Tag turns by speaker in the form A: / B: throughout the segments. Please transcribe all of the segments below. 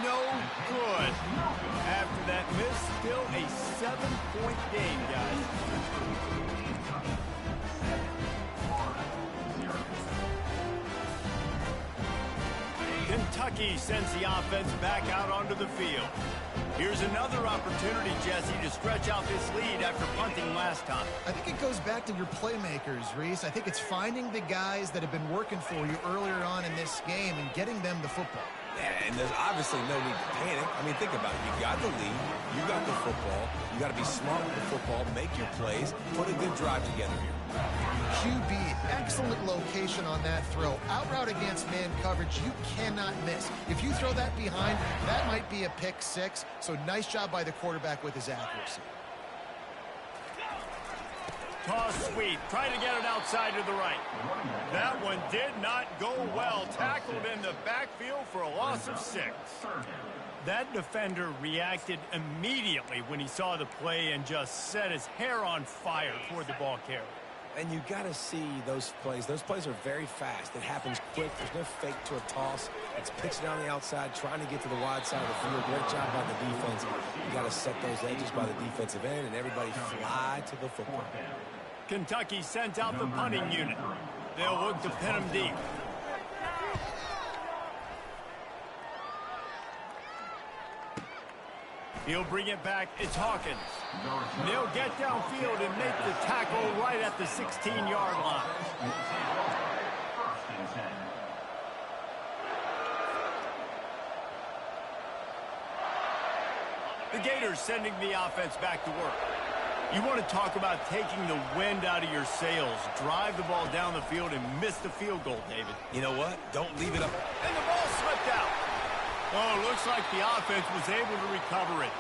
A: no good. After that miss, still a 7-point game, guys. Kentucky sends the offense back out onto the field. Here's another opportunity, Jesse, to stretch out this lead after punting last time.
B: I think it goes back to your playmakers, Reese. I think it's finding the guys that have been working for you earlier on in this game and getting them the football.
C: Yeah, and there's obviously no need to panic. I mean, think about it. You got the lead. You got the football. You got to be smart with the football, make your plays, put a good drive together here.
B: QB, excellent location on that throw. Out route against man coverage, you cannot miss. If you throw that behind, that might be a pick six. So nice job by the quarterback with his accuracy.
A: Toss sweep, trying to get it outside to the right. That one did not go well. Tackled in the backfield for a loss of 6. That defender reacted immediately when he saw the play and just set his hair on fire toward the ball carrier.
C: And you got to see those plays. Those plays are very fast. It happens quick. There's no fake to a toss. It's pitching on the outside, trying to get to the wide side of the field. Great job by the defense. You got to set those edges by the defensive end, and everybody fly to the football.
A: Kentucky sends out the punting unit. They'll look to pin him deep. He'll bring it back. It's Hawkins. They'll get downfield and make the tackle right at the 16-yard line. The Gators sending the offense back to work. You want to talk about taking the wind out of your sails. Drive the ball down the field and miss the field goal, David.
C: You know what? Don't leave it up.
A: And the ball slipped out. Oh, looks like the offense was able to recover it.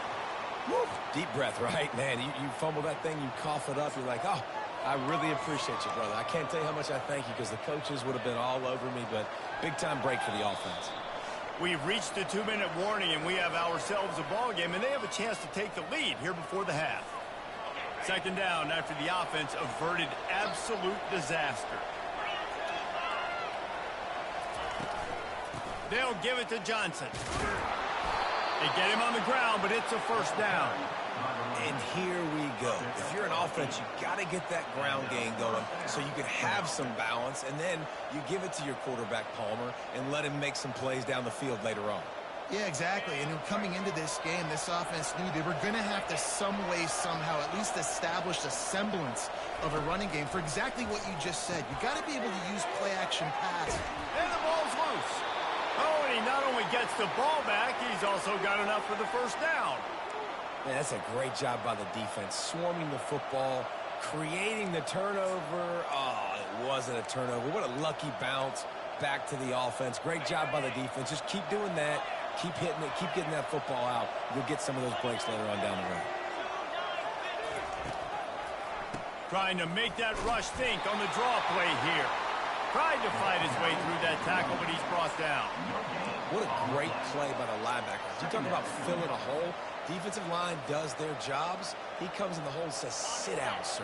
C: Woo. Deep breath, right? Man, you fumble that thing, you cough it up, you're like, oh, I really appreciate you, brother. I can't tell you how much I thank you because the coaches would have been all over me, but big-time break for the offense.
A: We've reached the 2-minute warning, and we have ourselves a ball game, and they have a chance to take the lead here before the half. Second down after the offense averted absolute disaster. They'll give it to Johnson. They get him on the ground, but it's a first down.
C: And here we go. If you're an offense, you got to get that ground game going so you can have some balance, and then you give it to your quarterback, Palmer, and let him make some plays down the field later on.
B: Yeah, exactly. And coming into this game, this offense knew they were going to have to some way, somehow, at least establish a semblance of a running game for exactly what you just said. You got to be able to use play-action pass.
A: And the ball's loose. Oh, and he not only gets the ball back, he's also got enough for the first down.
C: Man, that's a great job by the defense, swarming the football, creating the turnover. Oh, it wasn't a turnover. What a lucky bounce back to the offense. Great job by the defense. Just keep doing that. Keep hitting it. Keep getting that football out. You'll get some of those breaks later on down the road.
A: Trying to make that rush think on the draw play here. Tried to fight his way through that tackle, but he's brought down.
C: What a great play by the linebackers. You talk about filling a hole. Defensive line does their jobs. He comes in the hole and says, sit down, sir.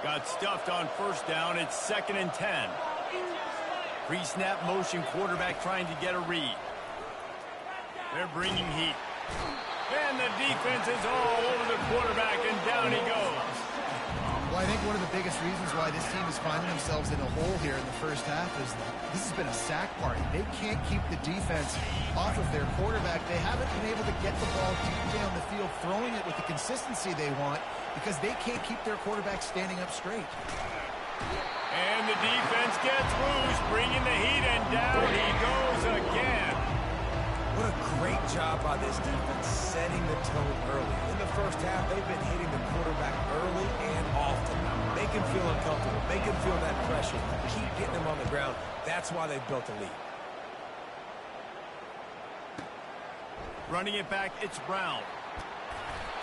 A: Got stuffed on first down. It's 2nd and 10. Pre-snap motion quarterback trying to get a read. They're bringing heat. And the defense is all over the quarterback, and down he goes.
B: Well, I think one of the biggest reasons why this team is finding themselves in a hole here in the first half is this has been a sack party. They can't keep the defense off of their quarterback. They haven't been able to get the ball deep down the field, throwing it with the consistency they want because they can't keep their quarterback standing up straight.
A: And the defense gets loose, bringing the heat, and down he goes again.
C: What a great job by this defense setting the tone early. In the first half, they've been hitting the quarterback early and often. Make him feel uncomfortable. Make him feel that pressure. Keep getting him on the ground. That's why they've built a lead.
A: Running it back, it's Brown.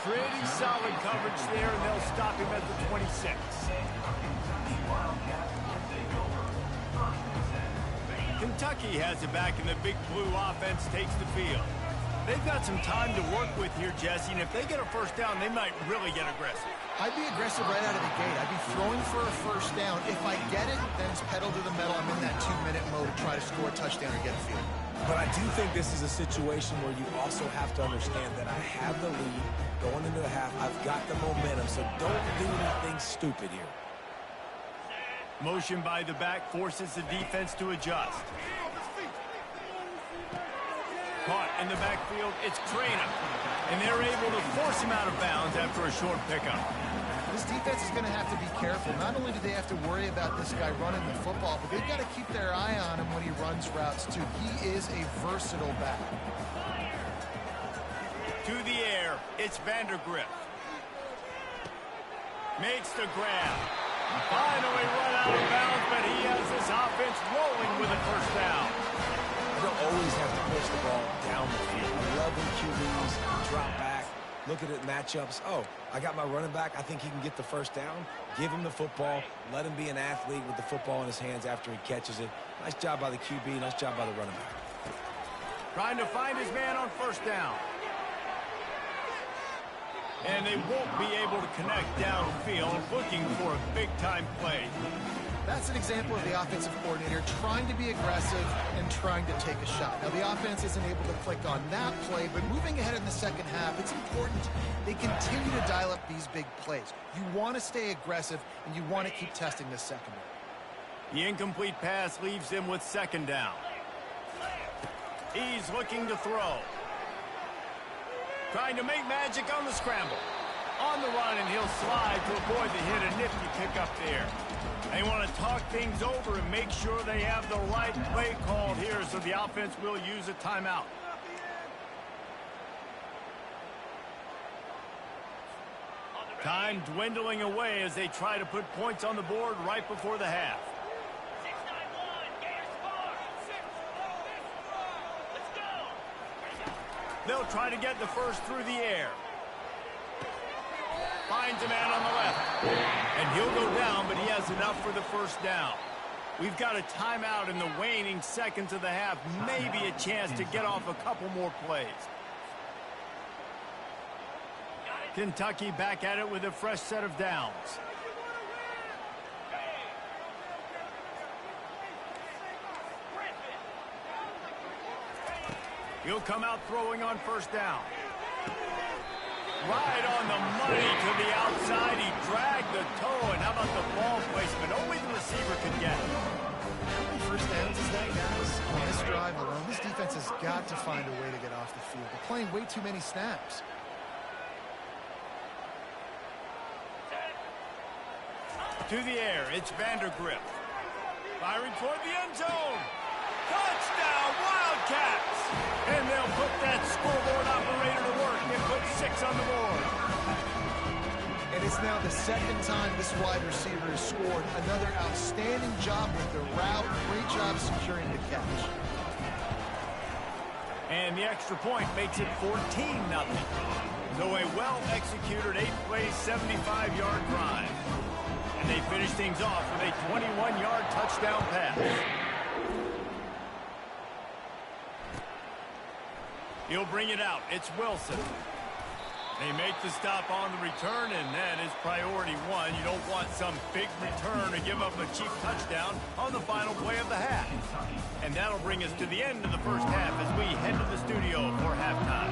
A: Pretty solid coverage there, and they'll stop him at the 26. Kentucky has it back, and the Big Blue offense takes the field. They've got some time to work with here, Jesse, and if they get a first down, they might really get aggressive.
B: I'd be aggressive right out of the gate. I'd be throwing for a first down. If I get it, then it's pedal to the metal. I'm in that 2-minute mode, trying try to score a touchdown or get a field.
C: But I do think this is a situation where you also have to understand that I have the lead going into the half. I've got the momentum, so don't do anything stupid here.
A: Motion by the back forces the defense to adjust. Caught in the backfield, it's Traynham. And they're able to force him out of bounds after a short pickup.
B: This defense is going to have to be careful. Not only do they have to worry about this guy running the football, but they've got to keep their eye on him when he runs routes, too. He is a versatile back.
A: To the air, it's Vandergriff. Makes the grab. Finally run out of bounds, but he has this offense rolling with a first down.
C: You don't always have to push the ball down the field. I love when QBs drop back, look at it matchups. Oh, I got my running back. I think he can get the first down. Give him the football. Let him be an athlete with the football in his hands after he catches it. Nice job by the QB. Nice job by the running back.
A: Trying to find his man on first down. And they won't be able to connect downfield, looking for a big-time play.
B: That's an example of the offensive coordinator trying to be aggressive and trying to take a shot. Now, the offense isn't able to click on that play, but moving ahead in the second half, it's important they continue to dial up these big plays. You want to stay aggressive, and you want to keep testing this secondary.
A: The incomplete pass leaves him with second down. He's looking to throw. Trying to make magic on the scramble. On the run, and he'll slide to avoid the hit. A nifty pickup there. They want to talk things over and make sure they have the right play called here, so the offense will use a timeout. Time dwindling away as they try to put points on the board right before the half. They'll try to get the first through the air. Finds a man on the left. And he'll go down, but he has enough for the first down. We've got a timeout in the waning seconds of the half. Maybe a chance to get off a couple more plays. Kentucky back at it with a fresh set of downs. He'll come out throwing on first down. Right on the money to the outside. He dragged the toe, and how about the ball placement? Only the receiver could get it.
B: How many first downs is that, guys? On this drive alone, this defense has got to find a way to get off the field. They're playing way too many snaps.
A: To the air, it's Vandergriff. Firing toward the end zone. Touchdown, Wildcats! And they'll put that scoreboard operator to work and put 6 on the board.
B: And it's now the second time this wide receiver has scored. Another outstanding job with the route. Great job securing the catch.
A: And the extra point makes it 14-0. So a well-executed 8-play, 75-yard drive. And they finish things off with a 21-yard touchdown pass. He'll bring it out. It's Wilson. They make the stop on the return, and that is priority one. You don't want some big return to give up a cheap touchdown on the final play of the half. And that'll bring us to the end of the first half as we head to the studio for halftime.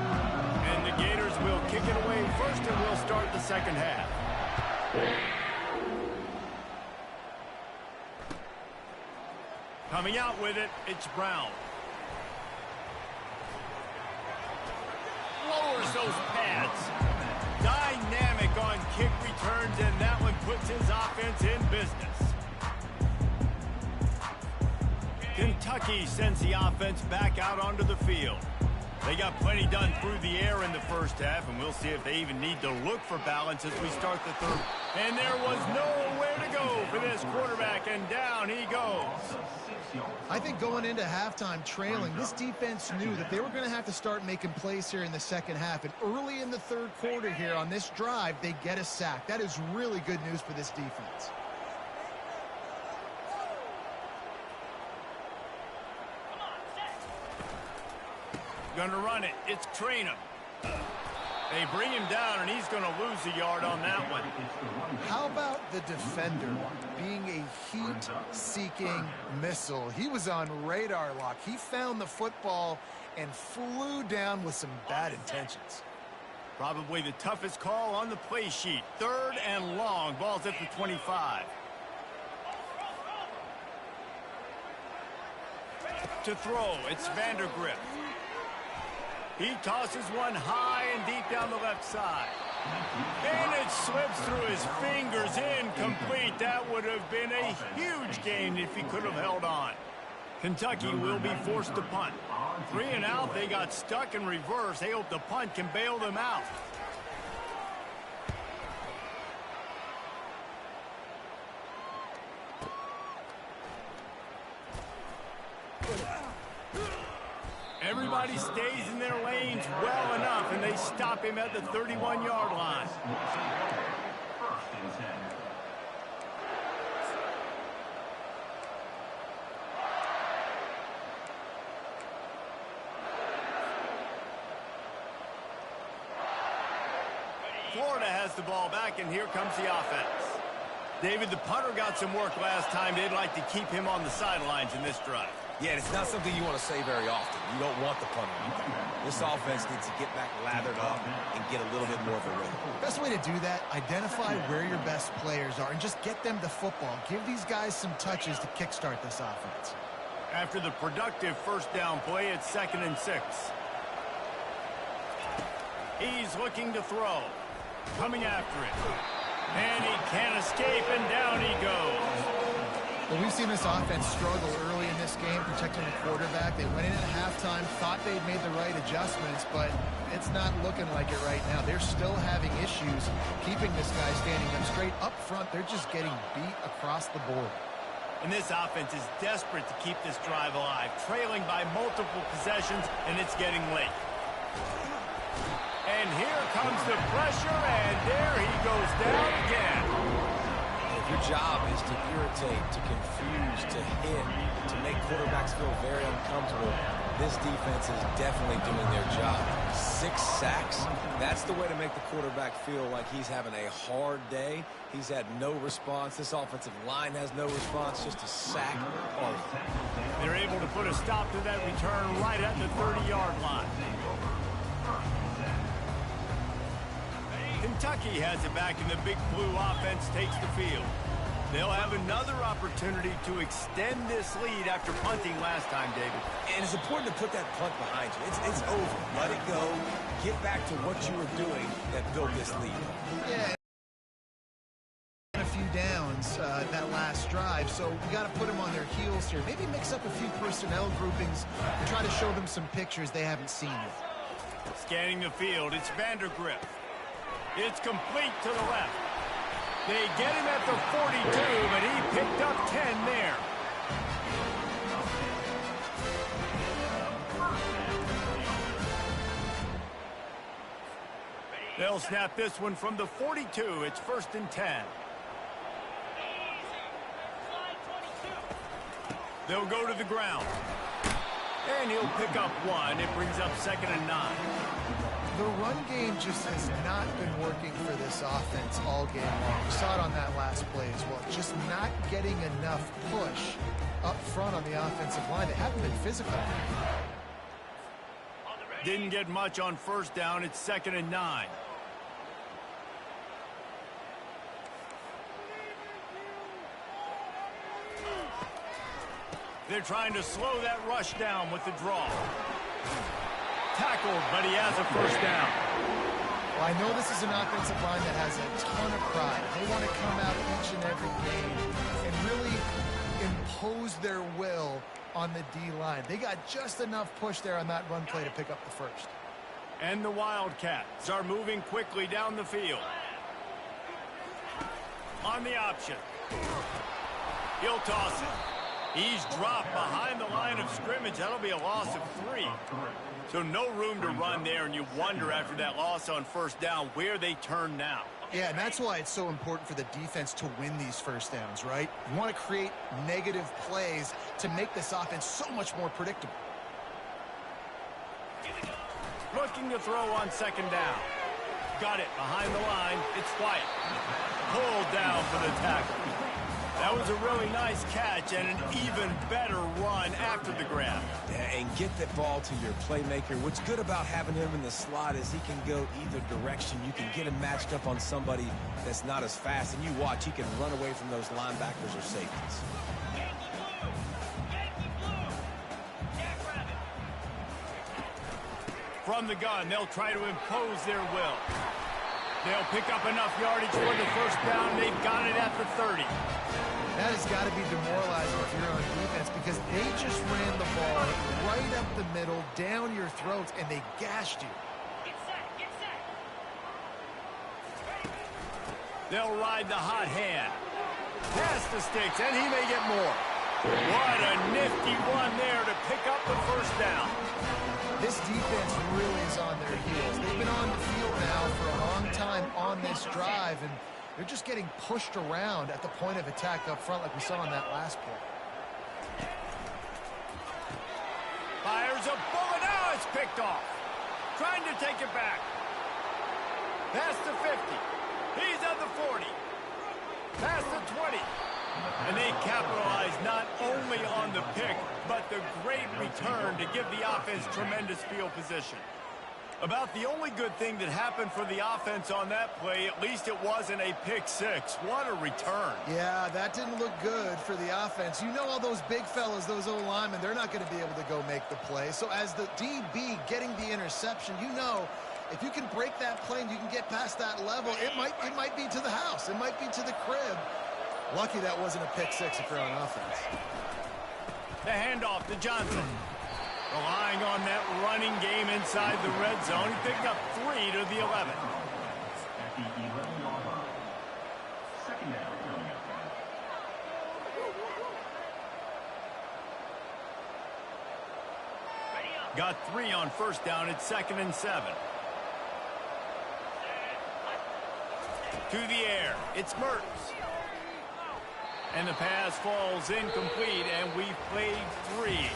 A: And the Gators will kick it away first, and we'll start the second half. Coming out with it, it's Brown. Lowers those pads. Dynamic on kick returns, and that one puts his offense in business. Kentucky sends the offense back out onto the field. They got plenty done through the air in the first half, and we'll see if they even need to look for balance as we start the third. And there was nowhere to go for this quarterback, and down he goes.
B: I think going into halftime trailing, this defense knew that they were going to have to start making plays here in the second half. And early in the third quarter here on this drive, they get a sack. That is really good news for this defense.
A: Gonna run it. It's Traynham. They bring him down, and he's going to lose a yard on that one.
B: How about the defender being a heat-seeking missile? He was on radar lock. He found the football and flew down with some bad intentions.
A: Probably the toughest call on the play sheet. 3rd and long. Ball's at the 25. To throw, it's Vandergrift. He tosses one high and deep down the left side. And it slips through his fingers, incomplete. That would have been a huge gain if he could have held on. Kentucky will be forced to punt. 3 and out, they got stuck in reverse. They hope the punt can bail them out. Everybody stays in their lanes well enough, and they stop him at the 31-yard line. Florida has the ball back, and here comes the offense. David, the punter got some work last time. They'd like to keep him on the sidelines in this drive.
C: Yeah, it's not something you want to say very often. You don't want the punter out there. This offense needs to get back lathered up and get a little bit more of a rhythm.
B: Best way to do that, identify where your best players are and just get them the football. Give these guys some touches to kickstart this offense.
A: After the productive first down play, it's 2nd and 6. He's looking to throw. Coming after it. And he can't escape, and down he goes.
B: Well, we've seen this offense struggle early in this game, protecting the quarterback. They went in at halftime, thought they'd made the right adjustments, but it's not looking like it right now. They're still having issues keeping this guy standing up straight. Up front, they're just getting beat across the board.
A: And this offense is desperate to keep this drive alive, trailing by multiple possessions, and it's getting late. And here comes the pressure, and there he goes down again.
C: Your job is to irritate, to confuse, to hit, to make quarterbacks feel very uncomfortable. This defense is definitely doing their job. 6 sacks, that's the way to make the quarterback feel like he's having a hard day. He's had no response. This offensive line has no response, just a sack.
A: They're able to put a stop to that return right at the 30-yard line. Kentucky has it back, and the Big Blue offense takes the field. They'll have another opportunity to extend this lead after punting last time, David.
C: And it's important to put that punt behind you. It's over. Let it go. Get back to what you were doing that built this lead.
B: Yeah. A few downs that last drive, so we got to put them on their heels here. Maybe mix up a few personnel groupings and try to show them some pictures they haven't seen yet.
A: Scanning the field, it's Vandergrift. It's complete to the left. They get him at the 42, but he picked up 10 there. They'll snap this one from the 42. It's 1st and 10. They'll go to the ground. And he'll pick up 1. It brings up 2nd and 9.
B: The run game just has not been working for this offense all game long. We saw it on that last play as well. Just not getting enough push up front on the offensive line. They haven't been physical.
A: Didn't get much on 1st down. It's 2nd and 9. They're trying to slow that rush down with the draw. Tackled, but he has a 1st down.
B: Well, I know this is an offensive line that has a ton of pride. They want to come out each and every game and really impose their will on the D-line. They got just enough push there on that run play to pick up the 1st.
A: And the Wildcats are moving quickly down the field. On the option. He'll toss it. He's dropped behind the line of scrimmage. That'll be a loss of 3. So no room to run there, and you wonder after that loss on 1st down where they turn now.
B: Yeah, and that's why it's so important for the defense to win these 1st downs, right? You want to create negative plays to make this offense so much more predictable.
A: Looking to throw on 2nd down. got it behind the line. It's Wyatt. Pulled down for the tackle. That was a really nice catch and an even better run after the grab.
C: Yeah, and get that ball to your playmaker. What's good about having him in the slot is he can go either direction. You can get him matched up on somebody that's not as fast, and you watch, he can run away from those linebackers or safeties.
A: From the gun, they'll try to impose their will. They'll pick up enough yardage for the first down. They've got it at the 30.
B: That has got to be demoralizing if you're on defense because they just ran the ball right up the middle, down your throats, and they gashed you.
D: Get set, get set.
A: They'll ride the hot hand. Pass the sticks, and he may get more. What a nifty run there to pick up the first down.
B: This defense really is on their heels. They've been on the field now for a long time on this drive, and they're just getting pushed around at the point of attack up front like we saw on that last play.
A: Fires a bullet. Now it's picked off. Trying to take it back. Past the 50. He's at the 40. Past the 20. And they capitalize not only on the pick, but the great return to give the offense tremendous field position. About the only good thing that happened for the offense on that play, at least it wasn't a pick six. What a return.
B: Yeah, that didn't look good for the offense. You know all those big fellas, those O-linemen, they're not going to be able to go make the play. So as the DB getting the interception, you know if you can break that play and you can get past that level, it might be to the house. It might be to the crib. Lucky that wasn't a pick six if you're on offense.
A: The handoff to Johnson. Relying on that running game inside the red zone. He picked up 3 to the 11. Got 3 on first down. It's 2nd and 7. To the air. It's Mertz. And the pass falls incomplete, and we've played 3.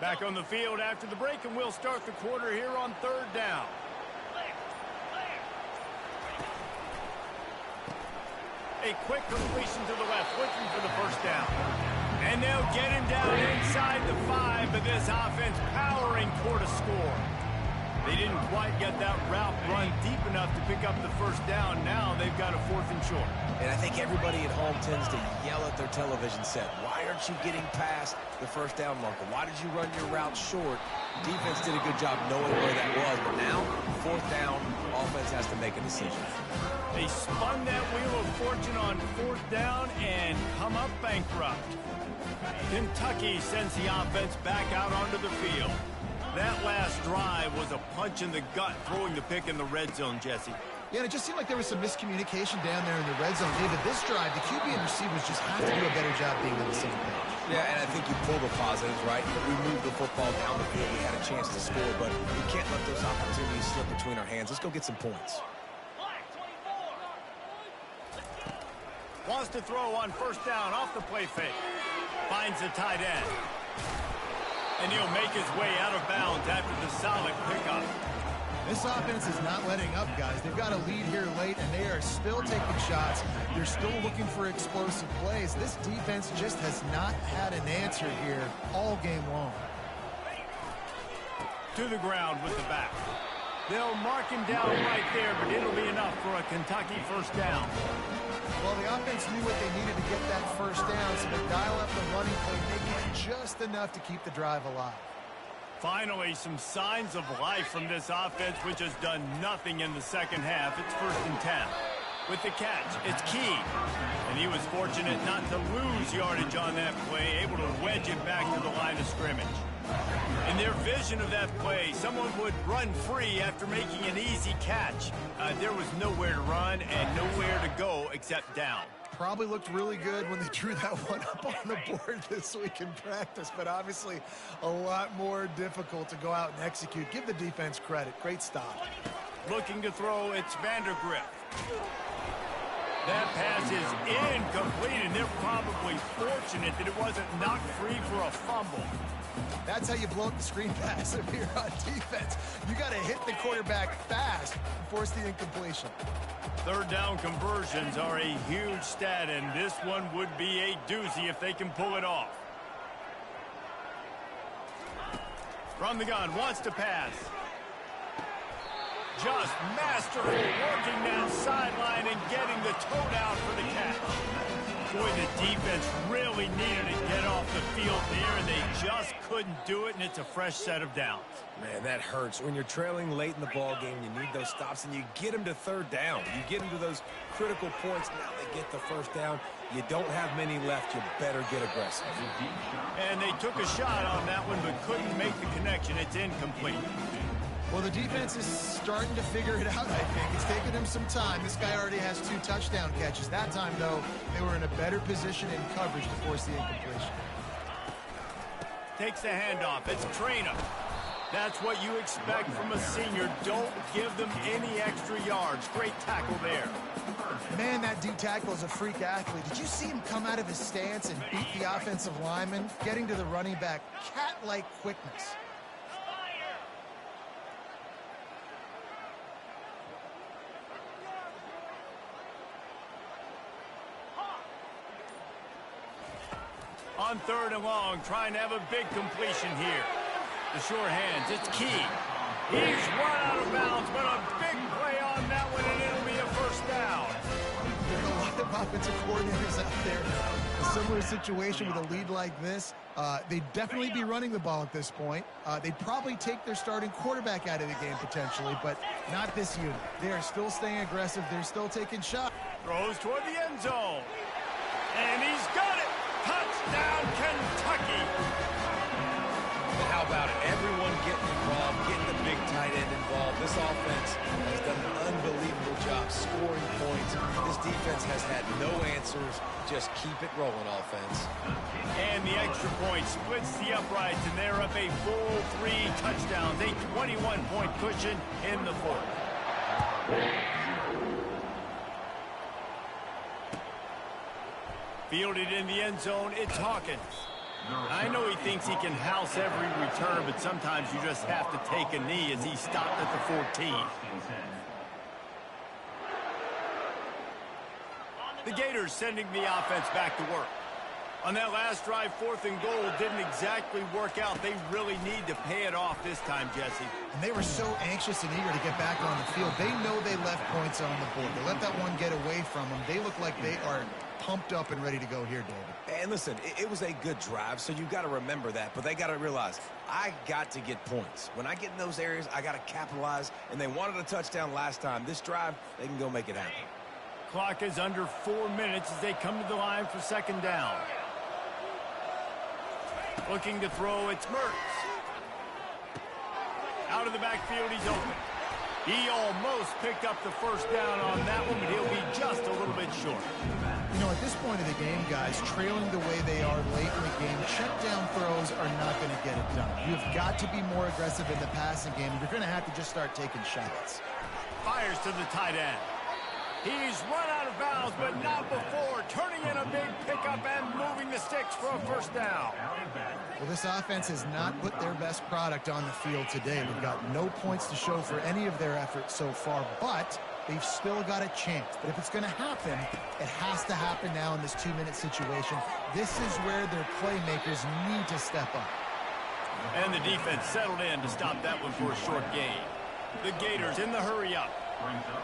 A: Back on the field after the break, and we'll start the quarter here on 3rd down. A quick completion to the left, looking for the first down. And they'll get him down inside the 5, but this offense powering toward a score. They didn't quite get that route run deep enough to pick up the first down. Now they've got a 4th and short.
C: And I think everybody at home tends to yell at their television set. Why aren't you getting past the first down marker? Why did you run your route short? Defense did a good job knowing where that was, but now, 4th down, offense has to make a decision.
A: They spun that wheel of fortune on 4th down and come up bankrupt. Kentucky sends the offense back out onto the field. That last drive was a punch in the gut, throwing the pick in the red zone, Jesse.
B: Yeah, and it just seemed like there was some miscommunication down there in the red zone. David, this drive, the QB and receivers just have to do a better job being on the same page.
C: Yeah, and I think you pull the positives, right? We moved the football down the field. We had a chance to score, but we can't let those opportunities slip between our hands. Let's go get some points.
A: Wants to throw on first down off the play fake. Finds the tight end. And he'll make his way out of bounds after the solid pickup.
B: This offense is not letting up, guys. They've got a lead here late, and they are still taking shots. They're still looking for explosive plays. This defense just has not had an answer here all game long.
A: To the ground with the back. They'll mark him down right there, but it'll be enough for a Kentucky first down.
B: Well, the offense knew what they needed to get that first down, so they dial up the running play, making it just enough to keep the drive alive.
A: Finally, some signs of life from this offense, which has done nothing in the second half. It's 1st and 10. With the catch, it's Key. And he was fortunate not to lose yardage on that play, able to wedge it back to the line of scrimmage. In their vision of that play, someone would run free after making an easy catch. There was nowhere to run and nowhere to go except down.
B: probably looked really good when they drew that one up on the board this week in practice, but obviously a lot more difficult to go out and execute. Give the defense credit. Great stop.
A: Looking to throw, it's Vandergrift. That pass is incomplete, and they're probably fortunate that it wasn't knocked free for a fumble.
B: That's how you blow up the screen pass if you're on defense. You got to hit the quarterback fast and force the incompletion.
A: Third down conversions are a huge stat, and this one would be a doozy if they can pull it off. From the gun, wants to pass. Just masterful working that sideline and getting the toe down for the catch. Boy, the defense really needed to get off the field there, and they just couldn't do it, and it's a fresh set of downs.
C: Man, that hurts. When you're trailing late in the ball game, you need those stops, and you get them to third down. You get them to those critical points. Now they get the first down. You don't have many left. You better get aggressive.
A: And they took a shot on that one, but couldn't make the connection. It's incomplete.
B: Well, the defense is starting to figure it out, I think. It's taken them some time. This guy already has 2 touchdown catches. That time, though, they were in a better position in coverage to force the incompletion.
A: Takes the handoff. It's Trainer. That's what you expect from a senior. Don't give them any extra yards. Great tackle there.
B: Man, that D-tackle is a freak athlete. Did you see him come out of his stance and beat the offensive lineman, getting to the running back? Cat-like quickness.
A: On third and long, trying to have a big completion here. The sure hands, it's Key. He's run out of bounds, but a big play on that one, and it'll be a first down.
B: There's a lot of offensive coordinators out there. A similar situation with a lead like this. They'd definitely be running the ball at this point. They'd probably take their starting quarterback out of the game potentially, but not this unit. They are still staying aggressive. They're still taking shots.
A: Throws toward the end zone. And he's got it. Touchdown, Kentucky.
C: But how about it? Everyone getting involved, getting the big tight end involved. This offense has done an unbelievable job scoring points. This defense has had no answers. Just keep it rolling, offense.
A: And the extra point splits the uprights, and they're up a full 3 touchdowns, a 21-point cushion in the fourth. Fielded in the end zone, it's Hawkins. I know he thinks he can house every return, but sometimes you just have to take a knee as he stopped at the 14. The Gators sending the offense back to work. On that last drive, 4th and goal didn't exactly work out. They really need to pay it off this time, Jesse.
B: And they were so anxious and eager to get back on the field. They know they left points on the board. They let that one get away from them. They look like they are pumped up and ready to go here, David.
C: And listen, it was a good drive, so you got to remember that. But they got to realize, I got to get points. When I get in those areas, I got to capitalize. And they wanted a touchdown last time. This drive, they can go make it happen.
A: Clock is under 4 minutes as they come to the line for second down. Looking to throw, it's Mertz. Out of the backfield, he's open. He almost picked up the first down on that one, but he'll be just a little bit short.
B: You know, at this point of the game, guys, trailing the way they are late in the game, check down throws are not going to get it done. You've got to be more aggressive in the passing game. You're going to have to just start taking shots.
A: Fires to the tight end. He's run out of bounds, but not before. Turning in a big pickup and moving the sticks for a first down.
B: Well, this offense has not put their best product on the field today. They've got no points to show for any of their efforts so far, but they've still got a chance. But if it's going to happen, it has to happen now in this 2-minute situation. This is where their playmakers need to step up.
A: And the defense settled in to stop that one for a short gain. The Gators in the hurry up.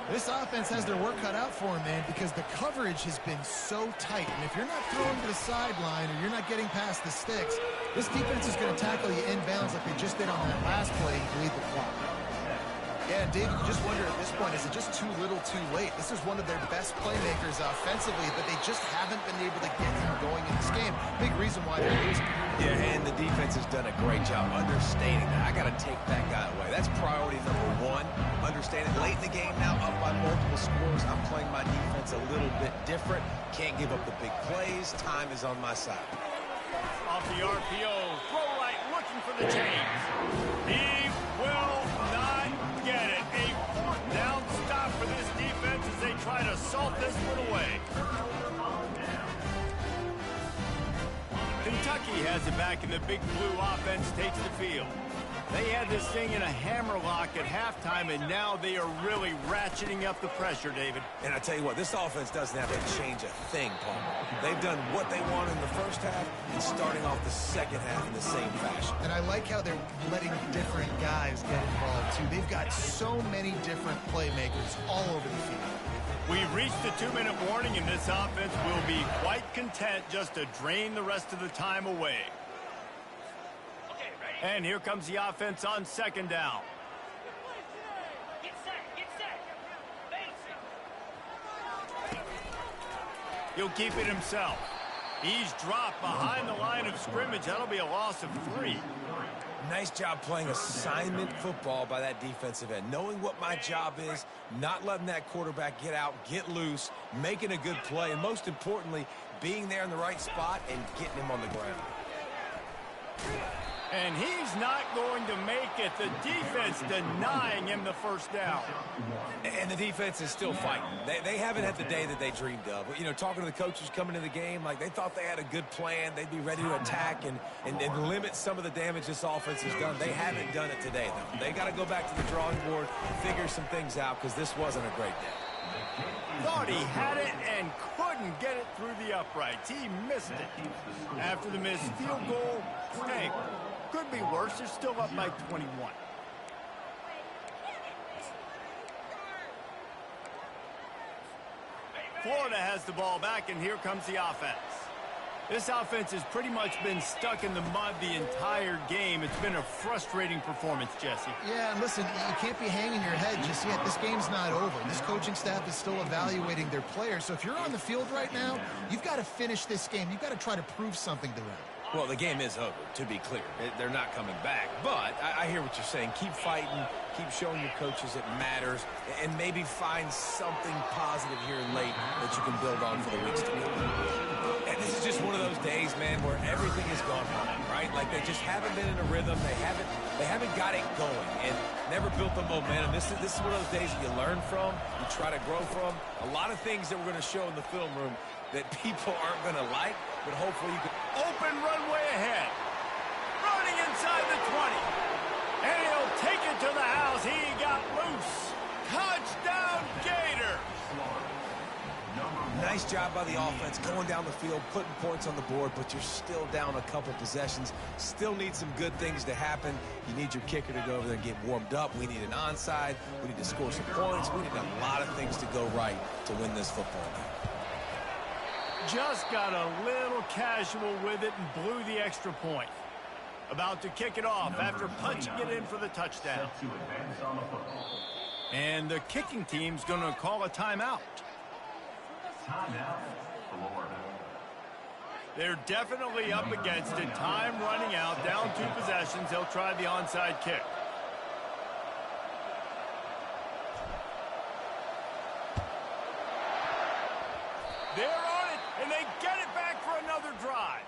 B: This offense has their work cut out for them, man, because the coverage has been so tight. And if you're not throwing to the sideline or you're not getting past the sticks, this defense is going to tackle you inbounds like they just did on that last play and bleed the clock. Yeah, and David, you just wonder at this point, is it just too little too late? This is one of their best playmakers offensively, but they just haven't been able to get him going in this game. Big reason why they're losing.
C: Yeah, and the defense has done a great job understanding that. I got to take that guy away. That's priority number 1. Understanding late in the game now, up by multiple scores. I'm playing my defense that's a little bit different. Can't give up the big plays. Time is on my side.
A: Off the RPO, throw right, looking for the chains. He will not get it. A fourth down stop for this defense as they try to salt this one away. Kentucky has it back, and the Big Blue offense takes the field. They had this thing in a hammerlock at halftime, and now they are really ratcheting up the pressure, David.
C: And I tell you what, this offense doesn't have to change a thing, Paul. They've done what they want in the first half and starting off the second half in the same fashion.
B: And I like how they're letting different guys get involved, too. They've got so many different playmakers all over the field.
A: We've reached the 2-minute warning, and this offense will be quite content just to drain the rest of the time away. And here comes the offense on second down.
D: Get set.
A: He'll keep it himself. He's dropped behind the line of scrimmage. That'll be a loss of 3.
C: Nice job playing assignment football by that defensive end. Knowing what my job is, not letting that quarterback get out, get loose, making a good play, and most importantly, being there in the right spot and getting him on the ground.
A: And he's not going to make it. The defense denying him the first down.
C: And the defense is still fighting. They haven't had the day that they dreamed of. You know, talking to the coaches coming into the game, like they thought they had a good plan. They'd be ready to attack and limit some of the damage this offense has done. They haven't done it today, though. They got to go back to the drawing board, figure some things out, because this wasn't a great day.
A: Thought he had it and couldn't get it through the uprights. He missed it. After the missed field goal, hey, could be worse. They're still up by 21. Florida has the ball back, and here comes the offense. This offense has pretty much been stuck in the mud the entire game. It's been a frustrating performance, Jesse.
B: Yeah, and listen, you can't be hanging your head just yet. This game's not over. This coaching staff is still evaluating their players. So if you're on the field right now, you've got to finish this game. You've got to try to prove something to them.
C: Well, the game is over, to be clear. They're not coming back. But I hear what you're saying. Keep fighting. Keep showing your coaches it matters. And maybe find something positive here late that you can build on for the weeks to come. And this is just one of those days, man, where everything has gone wrong, right? Like they just haven't been in a rhythm. They haven't got it going and never built the momentum. This is one of those days that you learn from, you try to grow from. A lot of things that we're going to show in the film room that people aren't going to like, but hopefully you can.
A: Open runway ahead. Running inside the 20. And he'll take it to the house. He got loose. Touchdown, Gators.
C: Nice job by the offense going down the field, putting points on the board, but you're still down a couple possessions. Still need some good things to happen. You need your kicker to go over there and get warmed up. We need an onside. We need to score some points. We need a lot of things to go right to win this football game.
A: Just got a little casual with it and blew the extra point. About to kick it off after punching it in for the touchdown. And the kicking team's going to call a timeout. They're definitely up against it. Time running out. Down 2 possessions. They'll try the onside kick. They're on it, and they get it back for another drive.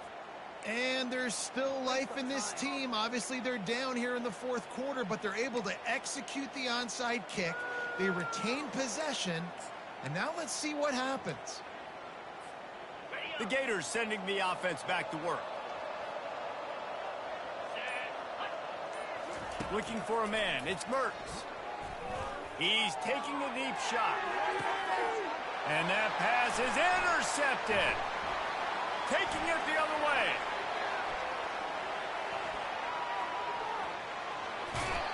B: And there's still life in this team. Obviously, they're down here in the fourth quarter, but they're able to execute the onside kick. They retain possession. And now let's see what happens.
A: The Gators sending the offense back to work. Looking for a man. It's Mertz. He's taking a deep shot. And that pass is intercepted. Taking it the other way.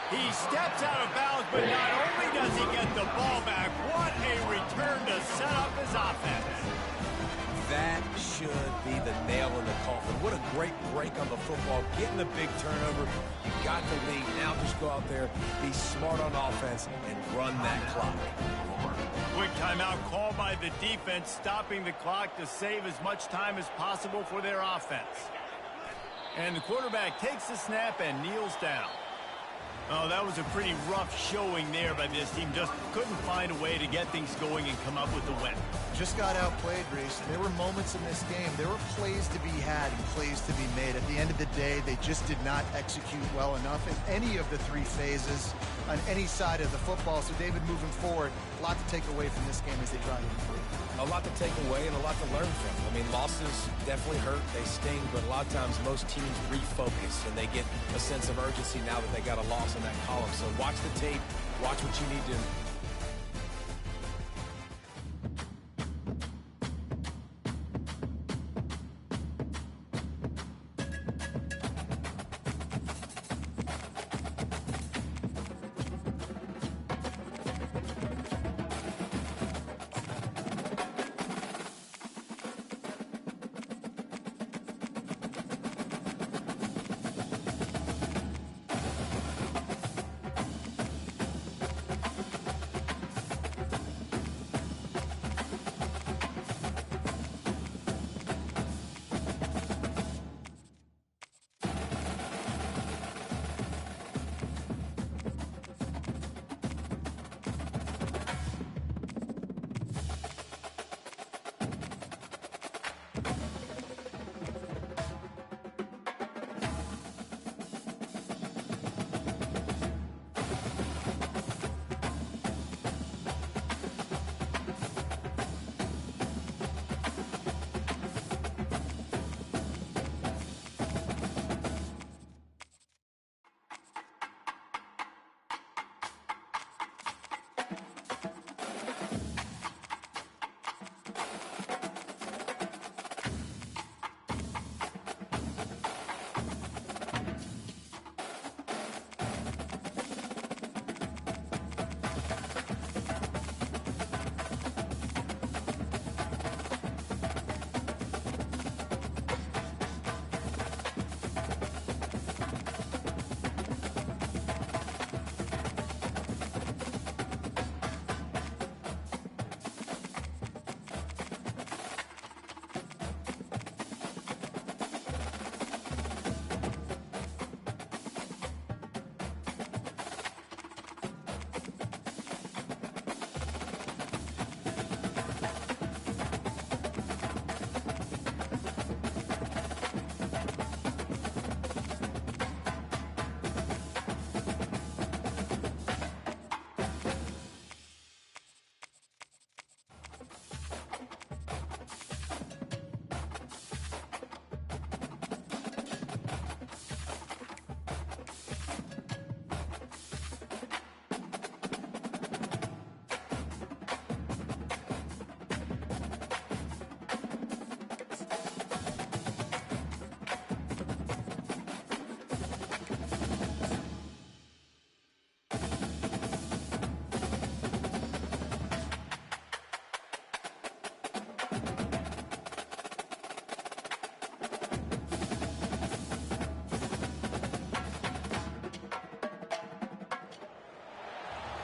A: He steps out of bounds, but not only does he get the ball back, what a return to set up his offense.
C: That should be the nail in the coffin. What a great break on the football. Getting the big turnover. You got the lead. Now just go out there, be smart on offense, and run that clock.
A: Quick timeout called by the defense, stopping the clock to save as much time as possible for their offense. And the quarterback takes the snap and kneels down. Oh, that was a pretty rough showing there by this team. Just couldn't find a way to get things going and come up with the win.
B: Just got outplayed, Reese. There were moments in this game. There were plays to be had and plays to be made. At the end of the day, they just did not execute well enough in any of the three phases on any side of the football. So, David, moving forward, a lot to take away from this game as they try to improve.
C: A lot to take away and a lot to learn from. I mean, losses definitely hurt. They sting, but a lot of times most teams refocus and they get a sense of urgency now that they got a loss in that column. So watch the tape, watch what you need to.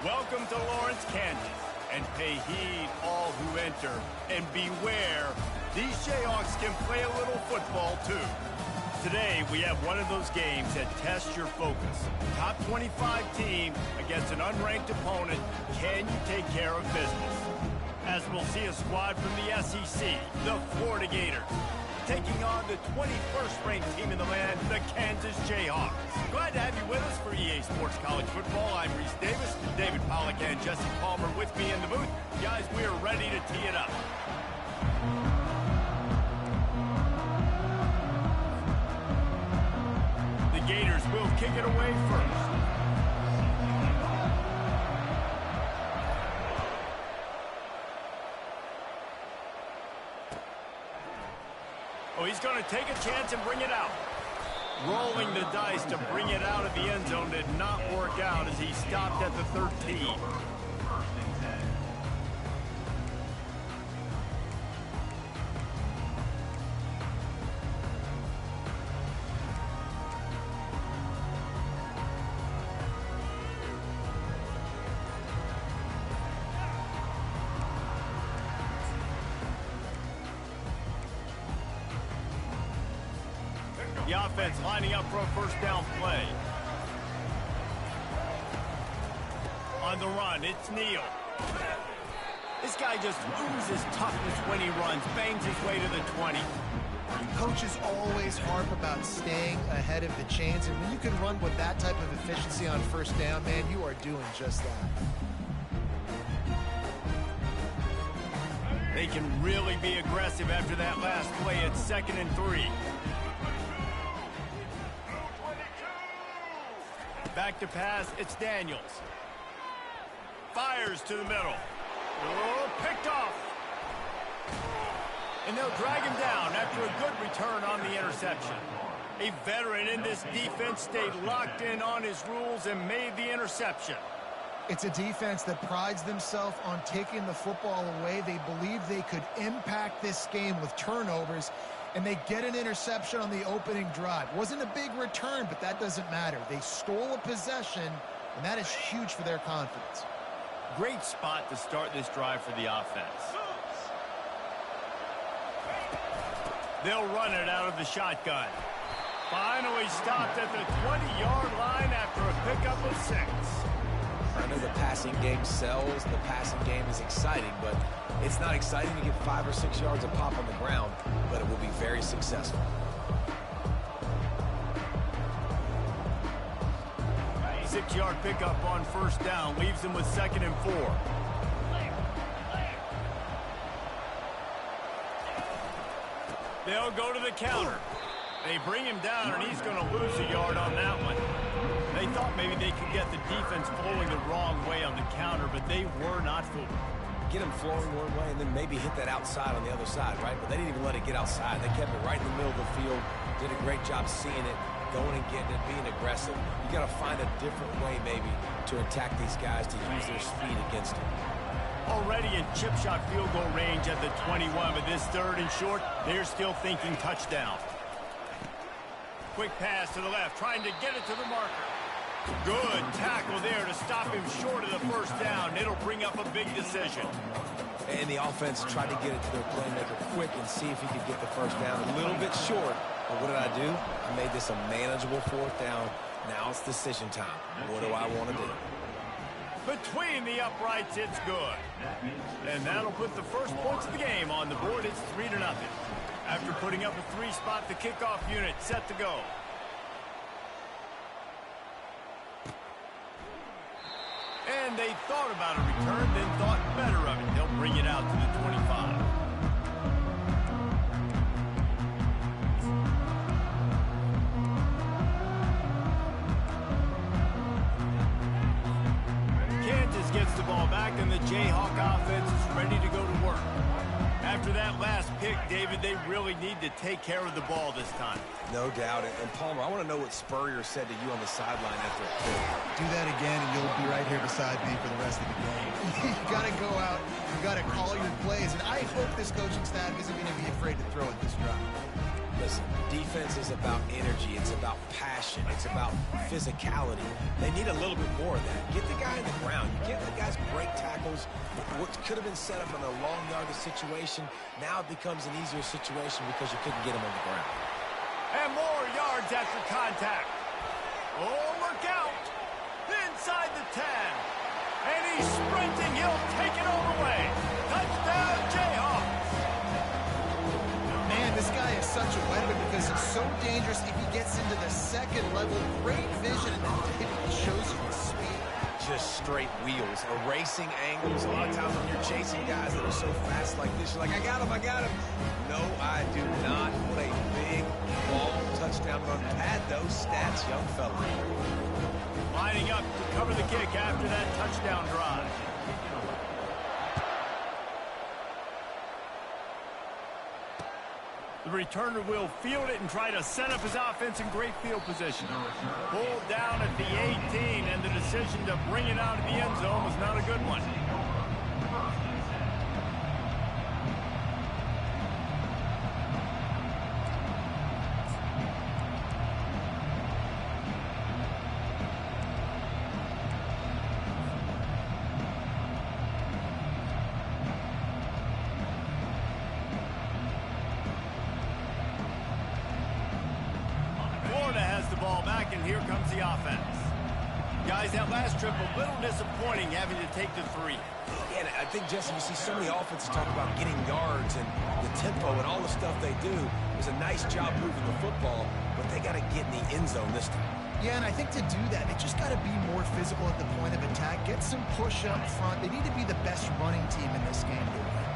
A: Welcome to Lawrence, Kansas, and pay heed all who enter, and beware, these Jayhawks can play a little football too. Today, we have one of those games that tests your focus. Top 25 team against an unranked opponent, can you take care of business? As we'll see a squad from the SEC, the Florida Gators, taking on the 21st ranked team in the land, the Kansas Jayhawks. Glad to have you with us for EA Sports College Football. I'm Reese Davis, David Pollack and Jesse Palmer with me in the booth. Guys, we are ready to tee it up. The Gators will kick it away first. Oh, he's going to take a chance and bring it out. Rolling the dice to bring it out of the end zone did not work out as he stopped at the 13. The offense lining up for a first down play. the run. It's Neal. This guy just oozes toughness when he runs, bangs his way to the 20.
B: Coaches always harp about staying ahead of the chains, and when you can run with that type of efficiency on first down, man, you are doing just that.
A: They can really be aggressive after that last play at 2nd and 3. Back to pass, it's Daniels. Fires to the middle. Oh, picked off. And they'll drag him down after a good return on the interception. A veteran in this defense stayed locked in on his rules and made the interception.
B: It's a defense that prides themselves on taking the football away. They believe they could impact this game with turnovers, and they get an interception on the opening drive. Wasn't a big return, but that doesn't matter. They stole a possession, and that is huge for their confidence.
A: Great spot to start this drive for the offense. They'll run it out of the shotgun. Finally stopped at the 20-yard line after a pickup of 6.
C: I know the passing game sells, the passing game is exciting, but it's not exciting to get 5 or 6 yards of pop on the ground, but it will be very successful.
A: A 6-yard pickup on first down leaves them with 2nd and 4. They'll go to the counter. They bring him down, and he's going to lose a yard on that one. They thought maybe they could get the defense flowing the wrong way on the counter, but they were not fooled.
C: Get them flowing one way and then maybe hit that outside on the other side, right? But they didn't even let it get outside. They kept it right in the middle of the field, did a great job seeing it, going and getting it, being aggressive. You got to find a different way maybe to attack these guys, to use their speed against them.
A: Already in chip shot field goal range at the 21, but this 3rd and short, they're still thinking touchdown. Quick pass to the left, trying to get it to the marker. Good tackle there to stop him short of the first down. It'll bring up a big decision.
C: And the offense tried to get it to their playmaker quick and see if he could get the first down. A little bit short, but what did I do? I made this a manageable 4th down. Now it's decision time. What do I want to do?
A: Between the uprights, it's good. And that'll put the first points of the game on the board. It's 3-0. After putting up a 3-spot, the kickoff unit set to go. And they thought about a return, then thought better of it. They'll bring it out to the 25. Kansas gets the ball back, and the Jayhawk offense is ready to go to work. After that last pick, David, they really need to take care of the ball this time.
C: No doubt. And Palmer, I want to know what Spurrier said to you on the sideline after a pick.
B: Do that again, and you'll be right here beside me for the rest of the game. You got to go out. You got to call your plays. And I hope this coaching staff isn't going to be afraid to throw at this drive.
C: Listen, defense is about energy. It's about passion. It's about physicality. They need a little bit more of that. Get the guy in the ground. You can't let guys break tackles. What could have been set up in a long yardage situation, now it becomes an easier situation because you couldn't get him on the ground.
A: And more yards after contact. Oh, look out. Inside the 10. And he's sprinting. He'll take it all the way. Touchdown, Jayhawks.
B: Man, this guy is such a weapon because he's so dangerous if he gets into the 2nd level. Great vision, and then he shows you his speed.
C: Just straight wheels, erasing angles. A lot of times when you're chasing guys that are so fast like this, you're like, I got him, I got him. No, I do not. What a big, long touchdown run. Pad those stats, young fella.
A: Lining up to cover the kick after that touchdown drive. The returner will field it and try to set up his offense in great field position. Pulled down at the 18, and the decision to bring it out of the end zone was not a good one. Florida has the ball back, and here comes the offense. Got guys, that last trip a little disappointing having to take the 3.
C: Yeah, and I think, Jesse, you see so many offenses talk about getting yards and the tempo and all the stuff they do. It was a nice job moving the football, but they got to get in the end zone this time.
B: Yeah, and I think to do that, they just got to be more physical at the point of attack, get some push up front. They need to be the best running team in this game to win.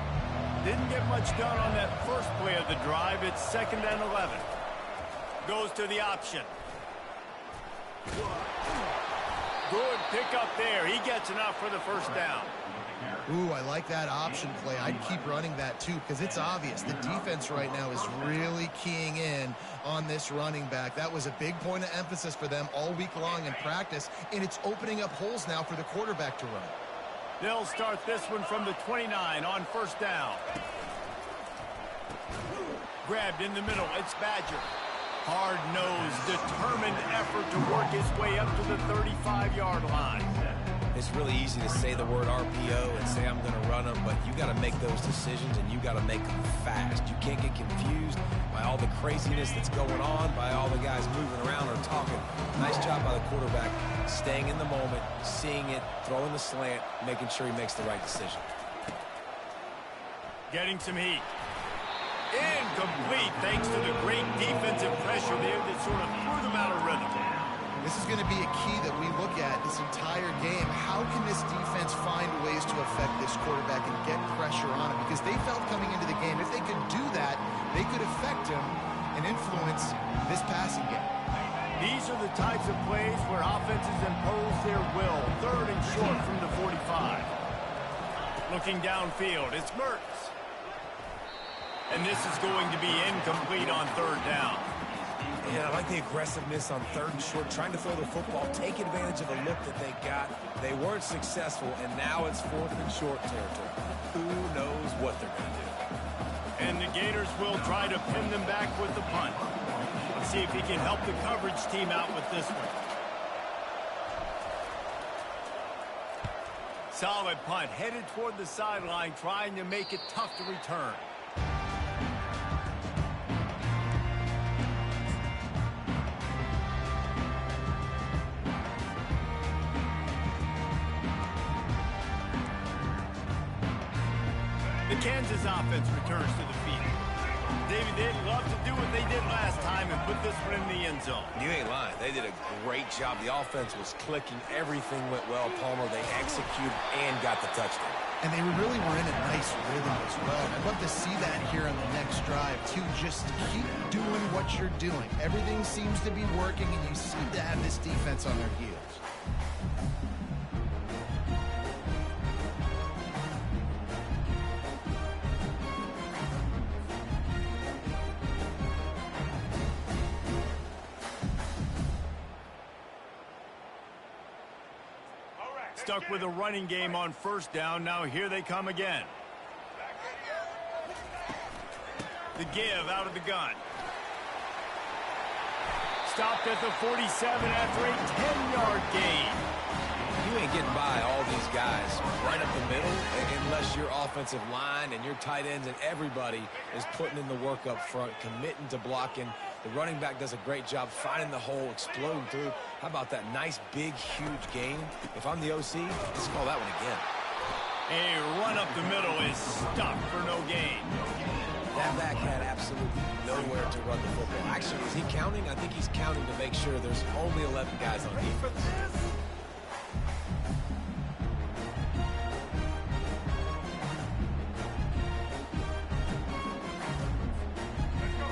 A: Didn't get much done on that first play of the drive. It's 2nd and 11. Goes to the option. Good pick up there. He gets enough for the first down.
B: Ooh, I like that option play. I'd keep running that too because it's obvious. The defense right now is really keying in on this running back. That was a big point of emphasis for them all week long in practice, and it's opening up holes now for the quarterback to run.
A: They'll start this one from the 29 on first down. Grabbed in the middle. It's Badger. Hard-nosed, determined effort to work his way up to the 35-yard line.
C: It's really easy to say the word RPO and say I'm going to run them, but you got to make those decisions and you got to make them fast. You can't get confused by all the craziness that's going on, by all the guys moving around or talking. Nice job by the quarterback, staying in the moment, seeing it, throwing the slant, making sure he makes the right decision.
A: Getting some heat. Incomplete thanks to the great defensive pressure there that sort of threw them out of rhythm.
B: This is going to be a key that we look at this entire game. How can this defense find ways to affect this quarterback and get pressure on him? Because they felt coming into the game, if they could do that, they could affect him and influence this passing game.
A: These are the types of plays where offenses impose their will. 3rd and short from the 45. Looking downfield, it's Mertz. And this is going to be incomplete on 3rd down.
C: Yeah, I like the aggressiveness on 3rd and short, trying to throw the football, take advantage of the look that they got. They weren't successful, and now it's 4th and short territory. Who knows what they're going to do?
A: And the Gators will try to pin them back with the punt. Let's see if he can help the coverage team out with this one. Solid punt, headed toward the sideline, trying to make it tough to return. The Kansas offense returns to the field. David, they'd love to do what they did last time and put this one in the end zone.
C: You ain't lying. They did a great job. The offense was clicking. Everything went well, Palmer. They executed and got the touchdown.
B: And they really were in a nice rhythm as well. And I'd love to see that here on the next drive, too. Just keep doing what you're doing. Everything seems to be working, and you seem to have this defense on their heels.
A: Stuck with a running game on first down. Now here they come again. The give out of the gun. Stopped at the 47 after a 10-yard gain.
C: You ain't getting by all these guys right up the middle unless your offensive line and your tight ends and everybody is putting in the work up front, committing to blocking. The running back does a great job finding the hole, exploding through. How about that nice, big, huge gain? If I'm the OC, let's call that one again.
A: A run up the middle is stopped for no gain.
C: That back had absolutely nowhere to run the football. Actually, is he counting? I think he's counting to make sure there's only 11 guys on defense.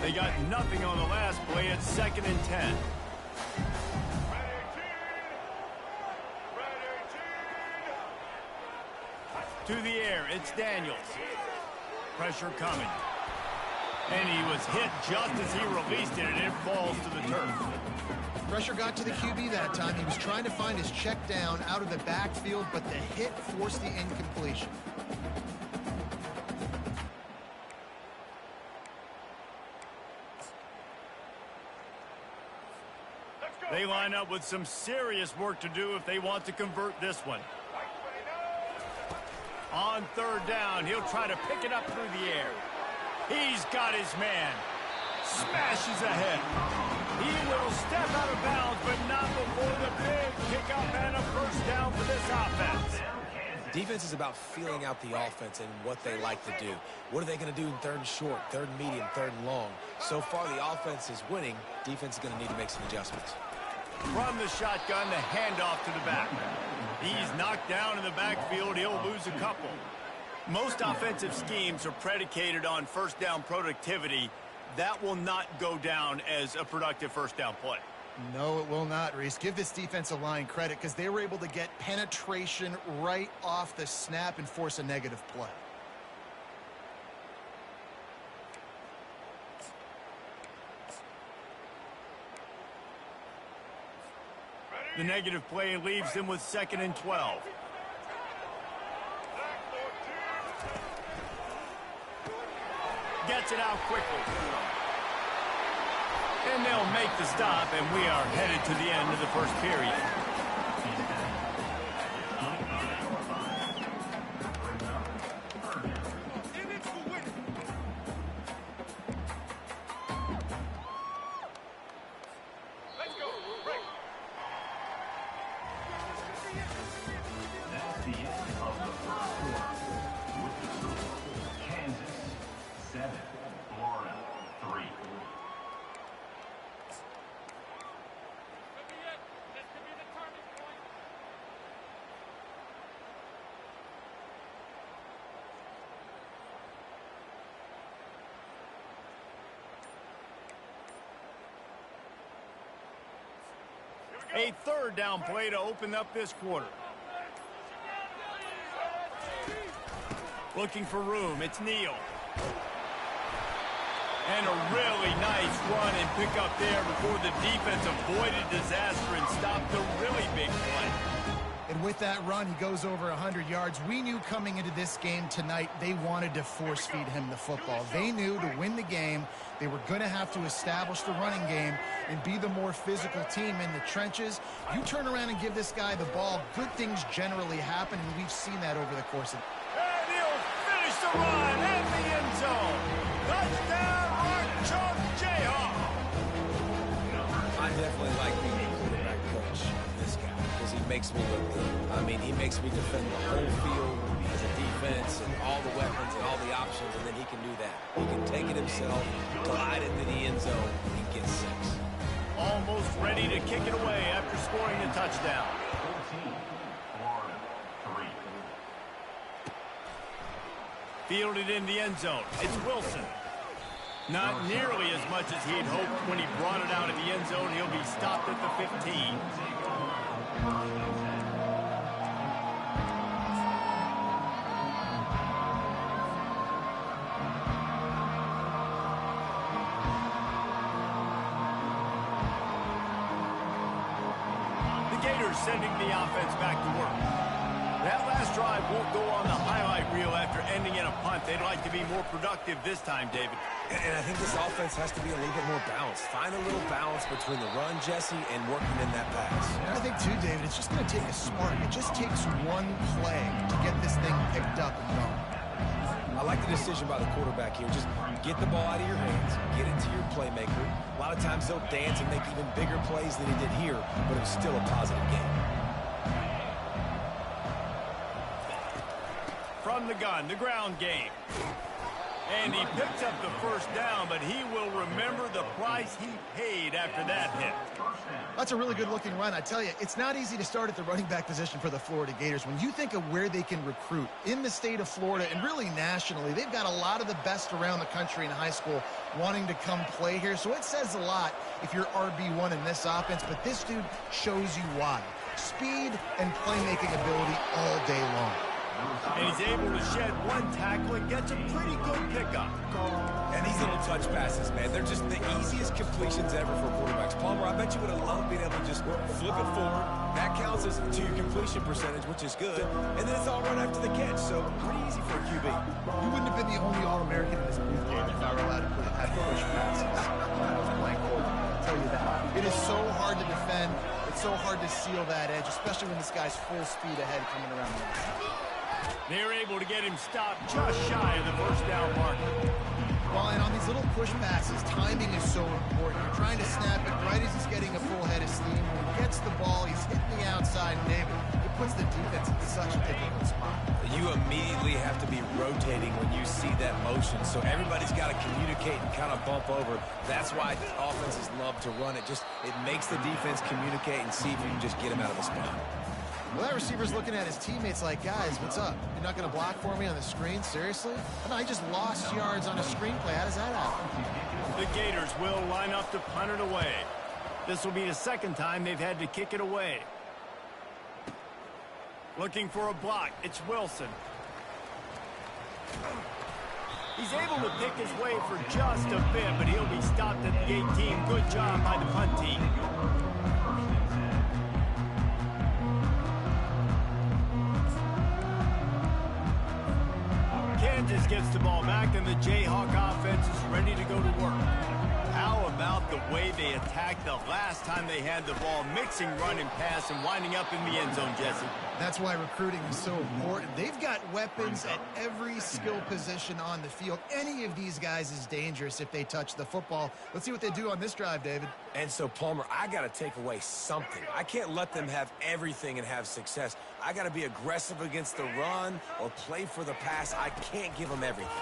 A: They got nothing on the last play. It's 2nd and 10. To the air, it's Daniels. Pressure coming. And he was hit just as he released it, and it falls to the turf.
B: Pressure got to the QB that time. He was trying to find his check down out of the backfield, but the hit forced the incompletion.
A: They line up with some serious work to do if they want to convert this one. On 3rd down, he'll try to pick it up through the air. He's got his man. Smashes ahead. He will step out of bounds, but not before the big pickup and a first down for this offense.
C: Defense is about feeling out the offense and what they like to do. What are they going to do in third and short, third and medium, third and long? So far, the offense is winning. Defense is going to need to make some adjustments.
A: From the shotgun, the handoff to the back. He's knocked down in the backfield. He'll lose a couple. Most offensive schemes are predicated on first down productivity. That will not go down as a productive first down play.
B: No, it will not, Reese. Give this defensive line credit because they were able to get penetration right off the snap and force a negative play.
A: The negative play leaves them with 2nd and 12. Gets it out quickly. And they'll make the stop, and we are headed to the end of the first period. A third down play to open up this quarter. Looking for room. It's Neal. And a really nice run and pick up there before the defense avoided disaster and stopped the really big play.
B: And with that run, he goes over 100 yards. We knew coming into this game tonight, they wanted to force feed him the football. They knew to win the game, they were going to have to establish the running game and be the more physical team in the trenches. You turn around and give this guy the ball, good things generally happen, and we've seen that over the course of...
A: And he'll finish the run in the end zone. Touchdown, Archon Jayhawk.
C: I definitely like being the quarterback coach of this guy because he makes me look good. I mean, he makes me defend the whole field as a defense and all the weapons and all the options, and then he can do that. He can take it himself, glide into the end zone, and get 6.
A: Almost ready to kick it away after scoring a touchdown. Fielded in the end zone. It's Wilson. Not nearly as much as he'd hoped when he brought it out of the end zone. He'll be stopped at the 15. Sending the offense back to work. That last drive won't go on the highlight reel after ending in a punt. They'd like to be more productive this time, David.
C: And I think this offense has to be a little bit more balanced. Find a little balance between the run, Jesse, and working in that pass.
B: I think, too, David, it's just going to take a spark. It just takes one play to get this thing picked up and going.
C: I like the decision by the quarterback here. Just get the ball out of your hands, get it to your playmaker. A lot of times they'll dance and make even bigger plays than he did here, but it was still a positive game.
A: From the gun, the ground game. And he picks up the first down, but he will remember the price he paid after that hit.
B: That's a really good-looking run. I tell you, it's not easy to start at the running back position for the Florida Gators. When you think of where they can recruit in the state of Florida and really nationally, they've got a lot of the best around the country in high school wanting to come play here. So it says a lot if you're RB1 in this offense, but this dude shows you why. Speed and playmaking ability all day long.
A: And he's able to shed one tackle and gets a pretty good pickup.
C: And these little touch passes, man, they're just the easiest completions ever for quarterbacks. Palmer, I bet you would have loved being able to just flip it forward. That counts as to your completion percentage, which is good. And then it's all right after the catch, so pretty easy for a QB.
B: You wouldn't have been the only All-American in this booth game if I were allowed to put it at push passes when I was playing quarterback. I'll tell you that. It is so hard to defend. It's so hard to seal that edge, especially when this guy's full speed ahead coming around the outside.
A: They're able to get him stopped just shy of the first down marker.
B: Well, and on these little push passes, timing is so important. You're trying to snap it right as he's getting a full head of steam. When he gets the ball, he's hitting the outside, and David, it puts the defense in such a difficult spot.
C: You immediately have to be rotating when you see that motion, so everybody's got to communicate and kind of bump over. That's why offenses love to run it. It makes the defense communicate and see if you can just get him out of the spot.
B: Well, that receiver's looking at his teammates like, guys, what's up? You're not going to block for me on the screen? Seriously? Oh, no, I just lost yards on a screen play. How does that happen?
A: The Gators will line up to punt it away. This will be the second time they've had to kick it away. Looking for a block. It's Wilson. He's able to pick his way for just a bit, but he'll be stopped at the 18. Good job by the punt team. Kansas gets the ball back, and the Jayhawk offense is ready to go to work. How about the way they attacked the last time they had the ball, mixing run and pass and winding up in the end zone, Jesse?
B: That's why recruiting is so important. They've got weapons at every skill position on the field. Any of these guys is dangerous if they touch the football. Let's see what they do on this drive, David.
C: And so, Palmer, I got to take away something. I can't let them have everything and have success. I got to be aggressive against the run or play for the pass. I can't give them everything.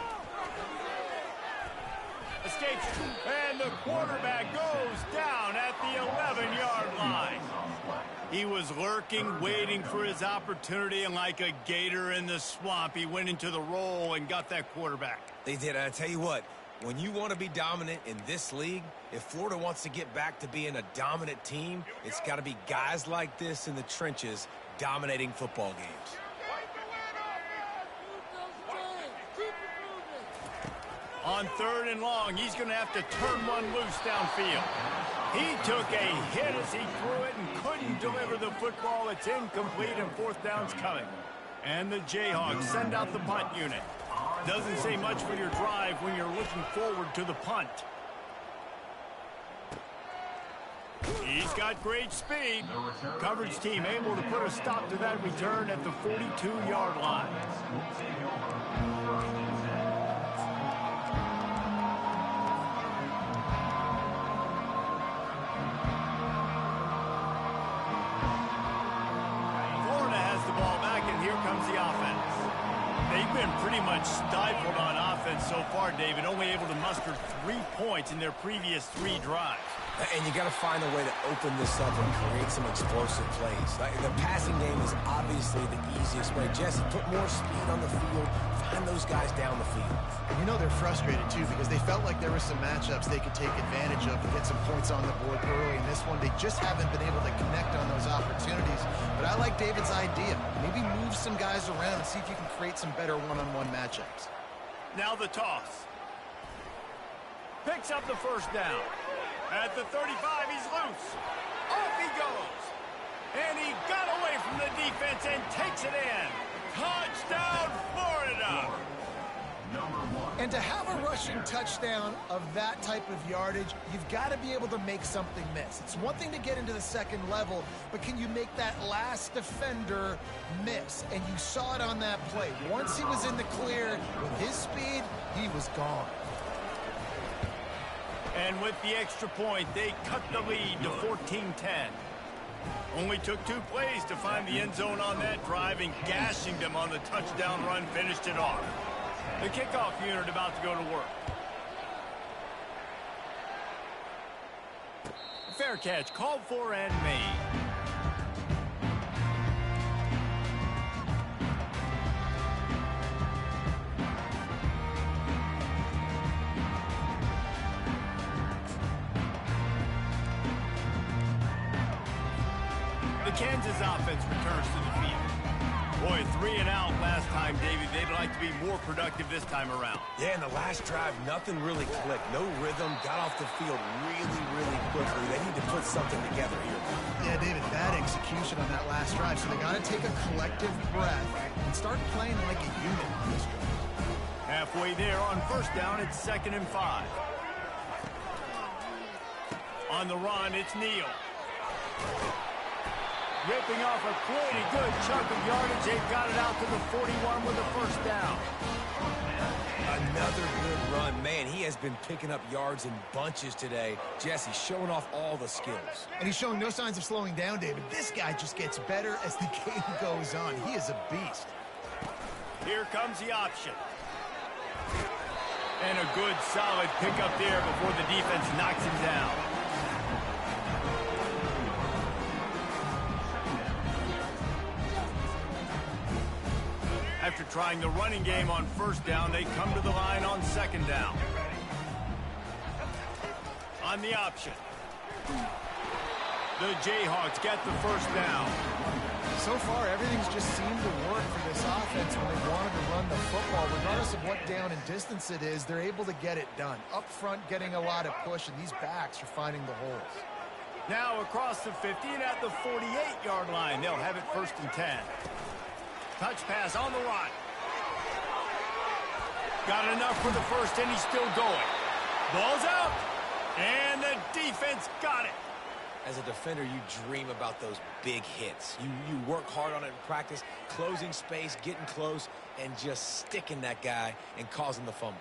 A: Escapes, and the quarterback goes down at the 11-yard line. He was lurking, waiting for his opportunity, and like a gator in the swamp, he went into the roll and got that quarterback.
C: They did. And I tell you what, when you want to be dominant in this league, if Florida wants to get back to being a dominant team, it's got to be guys like this in the trenches dominating football games.
A: On 3rd and long, he's going to have to turn one loose downfield. He took a hit as he threw it and couldn't deliver the football. It's incomplete, and 4th down's coming. And the Jayhawks send out the punt unit. Doesn't say much for your drive when you're looking forward to the punt. He's got great speed. Coverage team able to put a stop to that return at the 42-yard line. The offense. They've been pretty much stifled on offense so far, David, only able to muster 3 points in their previous 3 drives.
C: And you got to find a way to open this up and create some explosive plays. The passing game is obviously the easiest way. Jesse, put more speed on the field. Find those guys down the field.
B: And you know they're frustrated, too, because they felt like there were some matchups they could take advantage of to get some points on the board early. In this one, they just haven't been able to connect on those opportunities. But I like David's idea. Maybe move some guys around and see if you can create some better one-on-one matchups. Now the toss.
A: Picks up the 1st down. At the 35, he's loose. Off he goes. And he got away from the defense and takes it in. Touchdown, Florida.
B: And to have a rushing touchdown of that type of yardage, you've got to be able to make something miss. It's one thing to get into the 2nd level, but can you make that last defender miss? And you saw it on that play. Once he was in the clear, with his speed, he was gone.
A: And with the extra point, they cut the lead to 14-10. Only took 2 plays to find the end zone on that drive, and gashing them on the touchdown run finished it off. The kickoff unit about to go to work. Fair catch called for and made. The Kansas offense returns to the field. Boy, 3 and out last time, David. They'd like to be more productive this time around.
C: Yeah, in the last drive, nothing really clicked. No rhythm, got off the field really quickly. They need to put something together here.
B: Yeah, David, bad execution on that last drive. So they got to take a collective breath and start playing like a unit on this drive.
A: Halfway there on 1st down, it's 2nd and 5. On the run, it's Neal. Ripping off a pretty good chunk of yardage. They've got it out to the 41 with the 1st down.
C: Another good run run. Man, he has been picking up yards in bunches today. Jesse showing off all the skills.
B: And he's showing no signs of slowing down, David. This guy just gets better as the game goes on. He is a beast.
A: Here comes the option. And a good, solid pickup there before the defense knocks him down. After trying the running game on first down, they come to the line on second down. On the option. The Jayhawks get the first down.
B: So far, everything's just seemed to work for this offense when they wanted to run the football. Regardless of what down and distance it is, they're able to get it done. Up front, getting a lot of push, and these backs are finding the holes.
A: Now across the 50 and at the 48-yard line, they'll have it 1st and 10. Touch pass on the run. Got enough for the first, and he's still going. Ball's out, and the defense got it.
C: As a defender, you dream about those big hits. You work hard on it in practice, closing space, getting close, and just sticking that guy and causing the fumble.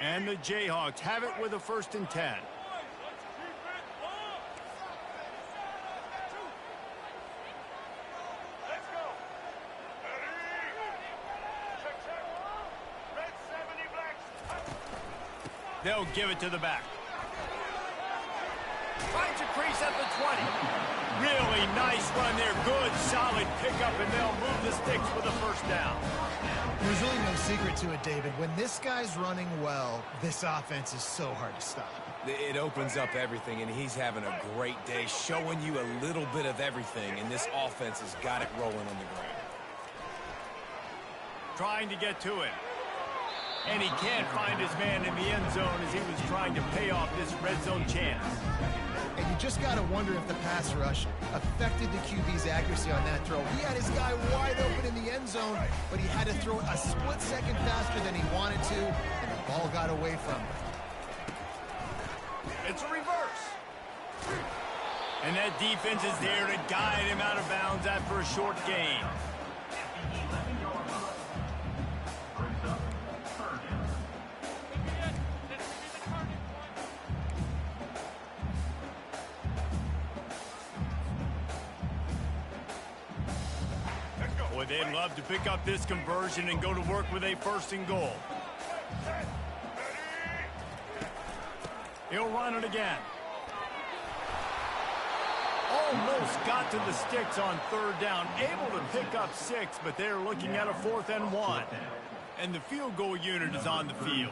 A: And the Jayhawks have it with a 1st and 10. They'll give it to the back. Finds a crease at the 20. Really nice run there. Good, solid pickup, and they'll move the sticks with a 1st down.
B: There's really no secret to it, David. When this guy's running well, this offense is so hard to stop.
C: It opens up everything, and he's having a great day, showing you a little bit of everything, and this offense has got it rolling on the ground.
A: Trying to get to it. And he can't find his man in the end zone as he was trying to pay off this red zone chance.
B: And you just got to wonder if the pass rush affected the QB's accuracy on that throw. He had his guy wide open in the end zone, but he had to throw it a split second faster than he wanted to, and the ball got away from him.
A: It's a reverse. And that defense is there to guide him out of bounds after a short gain. Boy, they'd love to pick up this conversion and go to work with a 1st and goal. He'll run it again. Almost got to the sticks on 3rd down. Able to pick up 6, but they're looking at a 4th and 1. And the field goal unit is on the field.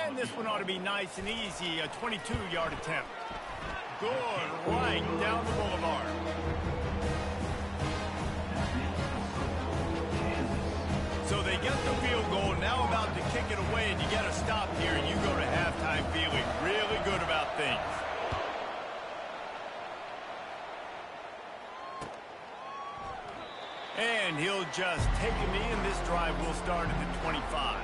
A: And this one ought to be nice and easy, a 22-yard attempt. Good, right down the boulevard. So they get the field goal, now about to kick it away, and you get a stop here, and you go to halftime feeling really good about things. And he'll just take a knee, and this drive will start at the 25.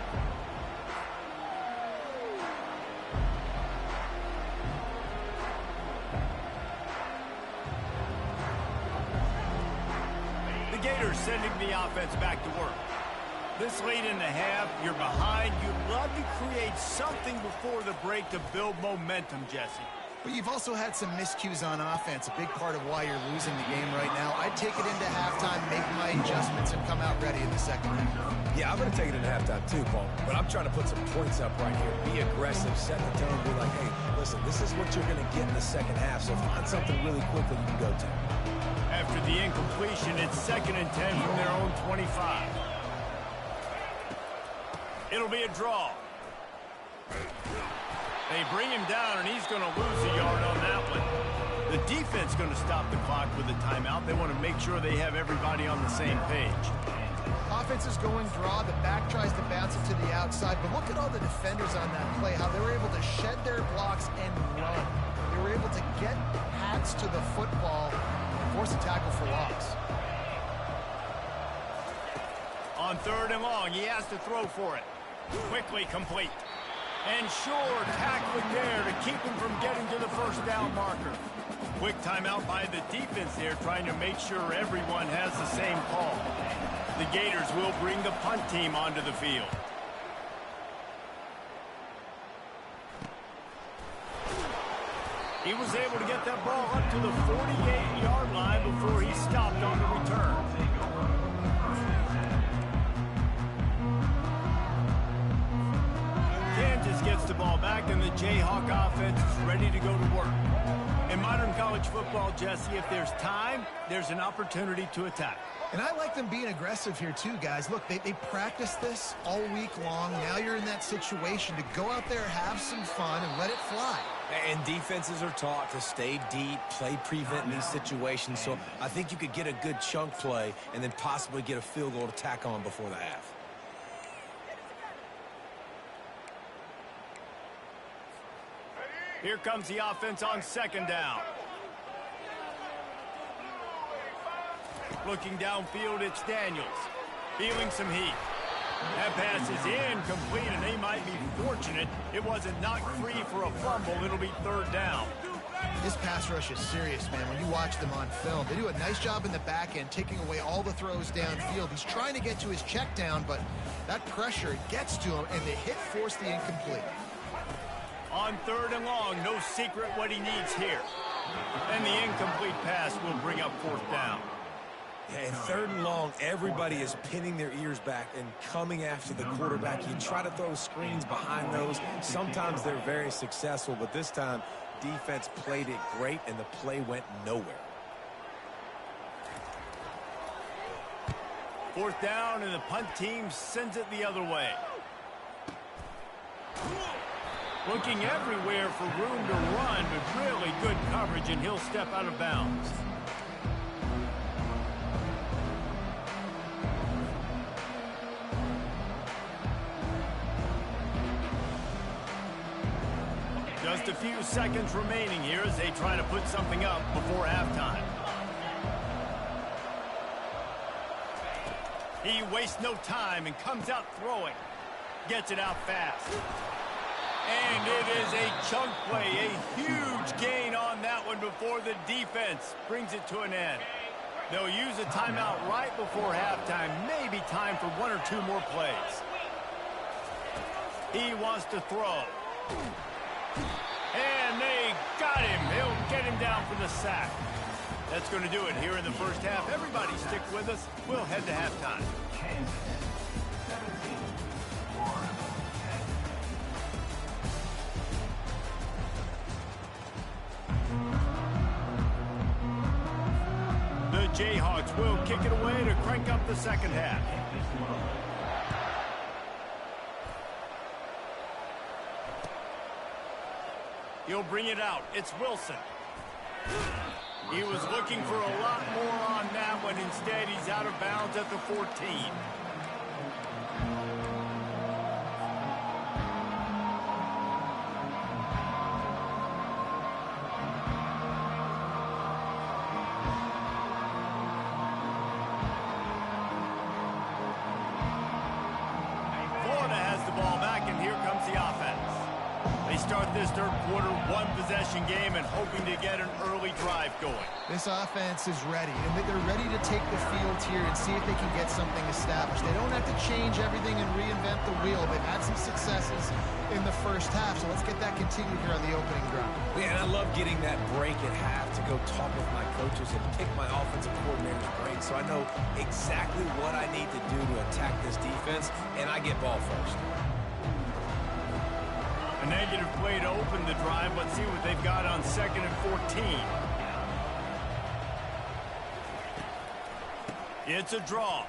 A: The Gators sending the offense back to work. This late in the half, you're behind. You'd love to create something before the break to build momentum, Jesse.
B: But you've also had some miscues on offense, a big part of why you're losing the game right now. I'd take it into halftime, make my adjustments, and come out ready in the second half.
C: Yeah, I'm going to take it into halftime too, Paul. But I'm trying to put some points up right here. Be aggressive, set the tone, be like, hey, listen, this is what you're going to get in the second half, so find something really quick that you can go to.
A: After the incompletion, it's 2nd and 10 from their own 25. It'll be a draw. They bring him down, and he's going to lose a yard on that one. The defense going to stop the clock with a timeout. They want to make sure they have everybody on the same page.
B: Offense is going draw. The back tries to bounce it to the outside, but look at all the defenders on that play, how they were able to shed their blocks and run. They were able to get hats to the football and force a tackle for loss.
A: On 3rd and long, he has to throw for it. Quickly complete. And sure, tackle it there to keep him from getting to the 1st down marker. Quick timeout by the defense there, trying to make sure everyone has the same call. The The Gators will bring the punt team onto the field. He was able to get that ball up to the 48-yard line before he stopped on the return. Kansas gets the ball back, and the Jayhawk offense is ready to go to work. In modern college football, Jesse, if there's time, there's an opportunity to attack.
B: And I like them being aggressive here too, guys. Look, they practiced this all week long. Now you're in that situation to go out there, have some fun, and let it fly.
C: And defenses are taught to stay deep, play prevent in these situations. So I think you could get a good chunk play and then possibly get a field goal to tack on before the half.
A: Here comes the offense on second down. Looking downfield, it's Daniels. Feeling some heat. That pass is incomplete, and they might be fortunate it wasn't knocked free for a fumble. It'll be third down.
B: This pass rush is serious, man. When you watch them on film, they do a nice job in the back end, taking away all the throws downfield. He's trying to get to his check down, but that pressure gets to him, and the hit forced the incomplete.
A: On third and long, no secret what he needs here. And the incomplete pass will bring up fourth down.
C: Yeah, in third and long, everybody is pinning their ears back and coming after the quarterback. You try to throw screens behind those. Sometimes they're very successful, but this time, defense played it great, and the play went nowhere.
A: Fourth down, and the punt team sends it the other way. Looking everywhere for room to run, but really good coverage, and he'll step out of bounds. Just a few seconds remaining here as they try to put something up before halftime. He wastes no time and comes out throwing. Gets it out fast. And it is a chunk play, a huge gain on that one before the defense brings it to an end. They'll use a timeout right before halftime, maybe time for one or two more plays. He wants to throw. And they got him. They'll get him down for the sack. That's going to do it here in the first half. Everybody stick with us. We'll head to halftime. The Jayhawks will kick it away to crank up the second half. He'll bring it out. It's Wilson. He was looking for a lot more on that one. Instead, he's out of bounds at the 14. Florida has the ball back, and here comes the offense. They start this third quarter one-possession game and hoping to get an early drive going.
B: This offense is ready, and they're ready to take the field here and see if they can get something established. They don't have to change everything and reinvent the wheel. They've had some successes in the first half, so let's get that continued here on the opening drive.
C: Yeah, and I love getting that break at half to go talk with my coaches and pick my offensive coordinator's brain so I know exactly what I need to do to attack this defense, and I get ball first.
A: A negative play to open the drive. Let's see what they've got on 2nd and 14. It's a draw.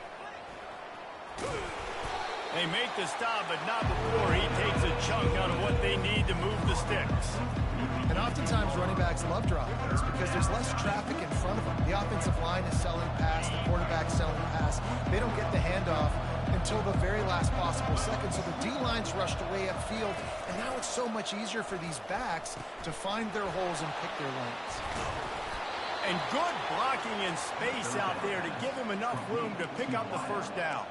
A: They make the stop, but not before he takes a chunk out of what they need to move the sticks.
B: And oftentimes running backs love draw plays because there's less traffic in front of them. The offensive line is selling pass, the quarterback's selling pass. They don't get the handoff until the very last possible second. So the D-line's rushed away upfield, and now it's so much easier for these backs to find their holes and pick their lanes.
A: And good blocking in space out there to give him enough room to pick up the first down.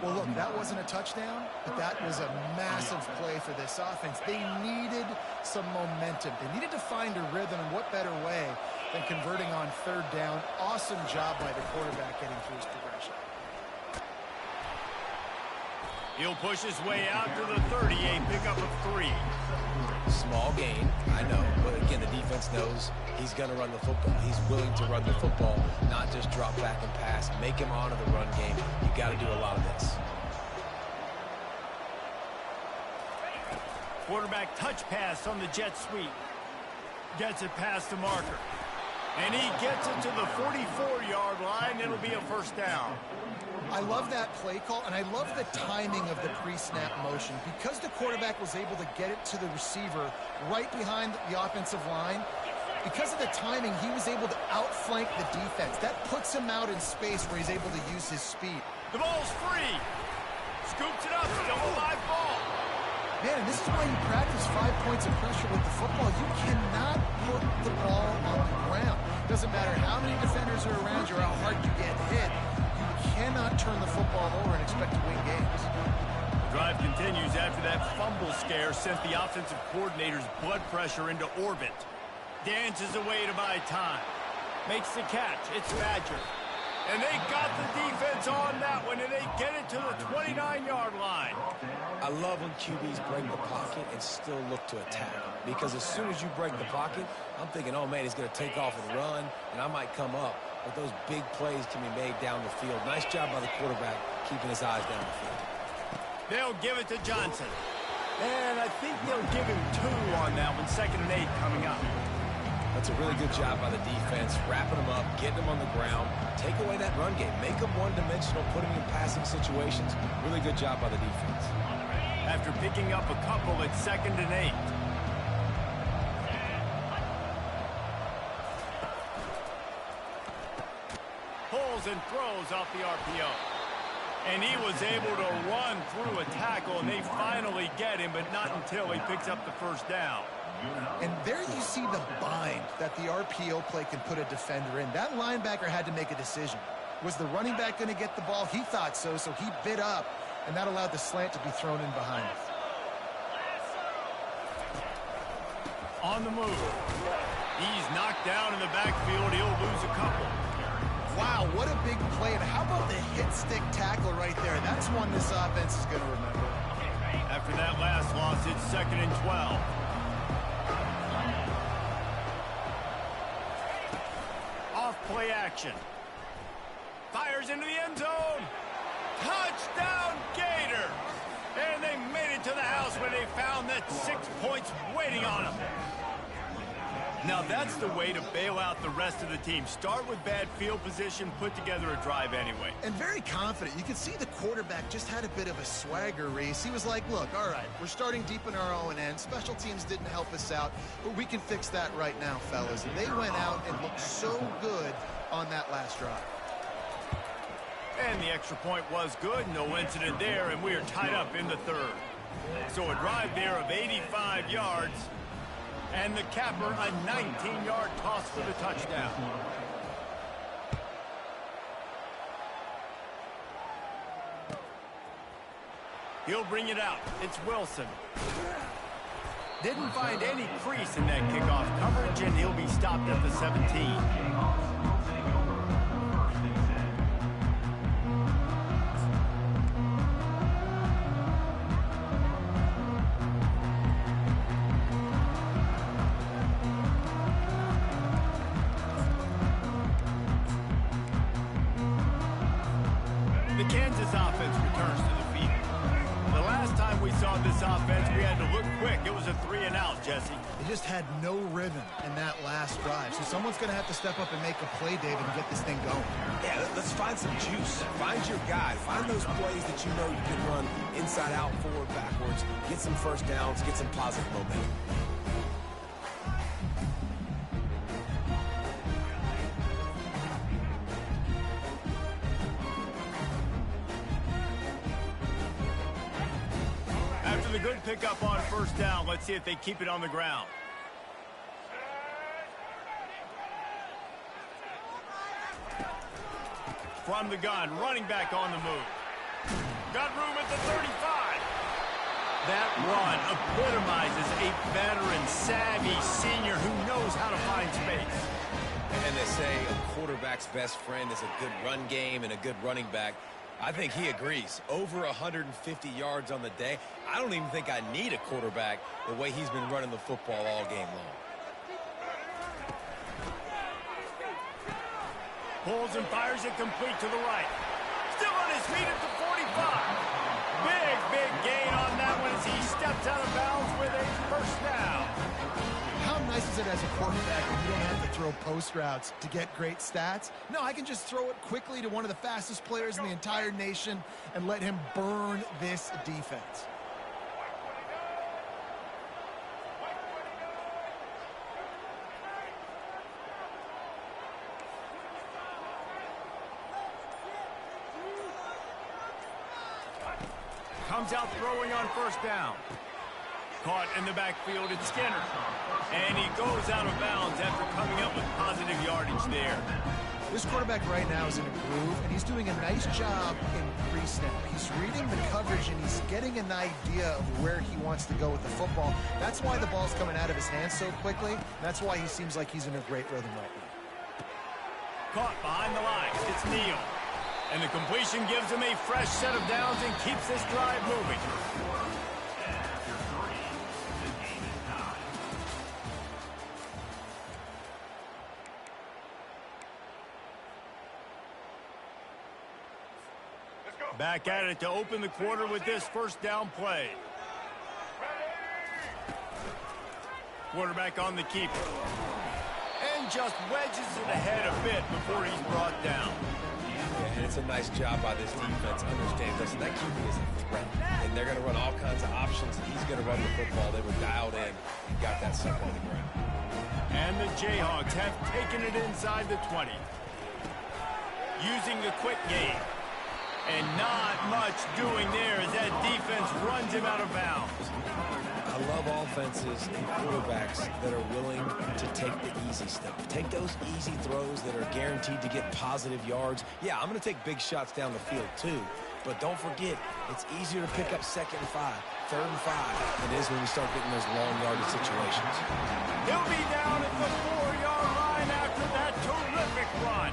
B: Well, look, that wasn't a touchdown, but that was a massive play for this offense. They needed some momentum. They needed to find a rhythm, and what better way than converting on third down. Awesome job by the quarterback getting through his progression.
A: He'll push his way out to the 30, a pickup of 3.
C: Small gain, I know, but again, the defense knows he's going to run the football. He's willing to run the football, not just drop back and pass, make him honor the run game. You got to do a lot of this.
A: Quarterback touch pass on the jet sweep. Gets it past the marker. And he gets it to the 44-yard line. It'll be a first down.
B: I love that play call, and I love the timing of the pre-snap motion. Because the quarterback was able to get it to the receiver right behind the offensive line, because of the timing, he was able to outflank the defense. That puts him out in space where he's able to use his speed.
A: The ball's free. Scoops it up. Still a live ball.
B: Man, and this is why you practice 5 points of pressure with the football. You cannot put the ball on the ground. Doesn't matter how many defenders are around you or how hard you get hit. You cannot turn the football over and expect to win games.
A: The drive continues after that fumble scare sent the offensive coordinator's blood pressure into orbit. Dances away to buy time. Makes the catch. It's Badger. And they got the defense on that one, and they get it to the 29-yard line.
C: I love when QBs break the pocket and still look to attack. Because as soon as you break the pocket, I'm thinking, oh, man, he's going to take off and run, and I might come up. But those big plays can be made down the field. Nice job by the quarterback keeping his eyes down the field.
A: They'll give it to Johnson. And I think they'll give him 2 on that one. 2nd and 8 coming up.
C: That's a really good job by the defense, wrapping them up, getting them on the ground, take away that run game, make them one-dimensional, put them in passing situations. Really good job by the defense.
A: After picking up a couple at 2nd and 8. Pulls and throws off the RPO. And he was able to run through a tackle, and they finally get him, but not until he picks up the first down.
B: And there you see the bind that the RPO play can put a defender in. That linebacker had to make a decision. Was the running back going to get the ball? He thought so, so he bit up, and that allowed the slant to be thrown in behind him.
A: On the move. He's knocked down in the backfield. He'll lose a couple.
B: Wow, what a big play. And how about the hit-stick tackle right there? That's one this offense is going to remember.
A: After that last loss, it's 2nd and 12. Play action. Fires into the end zone. Touchdown, Gator. And they made it to the house where they found that 6 points waiting on them. Now that's the way to bail out the rest of the team. Start with bad field position, put together a drive anyway.
B: And very confident. You can see the quarterback just had a bit of a swagger, Reese. He was like, look, all right, we're starting deep in our own end. Special teams didn't help us out, but we can fix that right now, fellas. And they went out and looked so good on that last drive.
A: And the extra point was good. No incident there, and we are tied up in the 3rd. So a drive there of 85 yards. And the capper, a 19-yard toss for the touchdown. He'll bring it out. It's Wilson. Didn't find any crease in that kickoff coverage, and he'll be stopped at the 17. The Kansas offense returns to the field. The last time we saw this offense, we had to look quick. It was a 3-and-out, Jesse.
B: They just had no rhythm in that last drive. So someone's going to have to step up and make a play, David, and get this thing going.
C: Yeah, let's find some juice. Find your guy. Find those plays that you know you can run inside out, forward, backwards. Get some first downs. Get some positive momentum.
A: The good pickup on first down. Let's see if they keep it on the ground. From the gun, running back on the move. Got room at the 35. That run epitomizes a veteran, savvy senior who knows how to find space.
C: And they say a quarterback's best friend is a good run game and a good running back. I think he agrees. Over 150 yards on the day. I don't even think I need a quarterback the way he's been running the football all game long.
A: Pulls and fires it complete to the right. Still on his feet at the 45. Big gain on that one as he steps out of bounds with a first down.
B: How nice is it as a quarterback when you don't have to throw post routes to get great stats? No, I can just throw it quickly to one of the fastest players in the entire nation and let him burn this defense.
A: Comes out throwing on first down. Caught in the backfield, it's Skinner. And he goes out of bounds after coming up with positive yardage there.
B: This quarterback right now is in a groove, and he's doing a nice job in pre-snap. He's reading the coverage, and he's getting an idea of where he wants to go with the football. That's why the ball's coming out of his hands so quickly. That's why he seems like he's in a great rhythm right now.
A: Caught behind the line, it's Neal. And the completion gives him a fresh set of downs and keeps this drive moving. Back at it to open the quarter with this first down play. Quarterback on the keeper. And just wedges it ahead a bit before he's brought down.
C: Yeah, and it's a nice job by this defense. Understand, listen, that QB is a threat. And they're going to run all kinds of options. He's going to run the football. They were dialed in and got that sucker on the ground.
A: And the Jayhawks have taken it inside the 20. Using the quick game. And not much doing there as that defense runs him out of bounds.
C: I love offenses and quarterbacks that are willing to take the easy stuff. Take those easy throws that are guaranteed to get positive yards. Yeah, I'm going to take big shots down the field too. But don't forget, it's easier to pick up 2nd and 5, 3rd and 5 than it is when we start getting those long yardage situations.
A: He'll be down at the 4-yard line after that terrific run.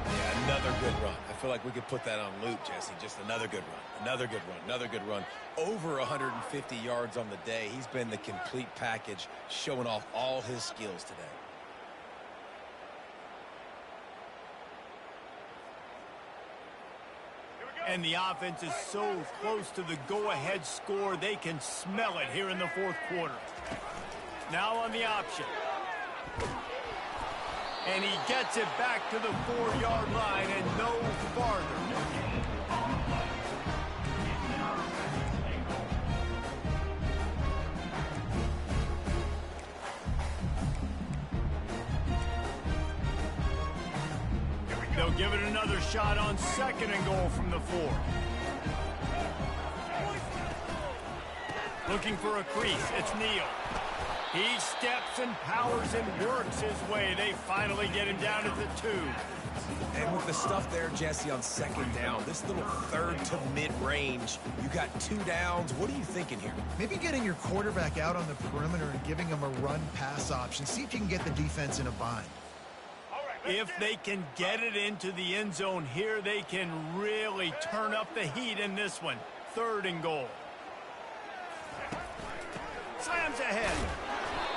C: Yeah, another good run. I feel like we could put that on loop, Jesse. Just another good run, another good run, another good run. Over 150 yards on the day. He's been the complete package, showing off all his skills today.
A: And the offense is so close to the go-ahead score, they can smell it here in the fourth quarter. Now on the option. And he gets it back to the 4-yard line and no farther. They'll give it another shot on 2nd and goal from the 4. Looking for a crease, it's Neal. He steps and powers and works his way. They finally get him down at the 2.
C: And with the stuff there, Jesse, on 2nd down, this little 3rd to mid-range, you got 2 downs. What are you thinking here?
B: Maybe getting your quarterback out on the perimeter and giving him a run-pass option. See if you can get the defense in a bind.
A: If they can get it into the end zone here, they can really turn up the heat in this one. 3rd and goal. Slams ahead.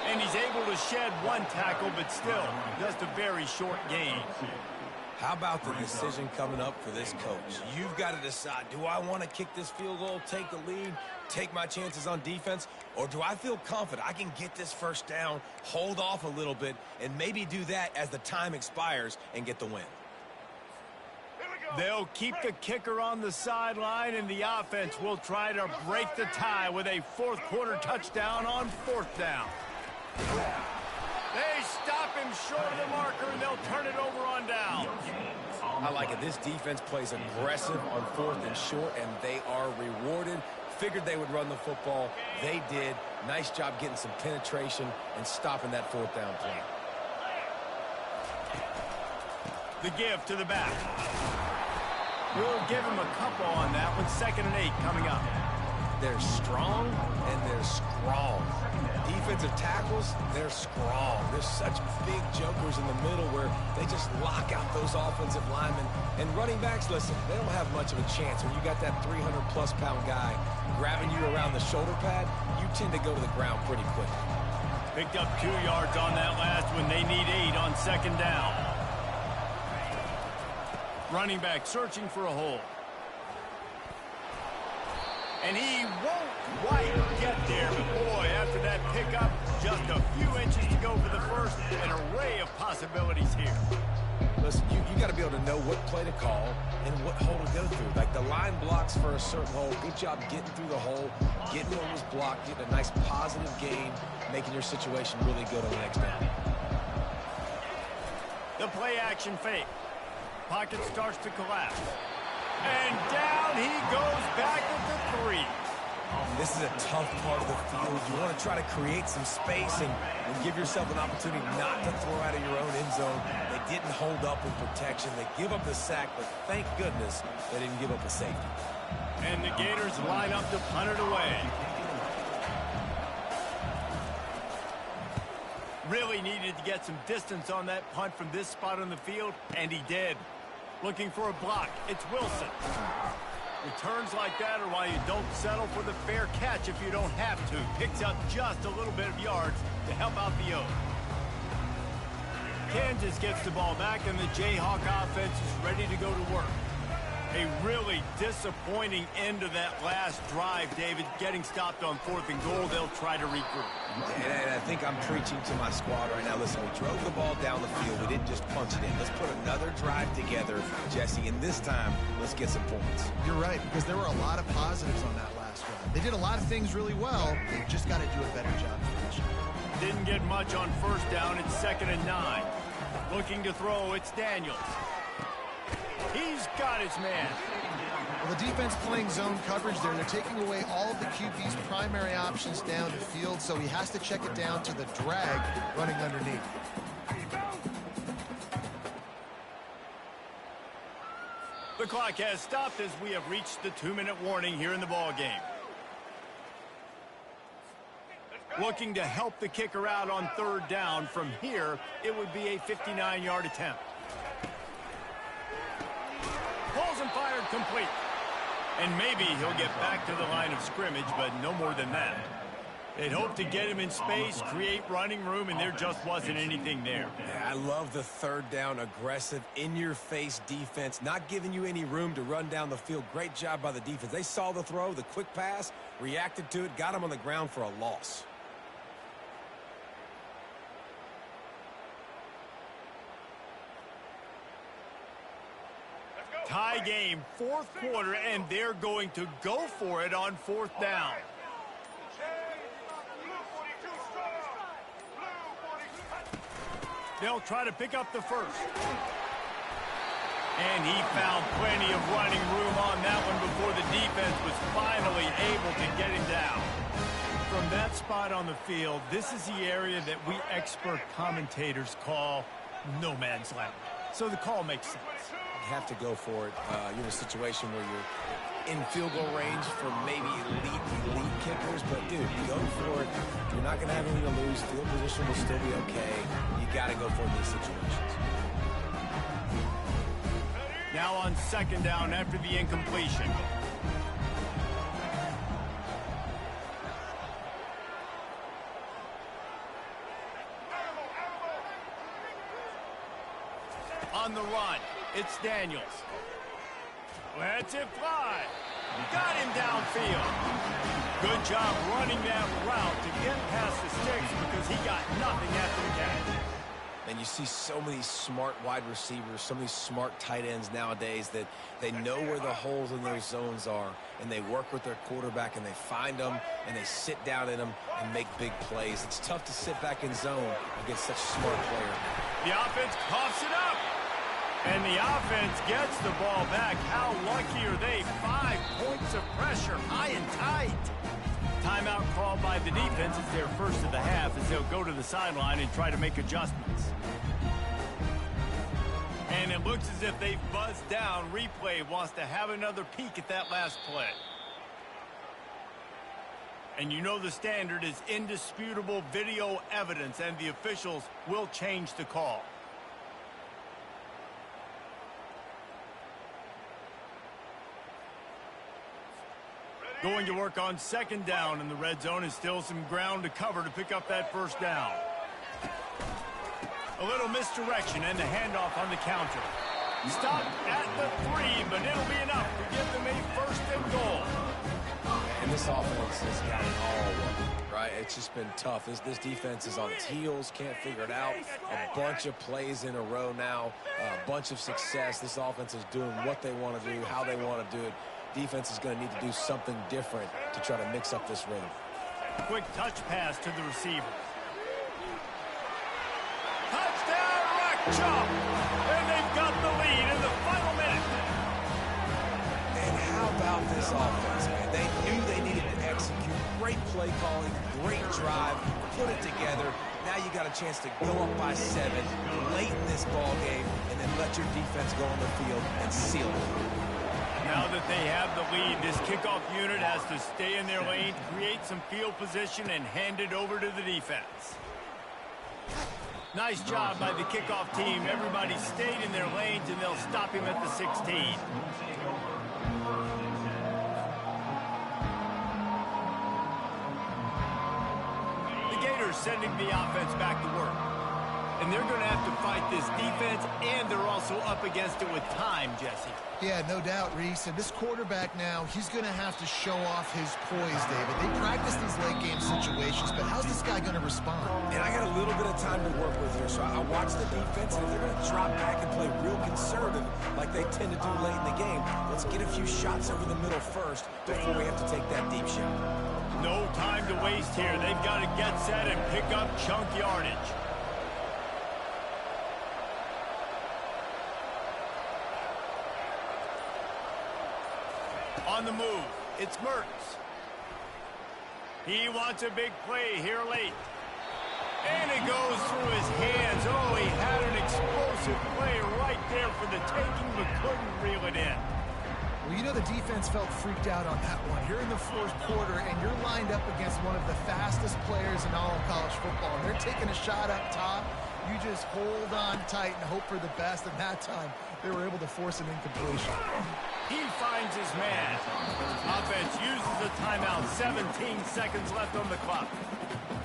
A: And he's able to shed 1 tackle, but still, just a very short gain.
C: How about the decision coming up for this coach? You've got to decide, do I want to kick this field goal, take the lead, take my chances on defense, or do I feel confident I can get this first down, hold off a little bit, and maybe do that as the time expires and get the win?
A: They'll keep the kicker on the sideline, and the offense will try to break the tie with a fourth quarter touchdown on 4th down. They stop him short of the marker, and they'll turn it over on down.
C: I like it. This defense plays aggressive on 4th and short, and they are rewarded. Figured they would run the football. They did. Nice job getting some penetration and stopping that 4th down play.
A: The give to the back. We'll give him a couple on that one. 2nd and 8 coming up.
C: They're strong, and they're strong. Defensive tackles, they're strong. There's such big jokers in the middle where they just lock out those offensive linemen. And running backs, listen, they don't have much of a chance. When you got that 300-plus pound guy grabbing you around the shoulder pad, you tend to go to the ground pretty quick.
A: Picked up 2 yards on that last one. They need 8 on second down. Running back searching for a hole. And he won't quite get there. But boy, after that pickup, just a few inches to go for the first. An array of possibilities here.
C: Listen, you got to be able to know what play to call and what hole to go through. Like the line blocks for a certain hole. Good job getting through the hole, getting what was blocked, getting a nice positive gain, making your situation really good on the next down.
A: The play action fake. Pocket starts to collapse. And down he goes back at the 3.
C: This is a tough part of the field. You want to try to create some space and give yourself an opportunity not to throw out of your own end zone. They didn't hold up in protection. They give up the sack, but thank goodness they didn't give up a safety.
A: And the Gators line up to punt it away. Really needed to get some distance on that punt from this spot on the field, and he did. Looking for a block. It's Wilson. Returns like that are why you don't settle for the fair catch if you don't have to. Picks up just a little bit of yards to help out the O. Kansas gets the ball back, and the Jayhawk offense is ready to go to work. A really disappointing end of that last drive, David. Getting stopped on 4th and goal, they'll try to regroup.
C: And I think I'm preaching to my squad right now. Listen, we drove the ball down the field. We didn't just punch it in. Let's put another drive together, Jesse, and this time, let's get some points.
B: You're right, because there were a lot of positives on that last drive. They did a lot of things really well. They've just got to do a better job finishing.
A: Didn't get much on first down. It's 2nd and 9. Looking to throw, it's Daniels. He's got his man.
B: Well, the defense playing zone coverage there. They're taking away all of the QB's primary options down the field, so he has to check it down to the drag running underneath.
A: The clock has stopped as we have reached the 2-minute warning here in the ball game. Looking to help the kicker out on 3rd down. From here, it would be a 59-yard attempt. Pulls and fired complete. And maybe he'll get back to the line of scrimmage, but no more than that. They'd hope to get him in space, create running room, and there just wasn't anything there.
C: Yeah, I love the 3rd down, aggressive, in-your-face defense, not giving you any room to run down the field. Great job by the defense. They saw the throw, the quick pass, reacted to it, got him on the ground for a loss.
A: Tie game, 4th quarter, and they're going to go for it on 4th down. They'll try to pick up the first. And he found plenty of running room on that one before the defense was finally able to get him down. From that spot on the field, this is the area that we expert commentators call no man's land. So the call makes sense.
C: You have to go for it. You're in a situation where you're in field goal range for maybe elite kickers, but dude, go for it. You're not going to have anything to lose. Field position will still be okay. You got to go for it in these situations.
A: Now on 2nd down after the incompletion. On the run, it's Daniels. Lets it fly. Got him downfield. Good job running that route to get past the sticks because he got nothing after the catch.
C: And you see so many smart wide receivers, so many smart tight ends nowadays that they know where the holes in their zones are, and they work with their quarterback, and they find them, and they sit down in them and make big plays. It's tough to sit back in zone against such a smart player.
A: The offense coughs it up. And the offense gets the ball back. How lucky are they? 5 points of pressure, high and tight. Timeout called by the defense. It's their first of the half as they'll go to the sideline and try to make adjustments. And it looks as if they've buzzed down. Replay wants to have another peek at that last play. And you know the standard is indisputable video evidence, and the officials will change the call. Going to work on second down in the red zone, and still some ground to cover to pick up that first down. A little misdirection and the handoff on the counter. Stop at the 3, but it'll be enough to give them a first and goal.
C: And this offense has got it all right. It's just been tough. This defense is on its heels, can't figure it out. A bunch of plays in a row now, a bunch of success. This offense is doing what they want to do, how they want to do it. Defense is going to need to do something different to try to mix up this rhythm.
A: Quick touch pass to the receiver. Touchdown, Rock Chop! And they've got the lead in the final minute.
C: And how about this offense, man? They knew they needed to execute. Great play calling, great drive, put it together. Now you got a chance to go up by 7 late in this ball game and then let your defense go on the field and seal it.
A: Now that they have the lead, this kickoff unit has to stay in their lane, create some field position, and hand it over to the defense. Nice job by the kickoff team. Everybody stayed in their lanes, and they'll stop him at the 16. The Gators sending the offense back to work. And they're going to have to fight this defense, and they're also up against it with time, Jesse.
B: Yeah, no doubt, Reese. And this quarterback now, he's going to have to show off his poise, David. They practice these late-game situations, but how's this guy going to respond?
C: And I got a little bit of time to work with here, so I watch the defense, and if they're going to drop back and play real conservative like they tend to do late in the game, let's get a few shots over the middle first before we have to take that deep shot.
A: No time to waste here. They've got to get set and pick up chunk yardage. On the move, it's Mertz. He wants a big play here late. And it goes through his hands. Oh, he had an explosive play right there for the taking, but couldn't reel it in.
B: Well, you know the defense felt freaked out on that one. You're in the fourth quarter, and you're lined up against one of the fastest players in all of college football. And they're taking a shot up top. You just hold on tight and hope for the best. And that time, they were able to force an incompletion.
A: He finds his man. Offense uses a timeout. 17 seconds left on the clock.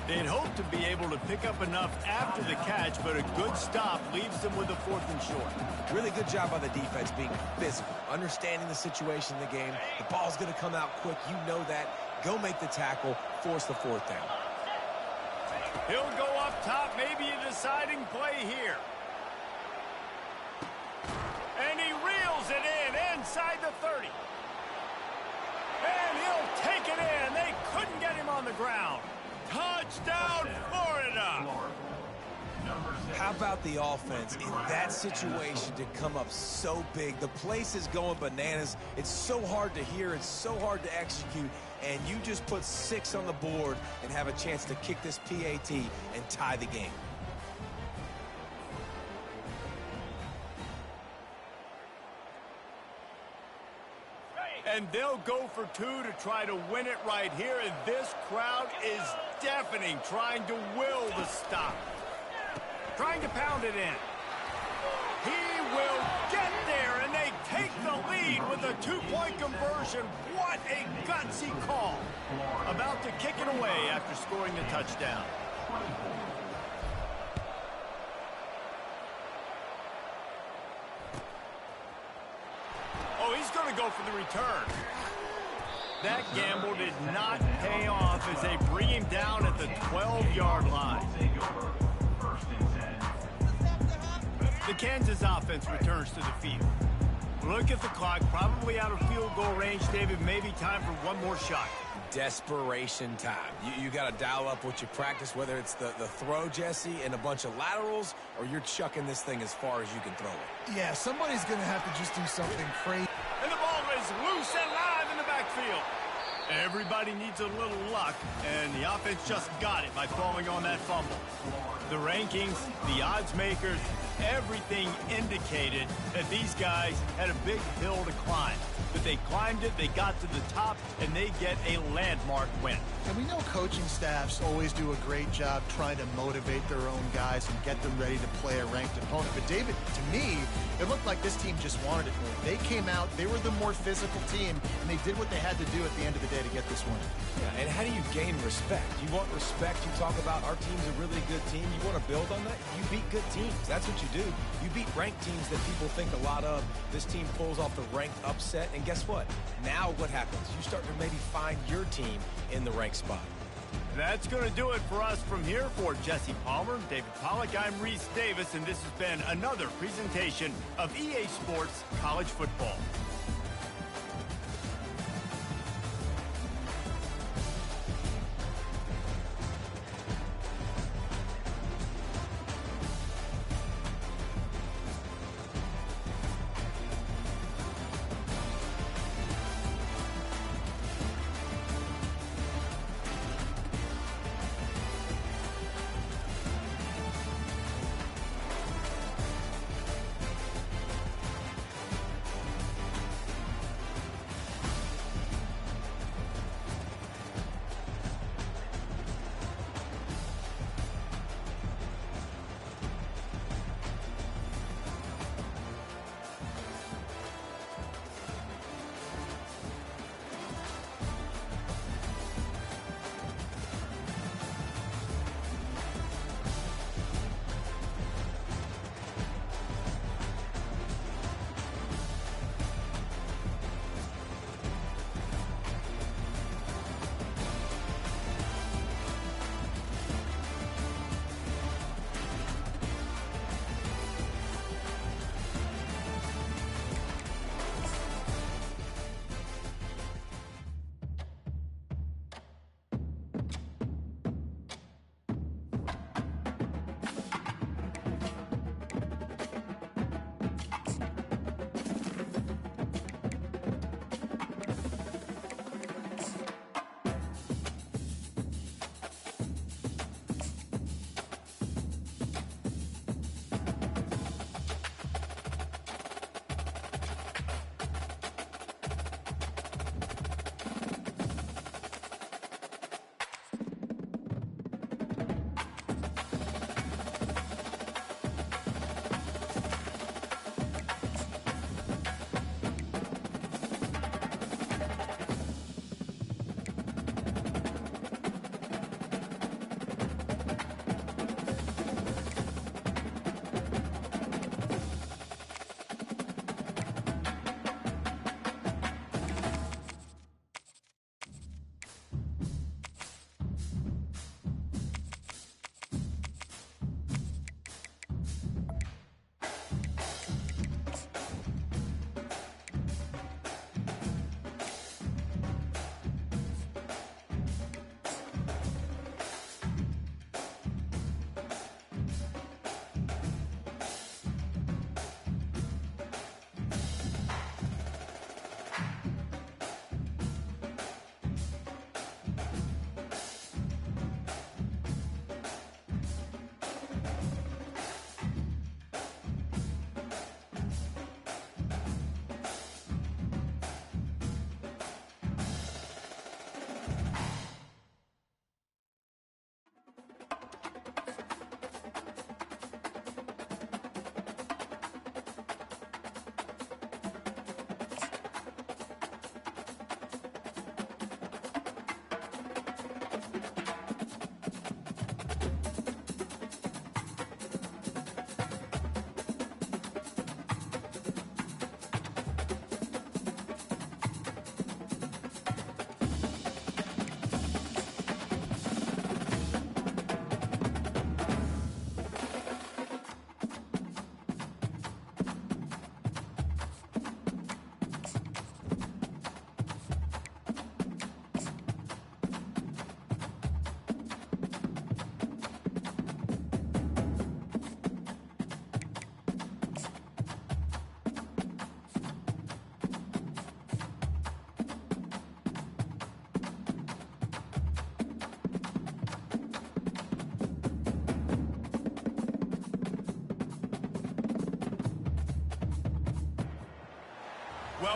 A: They'd hoped to be able to pick up enough after the catch, but a good stop leaves them with a 4th and short.
C: Really good job by the defense being physical, understanding the situation in the game. The ball's going to come out quick. You know that. Go make the tackle, force the 4th down.
A: He'll go up top, maybe a deciding play here. And he reels it in inside the 30. And he'll take it in. They couldn't get him on the ground. Touchdown, Florida!
C: How about the offense in that situation to come up so big? The place is going bananas. It's so hard to hear. It's so hard to execute. And you just put 6 on the board and have a chance to kick this PAT and tie the game.
A: And they'll go for 2 to try to win it right here. And this crowd is deafening, trying to will the stop. Trying to pound it in. He will get there, and they take the lead with a 2-point conversion. What a gutsy call. About to kick it away after scoring the touchdown. Oh, he's going to go for the return. That gamble did not pay off as they bring him down at the 12-yard line. The Kansas offense returns to the field. Look at the clock, probably out of field goal range, David. Maybe time for one more shot.
C: Desperation time. You got to dial up what you practice, whether it's the throw, Jesse, and a bunch of laterals, or you're chucking this thing as far as you can throw it.
B: Yeah, somebody's going to have to just do something crazy.
A: And the ball is loose and live in the backfield. Everybody needs a little luck, and the offense just got it by falling on that fumble. The rankings, the odds makers, everything indicated that these guys had a big hill to climb. but they climbed it, they got to the top, and they get a landmark win.
B: And we know coaching staffs always do a great job trying to motivate their own guys and get them ready to play a ranked opponent. But David, to me, it looked like this team just wanted it more. They came out, they were the more physical team, and they did what they had to do at the end of the day to get this win.
C: Yeah, and how do you gain respect? You want respect, you talk about our team's a really good team. You want to build on that? You beat good teams. That's what you do. You beat ranked teams that people think a lot of. This team pulls off the ranked upset, and guess what? Now what happens? You start to maybe find your team in the ranked spot.
A: That's going to do it for us from here. For Jesse Palmer, David Pollack, I'm Reese Davis, and this has been another presentation of EA Sports College Football.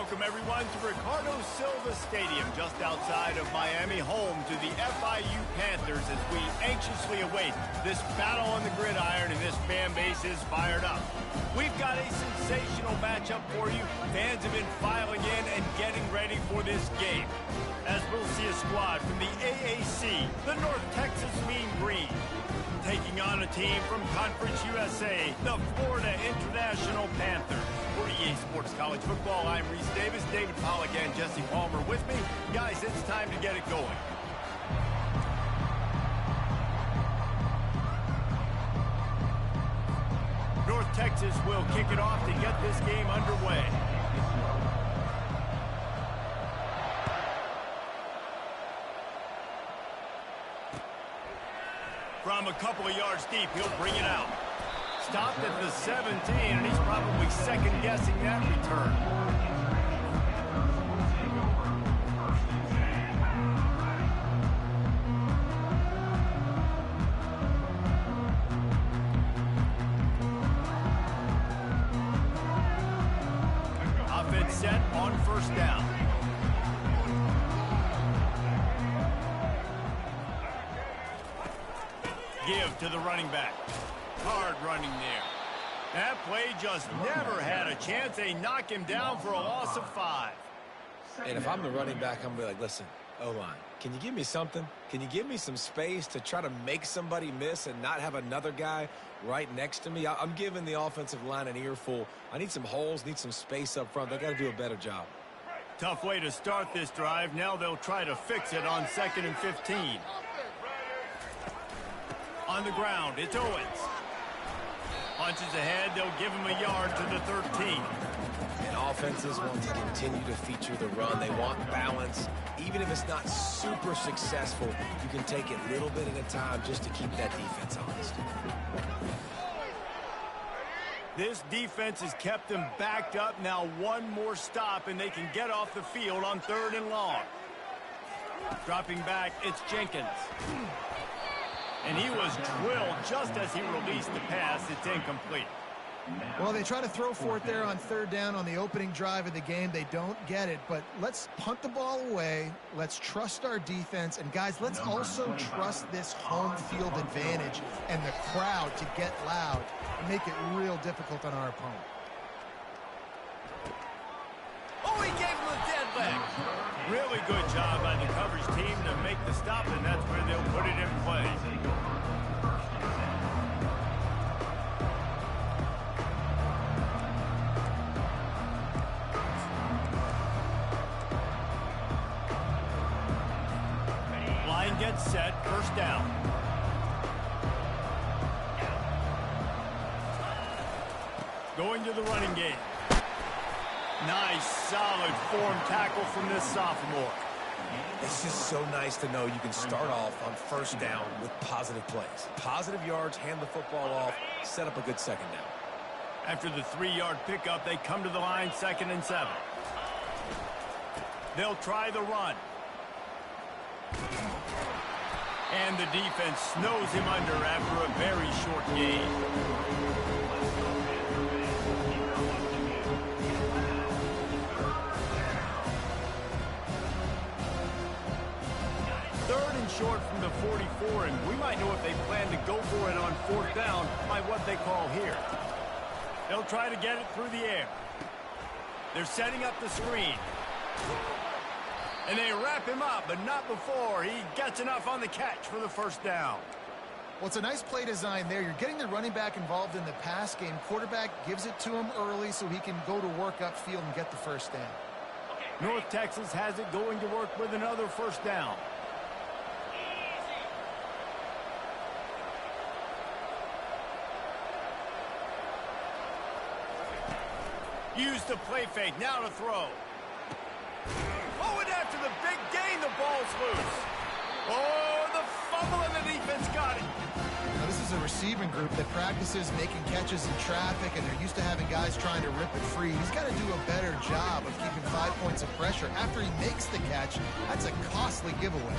A: Welcome, everyone, to Ricardo Silva Stadium, just outside of Miami, home to the FIU Panthers, as we anxiously await this battle on the gridiron, and this fan base is fired up. We've got a sensational matchup for you. Fans have been filing in and getting ready for this game, as we'll see a squad from the AAC, the North Texas Mean Green, taking on a team from Conference USA, the Florida International Panthers. For EA Sports College Football, I'm Reese Davis, David Pollack, and Jesse Palmer with me. Guys, it's time to get it going. North Texas will kick it off to get this game underway. From a couple of yards deep, he'll bring it out. Stopped at the 17, and he's probably second-guessing that return. Offense set on first down. Give to the running back. Hard running there. That play just never had a chance. They knock him down for a loss of 5.
C: And if I'm the running back, I'm going to be like, listen, O-line, can you give me something? Can you give me some space to try to make somebody miss and not have another guy right next to me? I'm giving the offensive line an earful. I need some holes, need some space up front. They got to do a better job.
A: Tough way to start this drive. Now they'll try to fix it on 2nd and 15. On the ground, it's Owens. Punches ahead, they'll give him a yard to the 13.
C: And offenses want to continue to feature the run. They want balance. Even if it's not super successful, you can take it a little bit at a time just to keep that defense honest.
A: This defense has kept them backed up. Now one more stop, and they can get off the field on 3rd and long. Dropping back, it's Jenkins. And he was drilled just as he released the pass. It's incomplete.
B: Well, they try to throw for it there on 3rd down on the opening drive of the game. They don't get it, but let's punt the ball away. Let's trust our defense. And, guys, let's also trust this home field advantage and the crowd to get loud and make it real difficult on our opponent.
A: Oh, he gave him a dead leg. Really good job by the coverage team to make the stop, and that's where they'll put it in play. Line gets set, first down. Going to the running game. Nice, solid form tackle from this sophomore.
C: It's just so nice to know you can start off on first down with positive plays. Positive yards, hand the football off, set up a good second down.
A: After the 3-yard pickup, they come to the line, 2nd and 7. They'll try the run. And the defense snows him under after a very short gain. Short from the 44, and we might know if they plan to go for it on 4th down by what they call here. They'll try to get it through the air. They're setting up the screen. And they wrap him up, but not before he gets enough on the catch for the 1st down.
B: Well, it's a nice play design there. You're getting the running back involved in the pass game. Quarterback gives it to him early so he can go to work upfield and get the 1st down.
A: North Texas has it going to work with another 1st down. Use the play fake, now to throw. Oh, and after the big gain, the ball's loose. Oh, the fumble, and the defense got it.
B: Now, this is a receiving group that practices making catches in traffic, and they're used to having guys trying to rip it free. He's got to do a better job of keeping 5 points of pressure. After he makes the catch, that's a costly giveaway.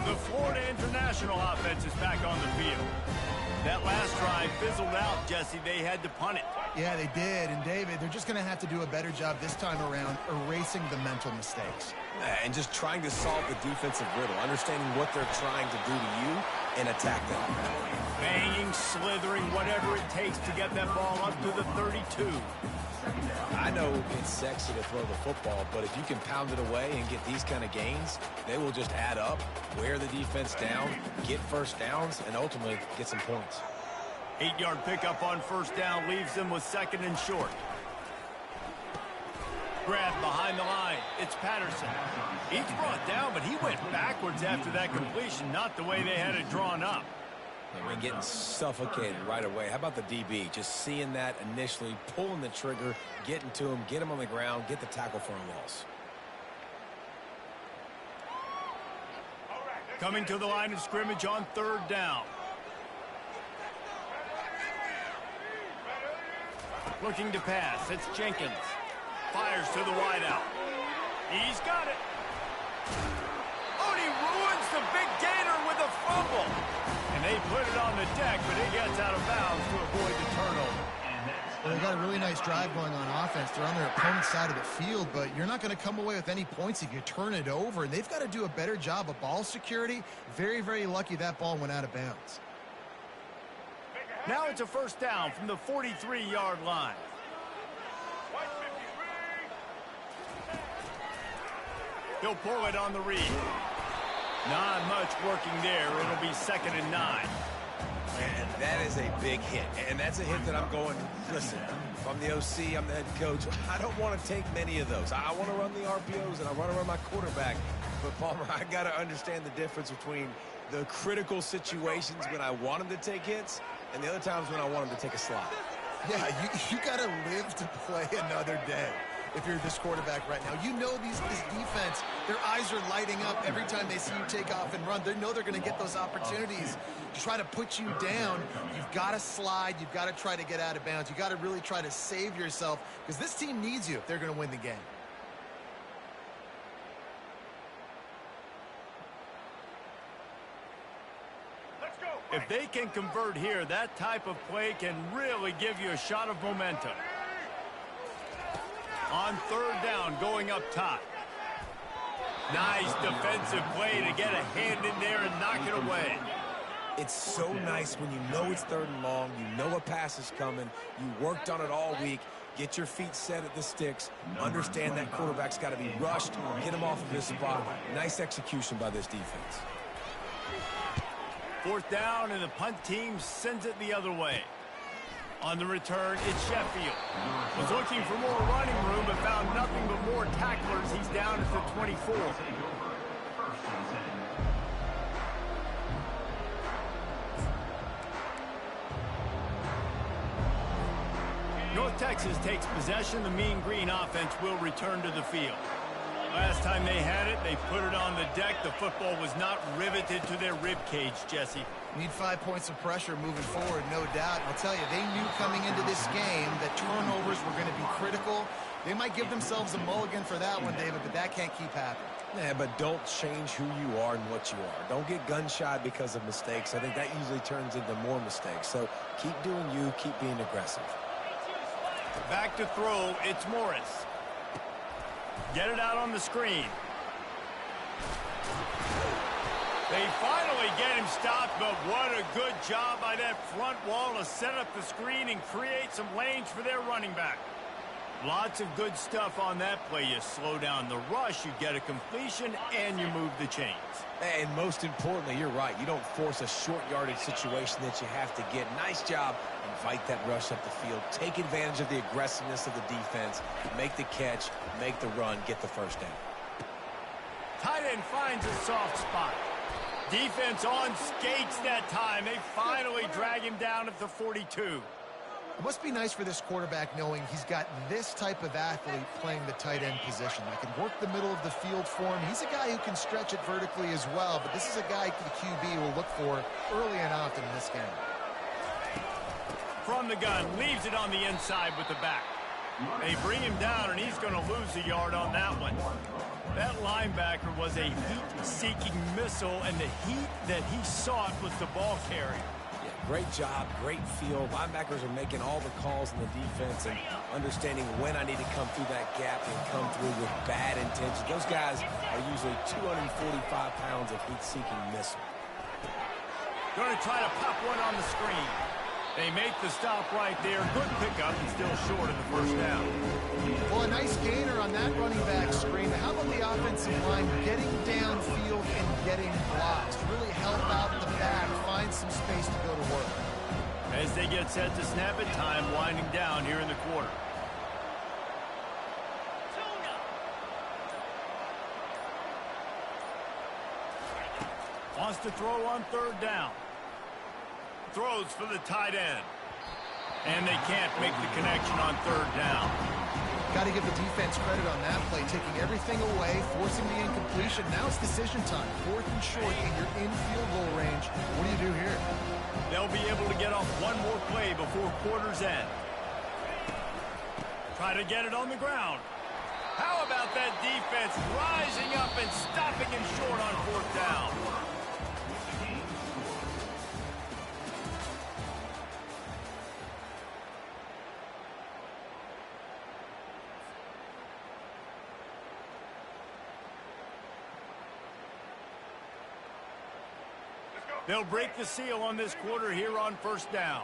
A: The Florida International professional offense is back on the field. That last drive fizzled out, Jesse. They had to punt it.
B: Yeah, they did. And, David, they're just going to have to do a better job this time around erasing the mental mistakes.
C: And just trying to solve the defensive riddle, understanding what they're trying to do to you and attack them.
A: Banging, slithering, whatever it takes to get that ball up to the 32.
C: I know it's sexy to throw the football, but if you can pound it away and get these kind of gains, they will just add up, wear the defense down, get first downs, and ultimately get some points.
A: 8-yard pickup on first down leaves them with 2nd and short. Grab behind the line. It's Patterson. He's brought down, but he went backwards after that completion, not the way they had it drawn up.
C: And getting suffocated right away. How about the DB? Just seeing that initially, pulling the trigger, getting to him, get him on the ground, get the tackle for a loss.
A: Coming to the line of scrimmage on 3rd down. Looking to pass. It's Jenkins. Fires to the wideout. He's got it. Oh, and he ruins the big gainer with a fumble. And they put it on the deck, but it gets out of bounds to avoid the turnover.
B: Well, they've got a really nice drive going on offense. They're on their opponent's side of the field, but you're not going to come away with any points if you turn it over. And they've got to do a better job of ball security. Very, very lucky that ball went out of bounds.
A: Now it's a first down from the 43-yard line. He'll pull it on the read. Not much working there. It'll be 2nd and 9.
C: And that is a big hit. And that's a hit that I'm going, listen, if I'm the OC, I'm the head coach, I don't want to take many of those. I want to run the RPOs and I want to run my quarterback. But, Palmer, I got to understand the difference between the critical situations when I want him to take hits and the other times when I want him to take a slide.
B: Yeah, you got to live to play another day. If you're this quarterback right now, you know this defense, their eyes are lighting up every time they see you take off and run. They know they're going to get those opportunities to try to put you down. You've got to slide. You've got to try to get out of bounds. You've got to really try to save yourself because this team needs you if they're going to win the game.
A: If they can convert here, that type of play can really give you a shot of momentum. On 3rd down, going up top. Nice defensive play to get a hand in there and knock it away.
C: It's so nice when you know it's 3rd and long, you know a pass is coming, you worked on it all week, get your feet set at the sticks, understand that quarterback's got to be rushed, get him off of his spot. Nice execution by this defense.
A: 4th down, and the punt team sends it the other way. On the return, it's Sheffield. Was looking for more running room, but found nothing but more tacklers. He's down at the 24. North Texas takes possession. The Mean Green offense will return to the field. Last time they had it, they put it on the deck. The football was not riveted to their rib cage, Jesse.
B: Need 5 points of pressure moving forward, no doubt. I'll tell you, they knew coming into this game that turnovers were going to be critical. They might give themselves a mulligan for that one, David, but that can't keep happening.
C: Yeah, but don't change who you are and what you are. Don't get gun-shy because of mistakes. I think that usually turns into more mistakes. So keep doing you, keep being aggressive.
A: Back to throw, it's Morris. Get it out on the screen. They finally get him stopped, but what a good job by that front wall to set up the screen and create some lanes for their running back. Lots of good stuff on that play. You slow down the rush, you get a completion, and you move the chains.
C: And most importantly, you're right. You don't force a short yardage situation that you have to get. Nice job. Invite that rush up the field. Take advantage of the aggressiveness of the defense. Make the catch, make the run, get the first down.
A: Tight end finds a soft spot. Defense on skates that time. They finally drag him down at the 42.
B: It must be nice for this quarterback knowing he's got this type of athlete playing the tight end position. That can work the middle of the field for him. He's a guy who can stretch it vertically as well, but this is a guy the QB will look for early and often in this game.
A: From the gun, leaves it on the inside with the back. They bring him down, and he's going to lose a yard on that one. That linebacker was a heat-seeking missile, and the heat that he sought was the ball carrier.
C: Yeah, great job, great feel. Linebackers are making all the calls in the defense and understanding when I need to come through that gap and come through with bad intentions. Those guys are usually 245 pounds of heat-seeking missile.
A: Going to try to pop one on the screen. They make the stop right there. Good pickup and still short in the first down.
B: Well, a nice gainer on that running back screen. How about the offensive line getting downfield and getting blocks to really help out the back, find some space to go to work?
A: As they get set to snap it, time winding down here in the quarter. Wants to throw on third down. Throws for the tight end. And they can't make the connection on third down.
B: Got to give the defense credit on that play, taking everything away, forcing the incompletion. Now it's decision time. 4th and short, and you're in field goal range. What do you do here?
A: They'll be able to get off one more play before quarter's end. Try to get it on the ground. How about that defense rising up and stopping him short on 4th down? They'll break the seal on this quarter here on 1st down.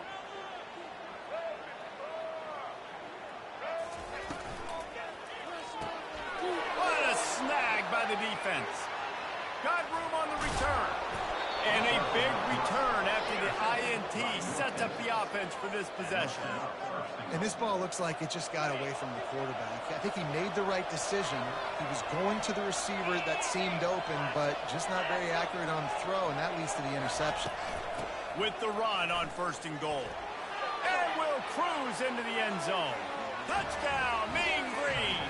A: What a snag by the defense. Got room on the return. And a big return after the INT sets up the offense for this possession.
B: And this ball looks like it just got away from the quarterback. I think he made the right decision. He was going to the receiver that seemed open, but just not very accurate on the throw, and that leads to the interception.
A: With the run on 1st and goal. And will cruise into the end zone. Touchdown, Mean Green.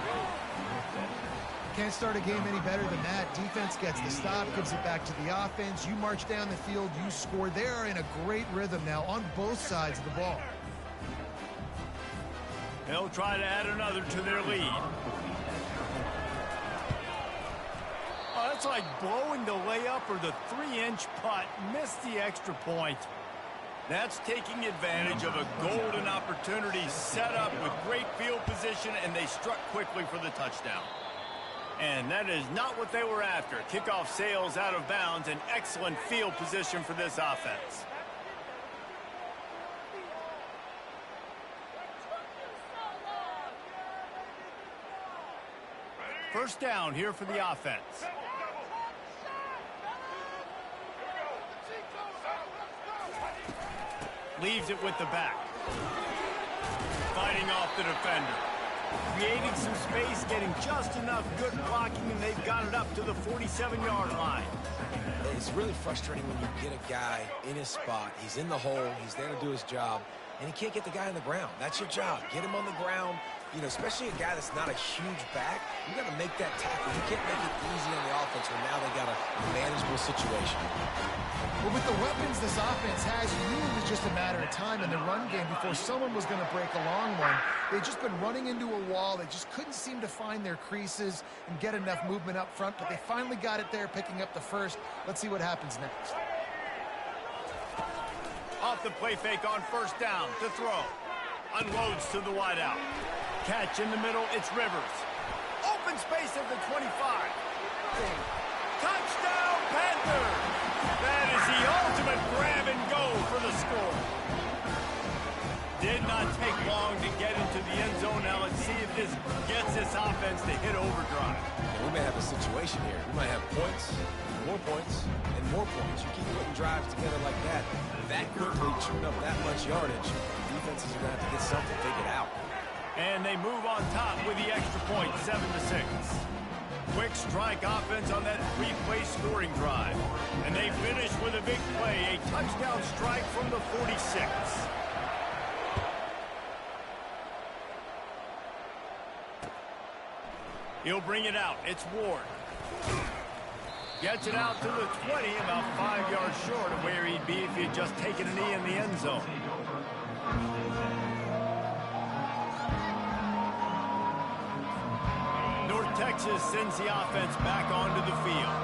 B: Can't start a game any better than that. Defense gets the stop, gives it back to the offense. You march down the field, you score. They are in a great rhythm now on both sides of the ball.
A: They'll try to add another to their lead. Oh, that's like blowing the layup or the 3-inch putt. Missed the extra point. That's taking advantage of a golden opportunity set up with great field position, and they struck quickly for the touchdown. And that is not what they were after. Kickoff sails out of bounds, and excellent field position for this offense. First down here for the offense. Leaves it with the back. Fighting off the defender. Creating some space, getting just enough good blocking, and they've got it up to the 47-yard line.
C: It's really frustrating when you get a guy in his spot. He's in the hole. He's there to do his job, and he can't get the guy on the ground. That's your job. Get him on the ground. You know, especially a guy that's not a huge back, you got to make that tackle. You can't make it easy on the offense when now they got a manageable situation.
B: Well, with the weapons this offense has, you knew it was just a matter of time in the run game before someone was going to break a long one. They'd just been running into a wall. They just couldn't seem to find their creases and get enough movement up front, but they finally got it there, picking up the first. Let's see what happens next.
A: Off the play fake on 1st down to throw. Unloads to the wideout. Catch in the middle, it's Rivers. Open space at the 25. Touchdown, Panthers! That is the ultimate grab and go for the score. Did not take long to get into the end zone. Now let's see if this gets this offense to hit overdrive.
C: And we may have a situation here. We might have points, and more points. You keep putting drives together like that quickly, chewing up that much yardage, defenses are going to have to get something figured out.
A: And they move on top with the extra point, 7-6. Quick strike offense on that 3-play scoring drive. And they finish with a big play, a touchdown strike from the 46. He'll bring it out. It's Ward. Gets it out to the 20, about 5 yards short of where he'd be if he had just taken a knee in the end zone. switches, sends the offense back onto the field.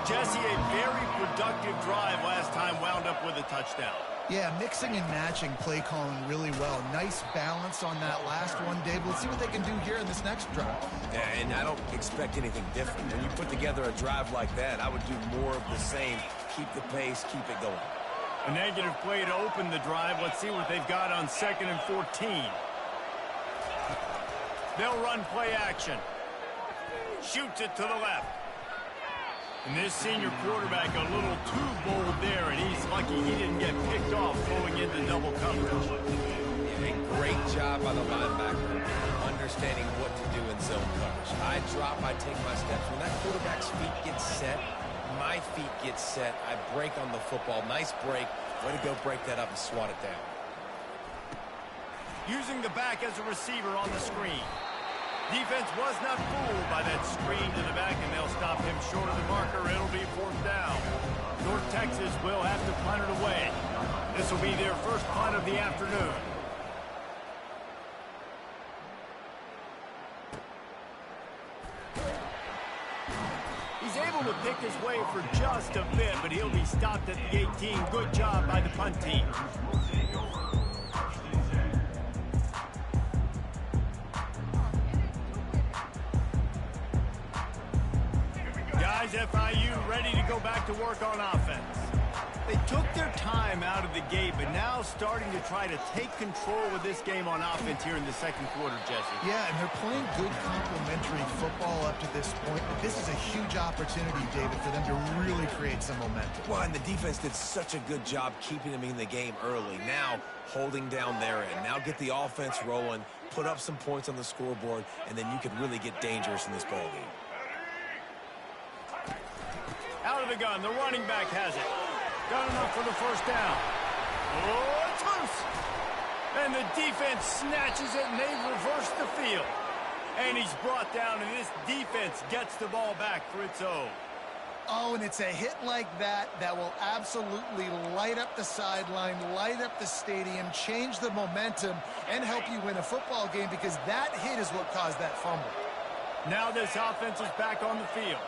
A: Jesse, a very productive drive last time, wound up with a touchdown.
B: Yeah, mixing and matching play calling really well. Nice balance on that last one, Dave. Let's see what they can do here in this next drive.
C: Yeah, and I don't expect anything different. When you put together a drive like that, I would do more of the same. Keep the pace, keep it going.
A: A negative play to open the drive. Let's see what they've got on 2nd and 14. They'll run play action. Shoots it to the left. And this senior quarterback a little too bold there, and he's lucky he didn't get picked off going into double coverage.
C: Yeah, a great job by the linebacker understanding what to do in zone coverage. I drop, I take my steps. When that quarterback's feet get set, my feet get set, I break on the football. Nice break. Way to go break that up and swat it down.
A: Using the back as a receiver on the screen. Defense was not fooled by that screen to the back, and they'll stop him short of the marker. It'll be 4th down. North Texas will have to punt it away. This will be their first punt of the afternoon. He's able to pick his way for just a bit, but he'll be stopped at the 18. Good job by the punt team. Guys, FIU ready to go back to work on offense. They took their time out of the gate, but now starting to try to take control of this game on offense here in the 2nd quarter, Jesse.
B: Yeah, and they're playing good complementary football up to this point, but this is a huge opportunity, David, for them to really create some momentum.
C: Well, and the defense did such a good job keeping them in the game early. Now, holding down their end. Now get the offense rolling, put up some points on the scoreboard, and then you could really get dangerous in this ballgame.
A: Out of the gun, the running back has it. Got enough for the 1st down. Oh, it's loose. And the defense snatches it, and they reverse the field. And he's brought down, and this defense gets the ball back for its own.
B: Oh, and it's a hit like that that will absolutely light up the sideline, light up the stadium, change the momentum, and help you win a football game, because that hit is what caused that fumble.
A: Now this offense is back on the field.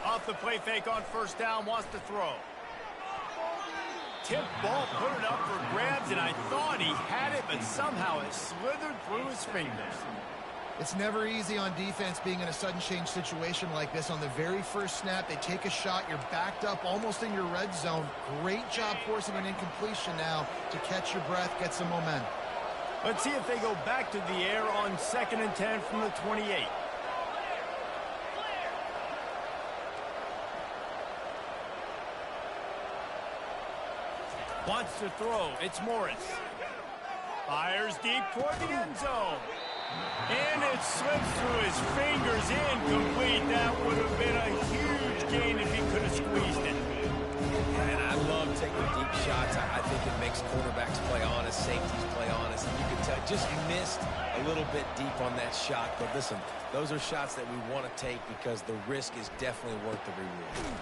A: Off the play fake on 1st down, wants to throw. Tip ball, put it up for grabs, and I thought he had it, but somehow it slithered through his fingers.
B: It's never easy on defense being in a sudden change situation like this. On the very first snap, they take a shot, you're backed up almost in your red zone. Great job forcing an incompletion now to catch your breath, get some momentum.
A: Let's see if they go back to the air on 2nd and 10 from the 28. Wants to throw. It's Morris. Fires deep toward the end zone. And it slips through his fingers. Incomplete. That would have been a huge gain if he could have squeezed it.
C: And I love taking deep shots. I think it makes quarterbacks play honest, safeties play honest. And you can tell, just missed a little bit deep on that shot. But listen, those are shots that we want to take because the risk is definitely worth the reward.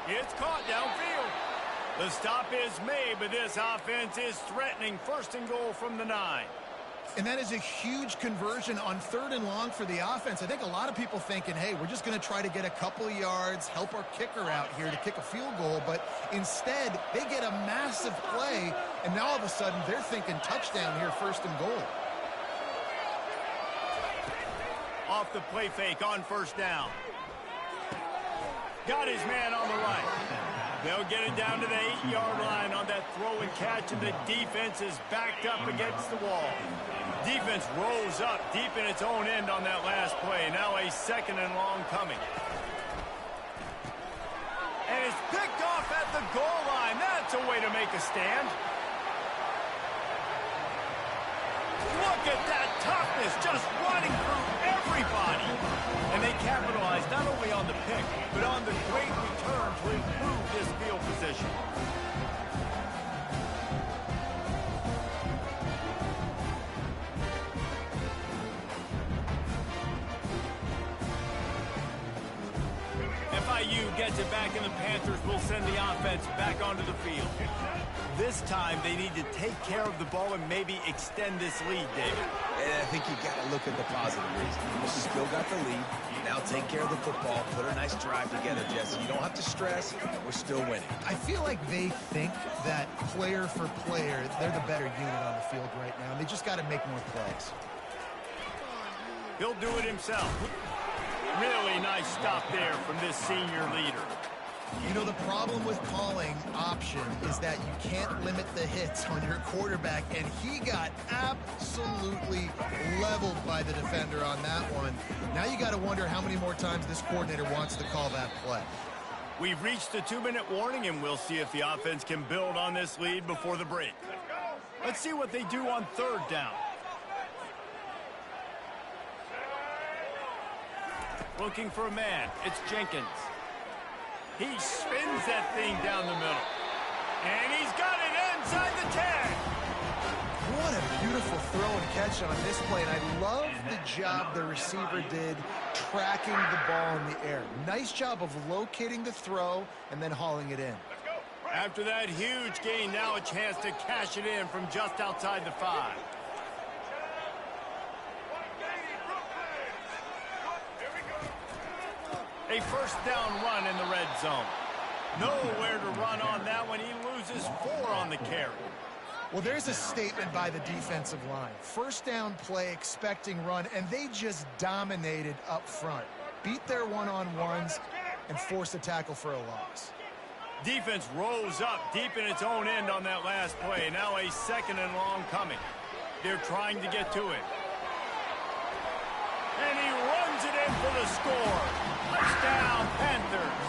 A: It's caught downfield. The stop is made, but this offense is threatening. 1st and goal from the 9.
B: And that is a huge conversion on 3rd and long for the offense. I think a lot of people thinking, hey, we're just going to try to get a couple of yards, help our kicker out here to kick a field goal. But instead, they get a massive play, and now all of a sudden they're thinking touchdown here, 1st and goal.
A: Off the play fake on 1st down. Got his man on the right. They'll get it down to the 8-yard line on that throw and catch, and the defense is backed up against the wall. Defense rolls up deep in its own end on that last play. Now a 2nd and long coming. And it's picked off at the goal line. That's a way to make a stand. Look at that toughness, just running through everybody. And they capitalize not only on the pick, but on the great return to improve this field position. FIU gets it back, and the Panthers will send the offense back onto the field. This time, they need to take care of the ball and maybe extend this lead, David.
C: And I think you got to look at the positive reason. You still got the lead. Now take care of the football. Put a nice drive together, Jesse. You don't have to stress. We're still winning.
B: I feel like they think that player for player, they're the better unit on the field right now, and they just got to make more plays.
A: He'll do it himself. Really nice stop there from this senior leader.
B: You know, the problem with calling option is that you can't limit the hits on your quarterback, and he got absolutely leveled by the defender on that one. Now you got to wonder how many more times this coordinator wants to call that play.
A: We've reached the 2-minute warning, and we'll see if the offense can build on this lead before the break. Let's see what they do on 3rd down. Looking for a man. It's Jenkins. He spins that thing down the middle. And he's got it inside the 10.
B: What a beautiful throw and catch on this play. And I love the job the receiver did tracking the ball in the air. Nice job of locating the throw and then hauling it in.
A: After that huge gain, now a chance to cash it in from just outside the 5. A 1st down run in the red zone. Nowhere to run on that one. He loses 4 on the carry.
B: Well, there's a statement by the defensive line. 1st down play, expecting run, and they just dominated up front. Beat their one-on-ones and forced a tackle for a loss.
A: Defense rose up deep in its own end on that last play. Now a 2nd and long coming. They're trying to get to it. And he runs it in for the score. Touchdown, Panthers.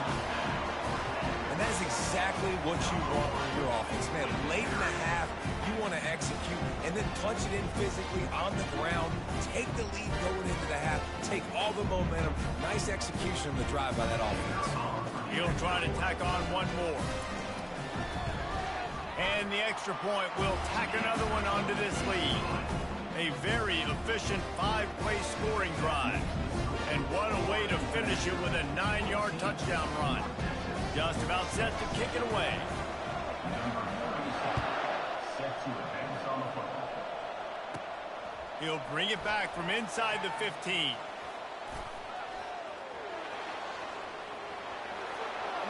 C: And that is exactly what you want from your offense, man. Late in the half, you want to execute and then punch it in physically on the ground. Take the lead going into the half. Take all the momentum. Nice execution of the drive by that offense.
A: He'll try to tack on one more. And the extra point will tack another one onto this lead. A very efficient 5-play scoring drive. And what a way to finish it with a 9-yard touchdown run. Just about set to kick it away. He'll bring it back from inside the 15.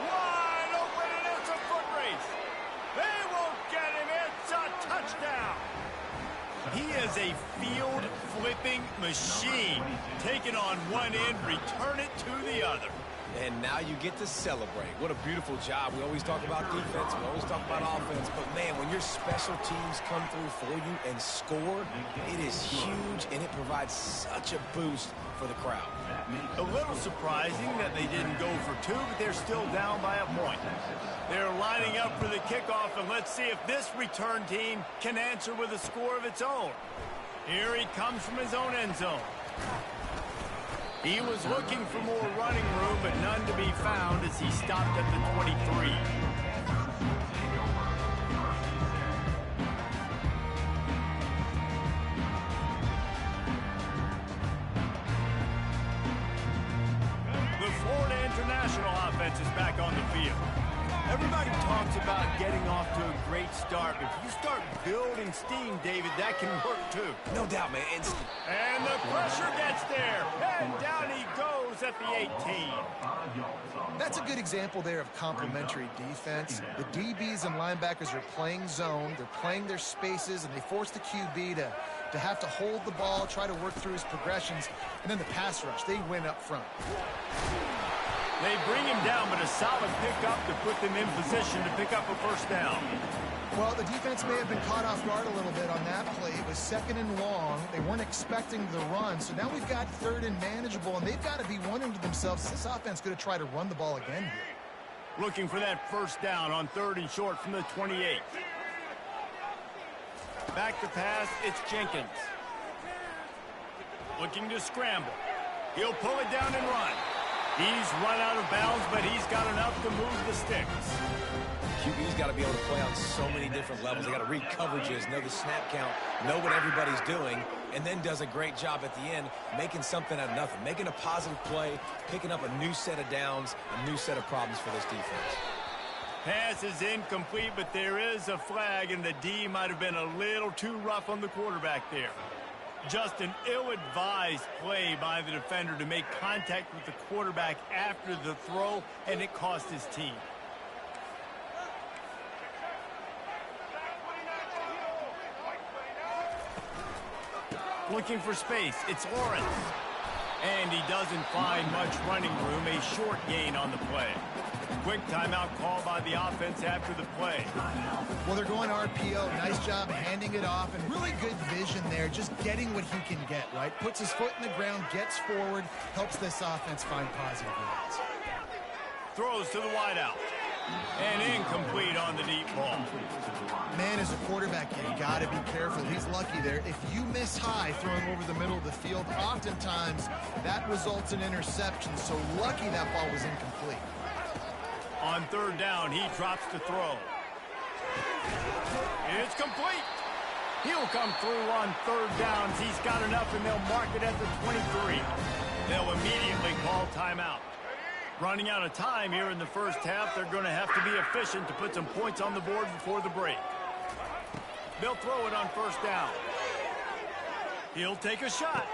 A: Wide open, and it's a foot race. They won't get him. It's a touchdown. He is a field-flipping machine. Take it on one end, return it to the other.
C: And now you get to celebrate. What a beautiful job. We always talk about defense. We always talk about offense. But, man, when your special teams come through for you and score, it is huge, and it provides such a boost for the crowd.
A: A little surprising that they didn't go for 2, but they're still down by a point. They're lining up for the kickoff, and let's see if this return team can answer with a score of its own. Here he comes from his own end zone. He was looking for more running room, but none to be found as he stopped at the 23. The Florida International offense is back on the field. Everybody talks about getting off to a great start, but if you start building steam, David, that can work too.
C: No doubt, man.
A: And the pressure gets there. And down he goes at the 18.
B: That's a good example there of complementary defense. The DBs and linebackers are playing zone. They're playing their spaces, and they force the QB to have to hold the ball, try to work through his progressions, and then the pass rush. They win up front.
A: They bring him down, but a solid pickup to put them in position to pick up a 1st down.
B: Well, the defense may have been caught off guard a little bit on that play. It was 2nd and long. They weren't expecting the run. So now we've got 3rd and manageable, and they've got to be wondering to themselves, is this offense going to try to run the ball again here?
A: Looking for that 1st down on 3rd and short from the 28. Back to pass, it's Jenkins. Looking to scramble. He'll pull it down and run. He's run out of bounds, but he's got enough to move the sticks.
C: QB's got to be able to play on so many different levels. They got to read coverages, know the snap count, know what everybody's doing, and then does a great job at the end making something out of nothing, making a positive play, picking up a new set of downs, a new set of problems for this defense.
A: Pass is incomplete, but there is a flag, and the D might have been a little too rough on the quarterback there. Just an ill-advised play by the defender to make contact with the quarterback after the throw, and it cost his team. Looking for space. It's Lawrence. And he doesn't find much running room. A short gain on the play. Quick timeout call by the offense after the play.
B: Well, they're going RPO. Nice job handing it off, and really good vision there, just getting what he can get, right? Puts his foot in the ground, gets forward, helps this offense find positive runs.
A: Throws to the wideout. And incomplete on the deep ball.
B: Man, as a quarterback, you got to be careful. He's lucky there. If you miss high throwing over the middle of the field, oftentimes that results in interception. So lucky that ball was incomplete.
A: On third down, he drops the throw. It's complete. He'll come through on third downs. He's got enough, and they'll mark it at the 23. They'll immediately call timeout. Running out of time here in the first half, they're going to have to be efficient to put some points on the board before the break. They'll throw it on first down. He'll take a shot.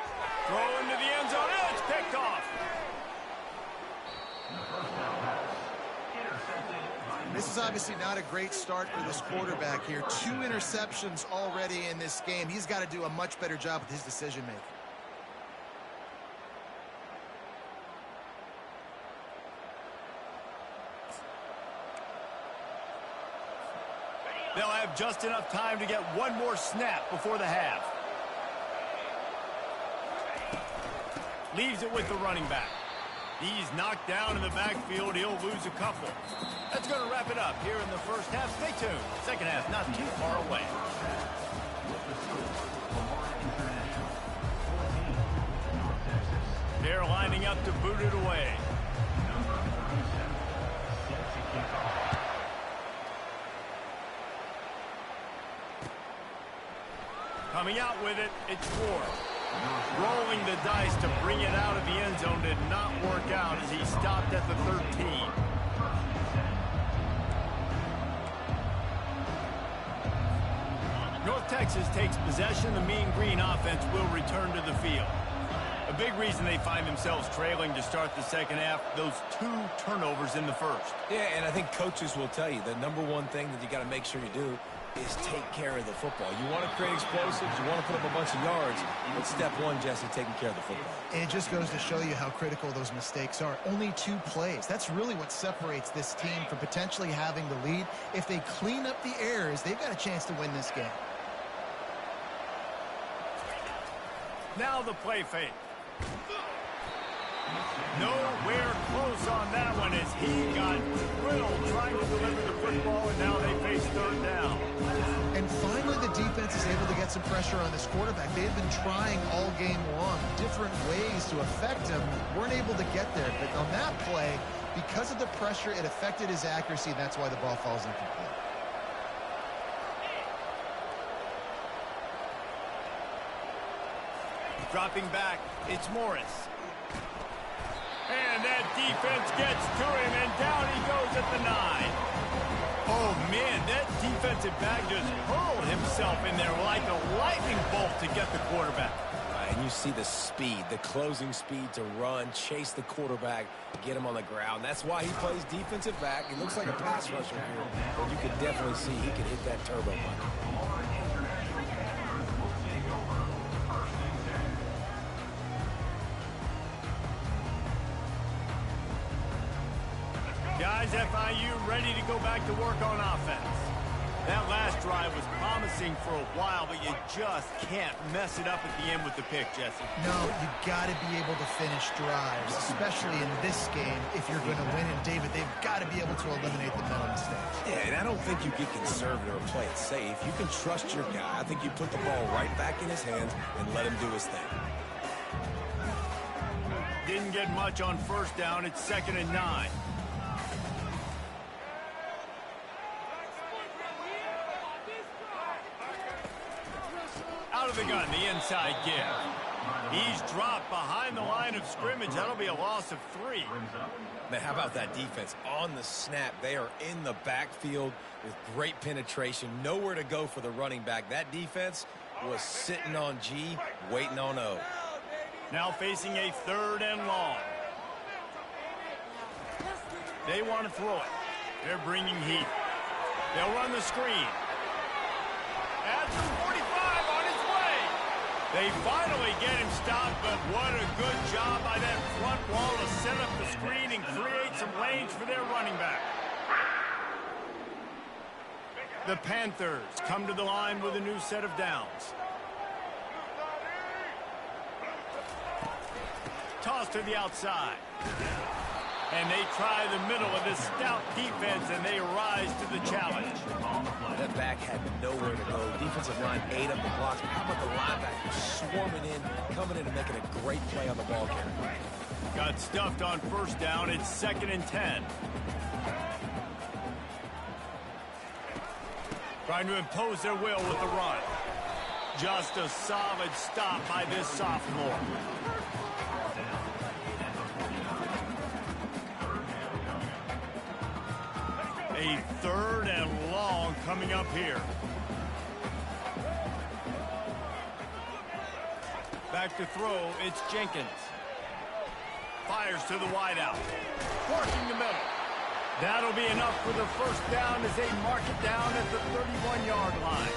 A: Throw into the end zone. It's picked off.
B: This is obviously not a great start for this quarterback here. 2 interceptions already in this game. He's got to do a much better job with his decision-making.
A: They'll have just enough time to get one more snap before the half. Leaves it with the running back. He's knocked down in the backfield. He'll lose a couple. That's going to wrap it up here in the first half. Stay tuned. Second half not too far away. They're lining up to boot it away. Coming out with it, it's Ford. Rolling the dice to bring it out of the end zone did not work out as he stopped at the 13. North Texas takes possession. The Mean Green offense will return to the field. A big reason they find themselves trailing to start the second half, those 2 turnovers in the first.
C: Yeah, and I think coaches will tell you the number one thing that you got to make sure you do is take care of the football. You want to create explosives, you want to put up a bunch of yards, but step one, Jesse, taking care of the football.
B: And it just goes to show you how critical those mistakes are. Only 2 plays. That's really what separates this team from potentially having the lead. If they clean up the errors, they've got a chance to win this game.
A: Now the play fake. Nowhere close on that one as he got drilled trying to deliver the football, and now they face third down.
B: And finally the defense is able to get some pressure on this quarterback. They've been trying all game long different ways to affect him. Weren't able to get there, but on that play, because of the pressure, it affected his accuracy, and that's why the ball falls incomplete.
A: Dropping back, it's Morris. And that defense gets to him, and down he goes at the 9. Oh, man, that defensive back just hurled himself in there like a lightning bolt to get the quarterback.
C: And you see the speed, the closing speed to run, chase the quarterback, get him on the ground. That's why he plays defensive back. He looks like a pass rusher here, but you can definitely see he can hit that turbo button.
A: Guys, FIU ready to go back to work on offense. That last drive was promising for a while, but you just can't mess it up at the end with the pick, Jesse.
B: No, you got to be able to finish drives, especially in this game. If you're going to win, and David, they've got to be able to eliminate the mental mistakes.
C: Yeah, and I don't think you get conservative or play it safe. You can trust your guy. I think you put the ball right back in his hands and let him do his thing.
A: Didn't get much on first down. It's 2nd and 9. the gun, the inside give. He's dropped behind the line of scrimmage. That'll be a loss of 3.
C: Man, how about that defense? On the snap, they are in the backfield with great penetration. Nowhere to go for the running back. That defense was sitting on G, waiting on O.
A: Now facing a 3rd and long. They want to throw it. They're bringing heat. They'll run the screen. At the 45 on his way. They finally get him stopped, but what a good job by that front wall to set up the screen and create some lanes for their running back. The Panthers come to the line with a new set of downs. Toss to the outside. And they try the middle of this stout defense, and they rise to the challenge.
C: That back had nowhere to go. Defensive line ate up the blocks. How about the linebackers swarming in, coming in and making a great play on the ball carrier?
A: Got stuffed on 1st down. It's 2nd and 10. Trying to impose their will with the run. Just a solid stop by this sophomore. A 3rd and long coming up here. Back to throw, it's Jenkins. Fires to the wideout. Working the middle. That'll be enough for the 1st down as they mark it down at the 31-yard line.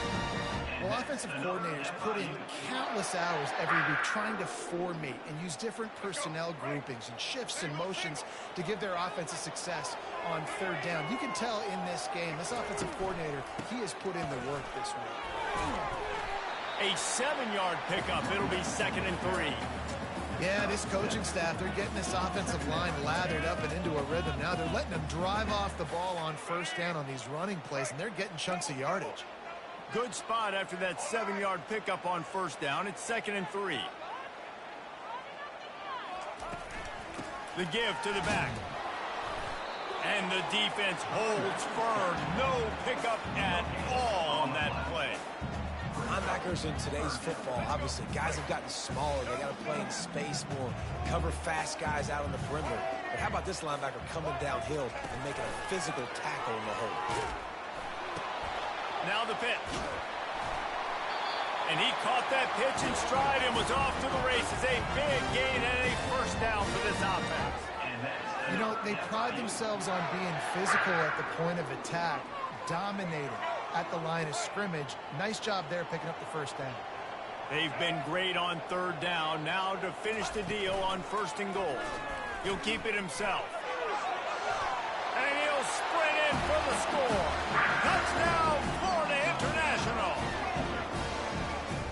B: Well, offensive coordinators put in countless hours every week trying to formate and use different personnel groupings and shifts and motions to give their offensive success on 3rd down. You can tell in this game, this offensive coordinator, he has put in the work this week.
A: A 7-yard pickup. It'll be 2nd and 3.
B: Yeah, this coaching staff, they're getting this offensive line lathered up and into a rhythm. Now they're letting them drive off the ball on 1st down on these running plays, and they're getting chunks of yardage.
A: Good spot after that 7-yard pickup on 1st down. It's 2nd and 3. The give to the back. And the defense holds firm. No pickup at all on that play.
C: Linebackers in today's football, obviously, guys have gotten smaller. They got to play in space more, cover fast guys out on the perimeter. But how about this linebacker coming downhill and making a physical tackle in the hole?
A: Now the pitch. And he caught that pitch in stride and was off to the races. A big gain and a 1st down for this offense.
B: You know, they pride themselves on being physical at the point of attack, dominating at the line of scrimmage. Nice job there picking up the 1st down.
A: They've been great on 3rd down. Now to finish the deal on 1st and goal. He'll keep it himself. And he'll sprint in for the score. Touchdown, Florida International.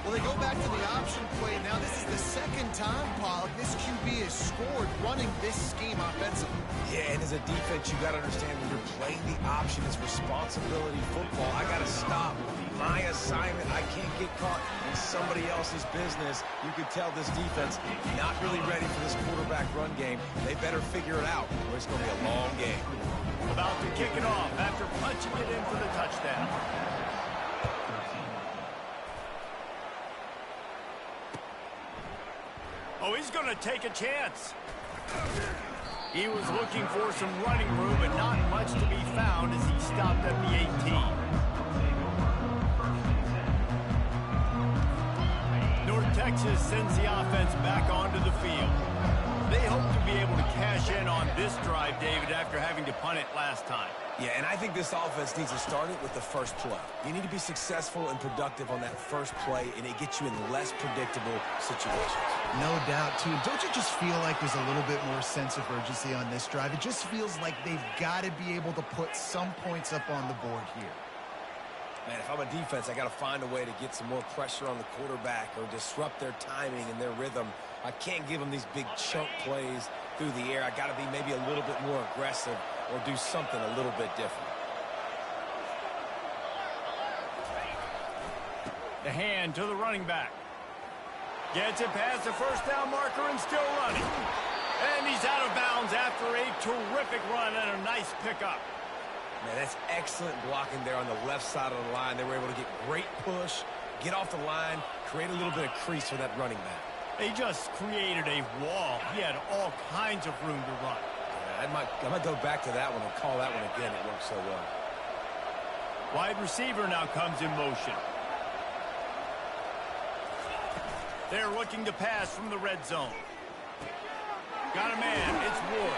B: Well, they go back to the option play. Now this is the 2nd time, Pollock, this QB has scored running this scheme offensively.
C: Yeah, and as a defense, you got to understand when you're playing the option, it's responsibility football. I got to stop my assignment. I can't get caught in somebody else's business. You can tell this defense not really ready for this quarterback run game. They better figure it out, or it's going to be a long game.
A: About to kick it off after punching it in for the touchdown. Oh, he's going to take a chance. He was looking for some running room, but not much to be found as he stopped at the 18. North Texas sends the offense back onto the field. They hope to be able to cash in on this drive, David, after having to punt it last time.
C: Yeah, and I think this offense needs to start it with the first play. You need to be successful and productive on that first play, and it gets you in less predictable situations.
B: No doubt, too. Don't you just feel like there's a little bit more sense of urgency on this drive? It just feels like they've got to be able to put some points up on the board here.
C: Man, if I'm a defense, I got to find a way to get some more pressure on the quarterback or disrupt their timing and their rhythm. I can't give them these big chunk plays through the air. I got to be maybe a little bit more aggressive or do something a little bit different.
A: The hand to the running back. Gets it past the 1st down marker and still running. And he's out of bounds after a terrific run and a nice pickup.
C: Man, that's excellent blocking there on the left side of the line. They were able to get great push, Get off the line, create a little bit of crease for that running back.
A: They just created a wall. He had all kinds of room to run.
C: Yeah, I might go back to that one and call that one again. It worked so well.
A: Wide receiver now comes in motion. They're looking to pass from the red zone. Got a man. It's Ward.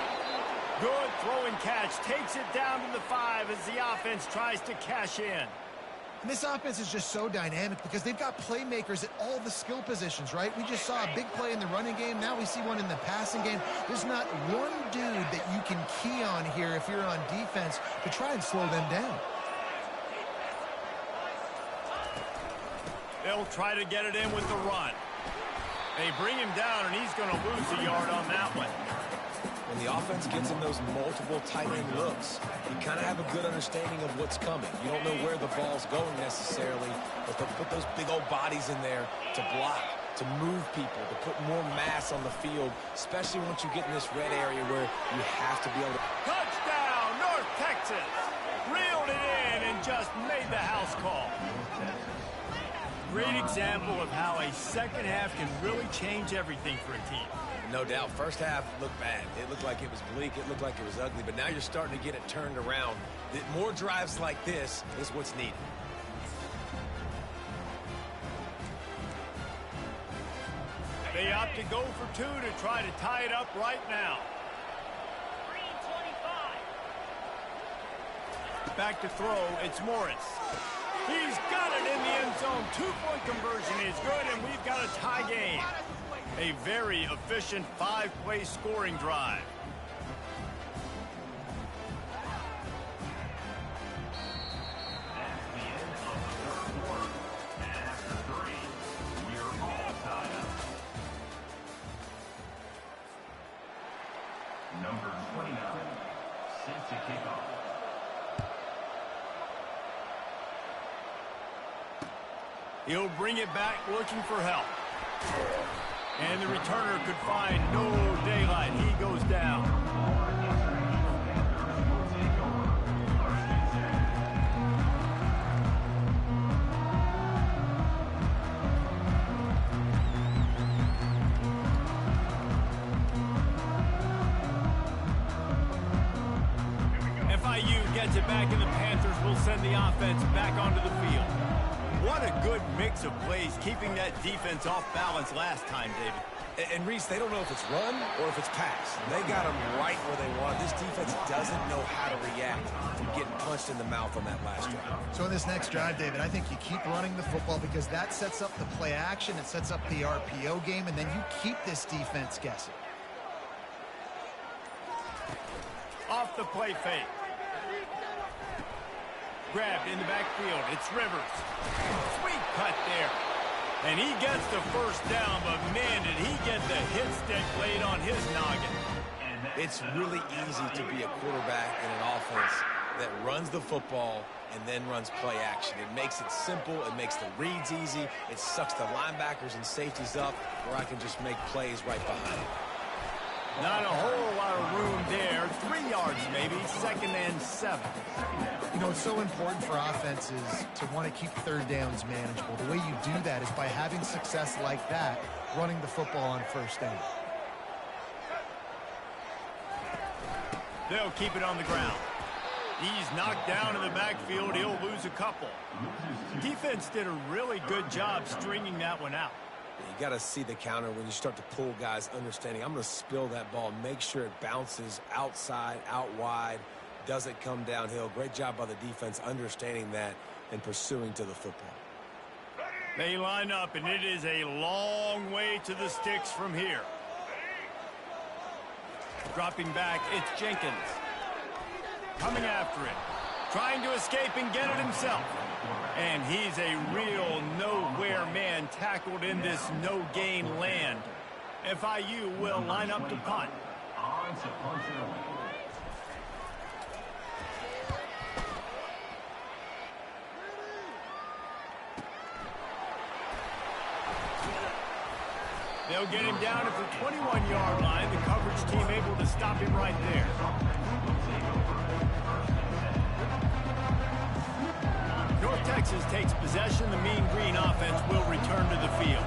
A: Good throwing catch. Takes it down to the 5 as the offense tries to cash in.
B: And this offense is just so dynamic because they've got playmakers at all the skill positions, right? We just saw a big play in the running game. Now we see one in the passing game. There's not one dude that you can key on here if you're on defense to try and slow them down.
A: They'll try to get it in with the run. They bring him down, and he's going to lose a yard on that one.
C: When the offense gets in those multiple tight end looks, you kind of have a good understanding of what's coming. You don't know where the ball's going necessarily, but they'll put those big old bodies in there to block, to move people, to put more mass on the field, especially once you get in this red area where you have to be able to...
A: Touchdown, North Texas! Reeled it in and just made the house call. Great example of how a second half can really change everything for a team.
C: No doubt. First half looked bad. It looked like it was bleak. It looked like it was ugly. But now you're starting to get it turned around. More drives like this is what's needed.
A: They opt to go for 2 to try to tie it up right now.
D: Green 25.
A: Back to throw. It's Morris. He's got it in the end zone. 2-point conversion is good, and we've got a tie game. A very efficient 5-play scoring drive.
E: Number 29, set to kick off.
A: He'll bring it back looking for help. And the returner could find no daylight. He goes down. FIU gets it back, and the Panthers will send the offense back onto the field. What a good mix of plays, keeping that defense off balance last time, David.
C: And Reese, they don't know if it's run or if it's pass. They got them right where they want. This defense doesn't know how to react from getting punched in the mouth on that last drive.
B: So in this next drive, David, I think you keep running the football because that sets up the play action, it sets up the RPO game, and then you keep this defense guessing.
A: Off the play fake. Grabbed in the backfield. It's Rivers. Sweet cut there. And he gets the first down, but man, did he get the hit stick laid on his noggin.
C: It's really easy to be a quarterback in an offense that runs the football and then runs play action. It makes it simple. It makes the reads easy. It sucks the linebackers and safeties up where I can just make plays right behind it.
A: Not a whole lot of room there. 3 yards maybe, 2nd and 7.
B: You know, it's so important for offenses to want to keep third downs manageable. The way you do that is by having success like that, running the football on first down.
A: They'll keep it on the ground. He's knocked down in the backfield. He'll lose a couple. Defense did a really good job stringing that one out.
C: You got to see the counter when you start to pull guys, understanding I'm going to spill that ball, make sure it bounces outside, out wide, doesn't come downhill. Great job by the defense understanding that and pursuing to the football.
A: They line up, and it is a long way to the sticks from here. Dropping back, it's Jenkins. Coming after it. Trying to escape and get it himself. And he's a real nowhere man tackled in this no-gain land. FIU will line up to punt.
E: On to punt it away.
A: They'll get him down at the 21-yard line. The coverage team able to stop him right there. North Texas Texas takes possession, the Mean Green offense will return to the field.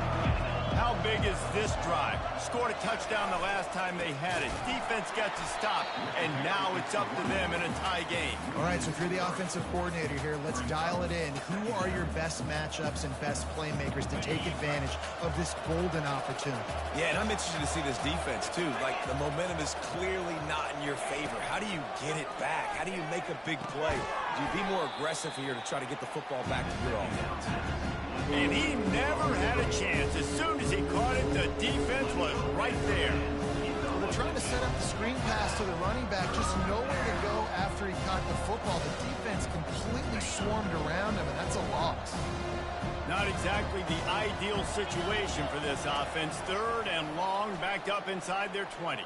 A: How big is this drive? Scored a touchdown the last time they had it. Defense gets a stop, and now it's up to them in a tie game.
B: All right, so if you're the offensive coordinator here, let's dial it in. Who are your best matchups and best playmakers to take advantage of this golden opportunity?
C: Yeah, and I'm interested to see this defense, too. Like, the momentum is clearly not in your favor. How do you get it back? How do you make a big play? Do you be more aggressive here to try to get the football back to your offense?
A: And he never had a chance. As soon as he caught it, the defense was right there.
B: So they're trying to set up the screen pass to the running back, just nowhere to go after he caught the football. The defense completely swarmed around him, and that's a loss.
A: Not exactly the ideal situation for this offense. 3rd and long, backed up inside their 20.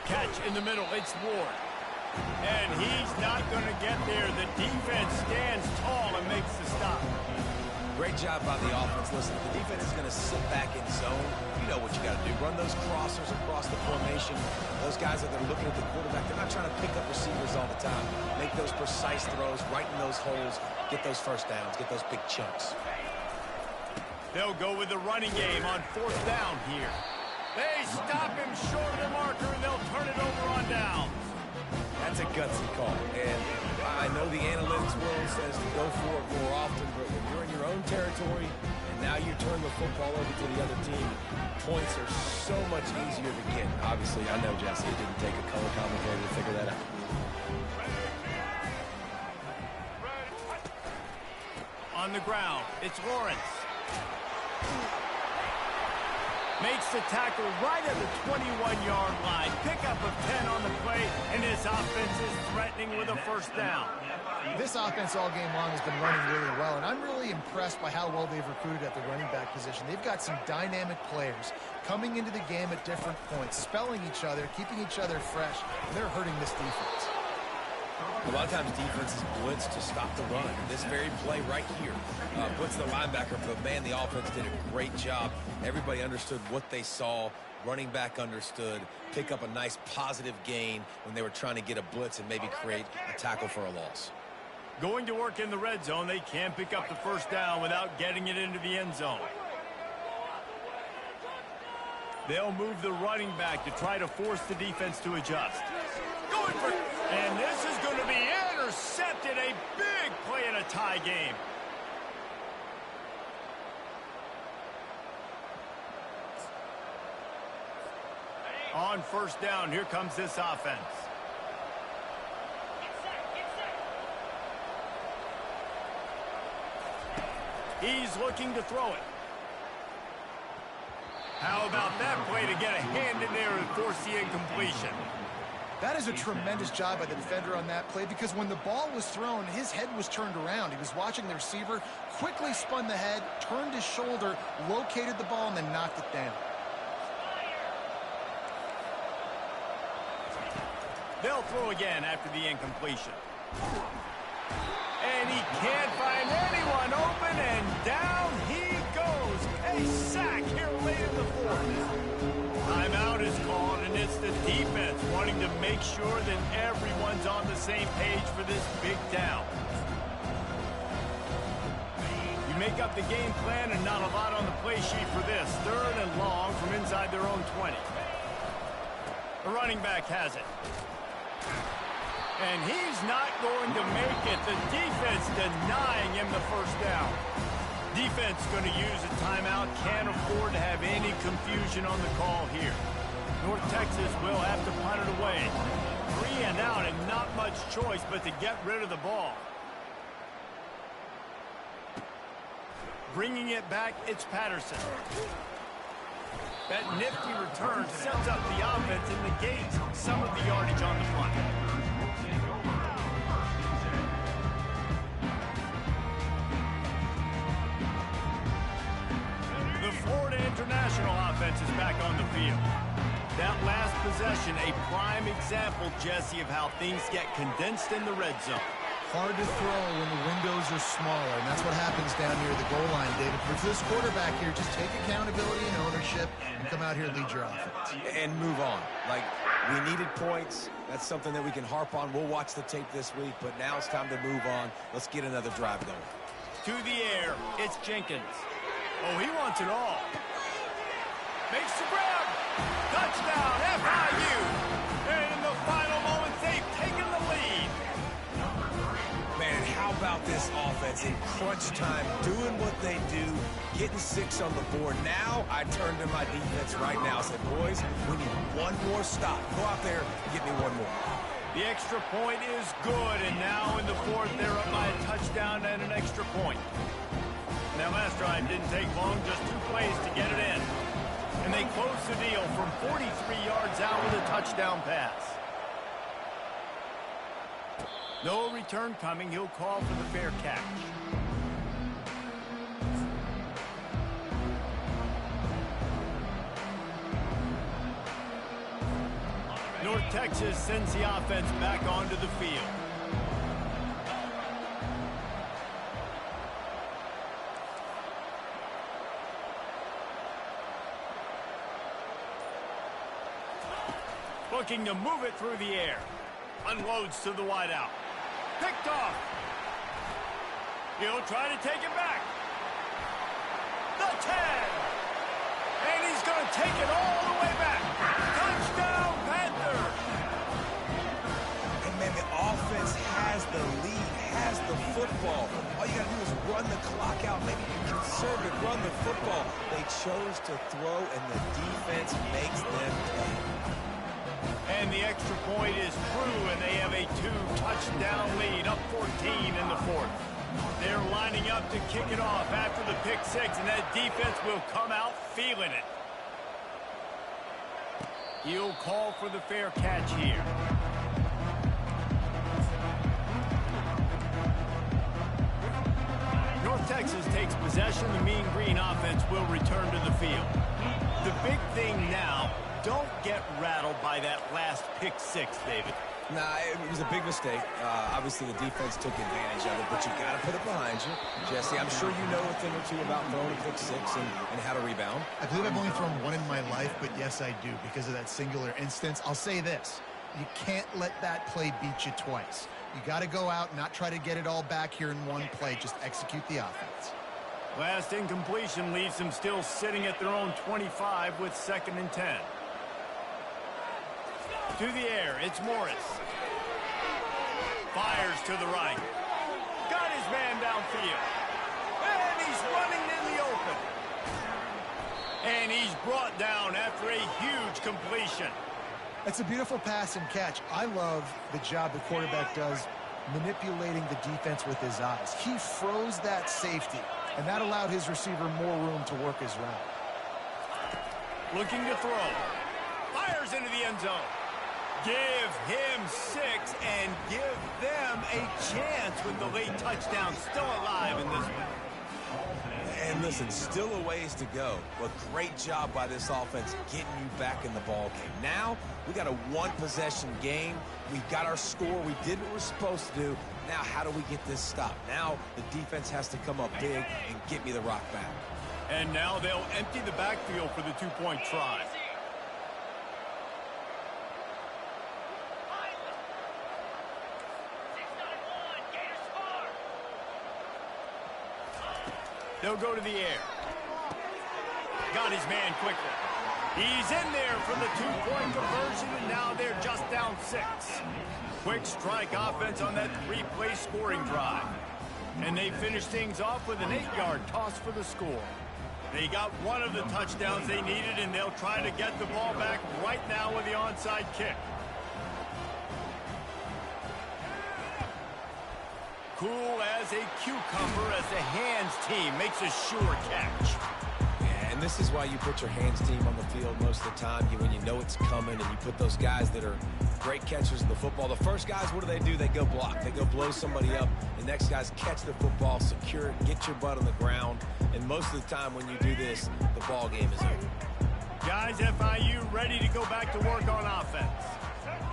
A: Catch in the middle, it's Ward. And he's not going to get there. The defense stands tall and makes the stop.
C: Great job by the offense. Listen, if the defense is going to sit back in zone, you know what you got to do. Run those crossers across the formation. Those guys that are looking at the quarterback, they're not trying to pick up receivers all the time. Make those precise throws, right in those holes, get those first downs, get those big chunks.
A: They'll go with the running game on 4th down here. They stop him short of the marker, and they'll turn it over on downs.
C: That's a gutsy call, and I know the analytics world says to go for it more often, but when you're in your own territory and now you turn the football over to the other team, points are so much easier to get. Obviously, I know, Jesse, it didn't take a color commentator to figure that out.
A: On the ground, it's Lawrence. Makes the tackle right at the 21-yard line. Pickup of 10 on the play, and this offense is threatening with a first down.
B: This offense all game long has been running really well, and I'm really impressed by how well they've recruited at the running back position. They've got some dynamic players coming into the game at different points, spelling each other, keeping each other fresh, and they're hurting this defense.
C: A lot of times defenses blitz to stop the run. This very play right here, blitz the linebacker, but man, the offense did a great job. Everybody understood what they saw. Running back understood. Pick up a nice positive gain when they were trying to get a blitz and maybe create a tackle for a loss.
A: Going to work in the red zone, they can't pick up the first down without getting it into the end zone. They'll move the running back to try to force the defense to adjust. Going for it. And this is going to be intercepted. A big play in a tie game. On first down, here comes this offense. He's looking to throw it. How about that play to get a hand in there and force the incompletion?
B: That is a tremendous job by the defender on that play, because when the ball was thrown, his head was turned around. He was watching the receiver, quickly spun the head, turned his shoulder, located the ball, and then knocked it down.
A: They'll throw again after the incompletion. And he can't find anyone open, and down he goes. A sack here late in the 4th. Timeout is called, and it's the defense wanting to make sure that everyone's on the same page for this big down. You make up the game plan and not a lot on the play sheet for this. 3rd and long from inside their own 20. The running back has it. And he's not going to make it. The defense denying him the first down. Defense going to use a timeout. Can't afford to have any confusion on the call here. North Texas will have to punt it away. 3 and out, and not much choice but to get rid of the ball. Bringing it back, it's Patterson. That nifty return sets up the offense and negates some of the yardage on the punt. The Florida International offense is back on the field. That last possession, a prime example, Jesse, of how things get condensed in the red zone.
B: Hard to throw when the windows are smaller, and that's what happens down near the goal line, David. For this quarterback here, just take accountability and ownership and come out here and lead your offense.
C: And move on. Like, we needed points. That's something that we can harp on. We'll watch the tape this week, but now it's time to move on. Let's get another drive going.
A: To the air, it's Jenkins. Oh, he wants it all. Makes the grab. Touchdown, FIU. And in the final moments, they've taken the lead.
C: Man, how about this offense in crunch time, doing what they do, getting 6 on the board. Now I turn to my defense right now and say, boys, we need one more stop. Go out there and get me one more.
A: The extra point is good, and now in the fourth, they're up by a touchdown and an extra point. That last drive didn't take long, just 2 plays to get it in. And they close the deal from 43 yards out with a touchdown pass. No return coming. He'll call for the fair catch. North Texas sends the offense back onto the field. Looking to move it through the air. Unloads to the wideout. Picked off. He'll try to take it back. The 10. And he's going to take it all the way back. Touchdown, Panthers.
C: And, man, the offense has the lead, has the football. All you got to do is run the clock out, maybe conserve it, run the football. They chose to throw, and the defense makes them pay.
A: And the extra point is through, and they have a 2-touchdown lead, up 14 in the fourth. They're lining up to kick it off after the pick 6, and that defense will come out feeling it. He'll call for the fair catch here. North Texas takes possession. The Mean Green offense will return to the field. The big thing now, don't get rattled by that last pick 6, David.
C: Nah, it was a big mistake. Obviously, the defense took advantage of it, but you got to put it behind you. Jesse, I'm sure you know a thing or two about throwing a pick 6 and how to rebound.
B: I believe I've only thrown one in my life, but yes, I do because of that singular instance. I'll say this. You can't let that play beat you twice. You got to go out and not try to get it all back here in one play. Just execute the offense.
A: Last incompletion leaves them still sitting at their own 25 with 2nd and 10. To the air, it's Morris. Fires to the right. Got his man downfield. And he's running in the open. And he's brought down after a huge completion.
B: It's a beautiful pass and catch. I love the job the quarterback does manipulating the defense with his eyes. He froze that safety, and that allowed his receiver more room to work his route.
A: Looking to throw. Fires into the end zone. Give him 6 and give them a chance with the late touchdown still alive in this one.
C: And listen, still a ways to go, but great job by this offense getting you back in the ball game. Now, we got a 1-possession game. We got our score. We did what we're supposed to do. Now, how do we get this stopped? Now, the defense has to come up big and get me the rock back.
A: And now they'll empty the backfield for the 2-point try. They'll go to the air. Got his man quickly. He's in there for the 2-point conversion, and now they're just down 6. Quick strike offense on that 3-play scoring drive. And they finish things off with an 8-yard toss for the score. They got one of the touchdowns they needed, and they'll try to get the ball back right now with the onside kick. Cool as a cucumber as the hands team makes a sure catch.
C: Yeah, and this is why you put your hands team on the field most of the time, when you know it's coming, and you put those guys that are great catchers of the football. The first guys, what do? They go block. They go blow somebody up. The next guys catch the football, secure it, get your butt on the ground. And most of the time when you do this, the ball game is over.
A: Guys, FIU ready to go back to work on offense.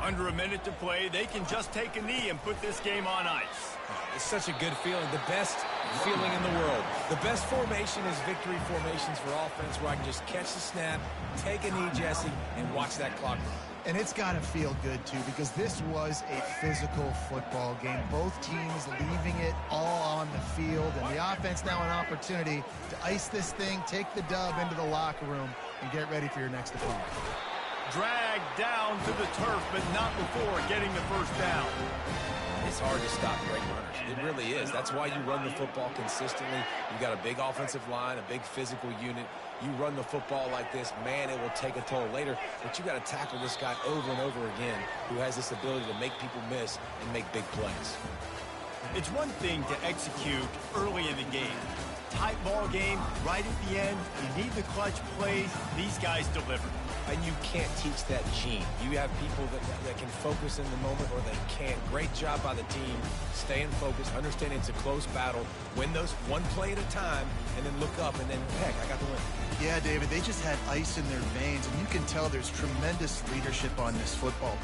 A: Under a minute to play, they can just take a knee and put this game on ice.
C: It's such a good feeling, the best feeling in the world. The best formation is victory formations for offense, where I can just catch the snap, take a knee, Jesse, and watch that clock run.
B: And it's got to feel good, too, because this was a physical football game. Both teams leaving it all on the field, and the offense now an opportunity to ice this thing, take the dub into the locker room, and get ready for your next opponent.
A: Dragged down to the turf, but not before getting the first down.
C: It's hard to stop great runners. It really is. That's why you run the football consistently. You've got a big offensive line, a big physical unit. You run the football like this, man, it will take a toll later. But you got to tackle this guy over and over again who has this ability to make people miss and make big plays.
A: It's one thing to execute early in the game. Tight ball game, right at the end, you need the clutch plays. These guys deliver.
C: And you can't teach that gene. You have people that can focus in the moment or they can't. Great job by the team, staying focused, understanding it's a close battle, win those one play at a time, and then look up, and then, heck, I got the win.
B: Yeah, David, they just had ice in their veins, and you can tell there's tremendous leadership on this football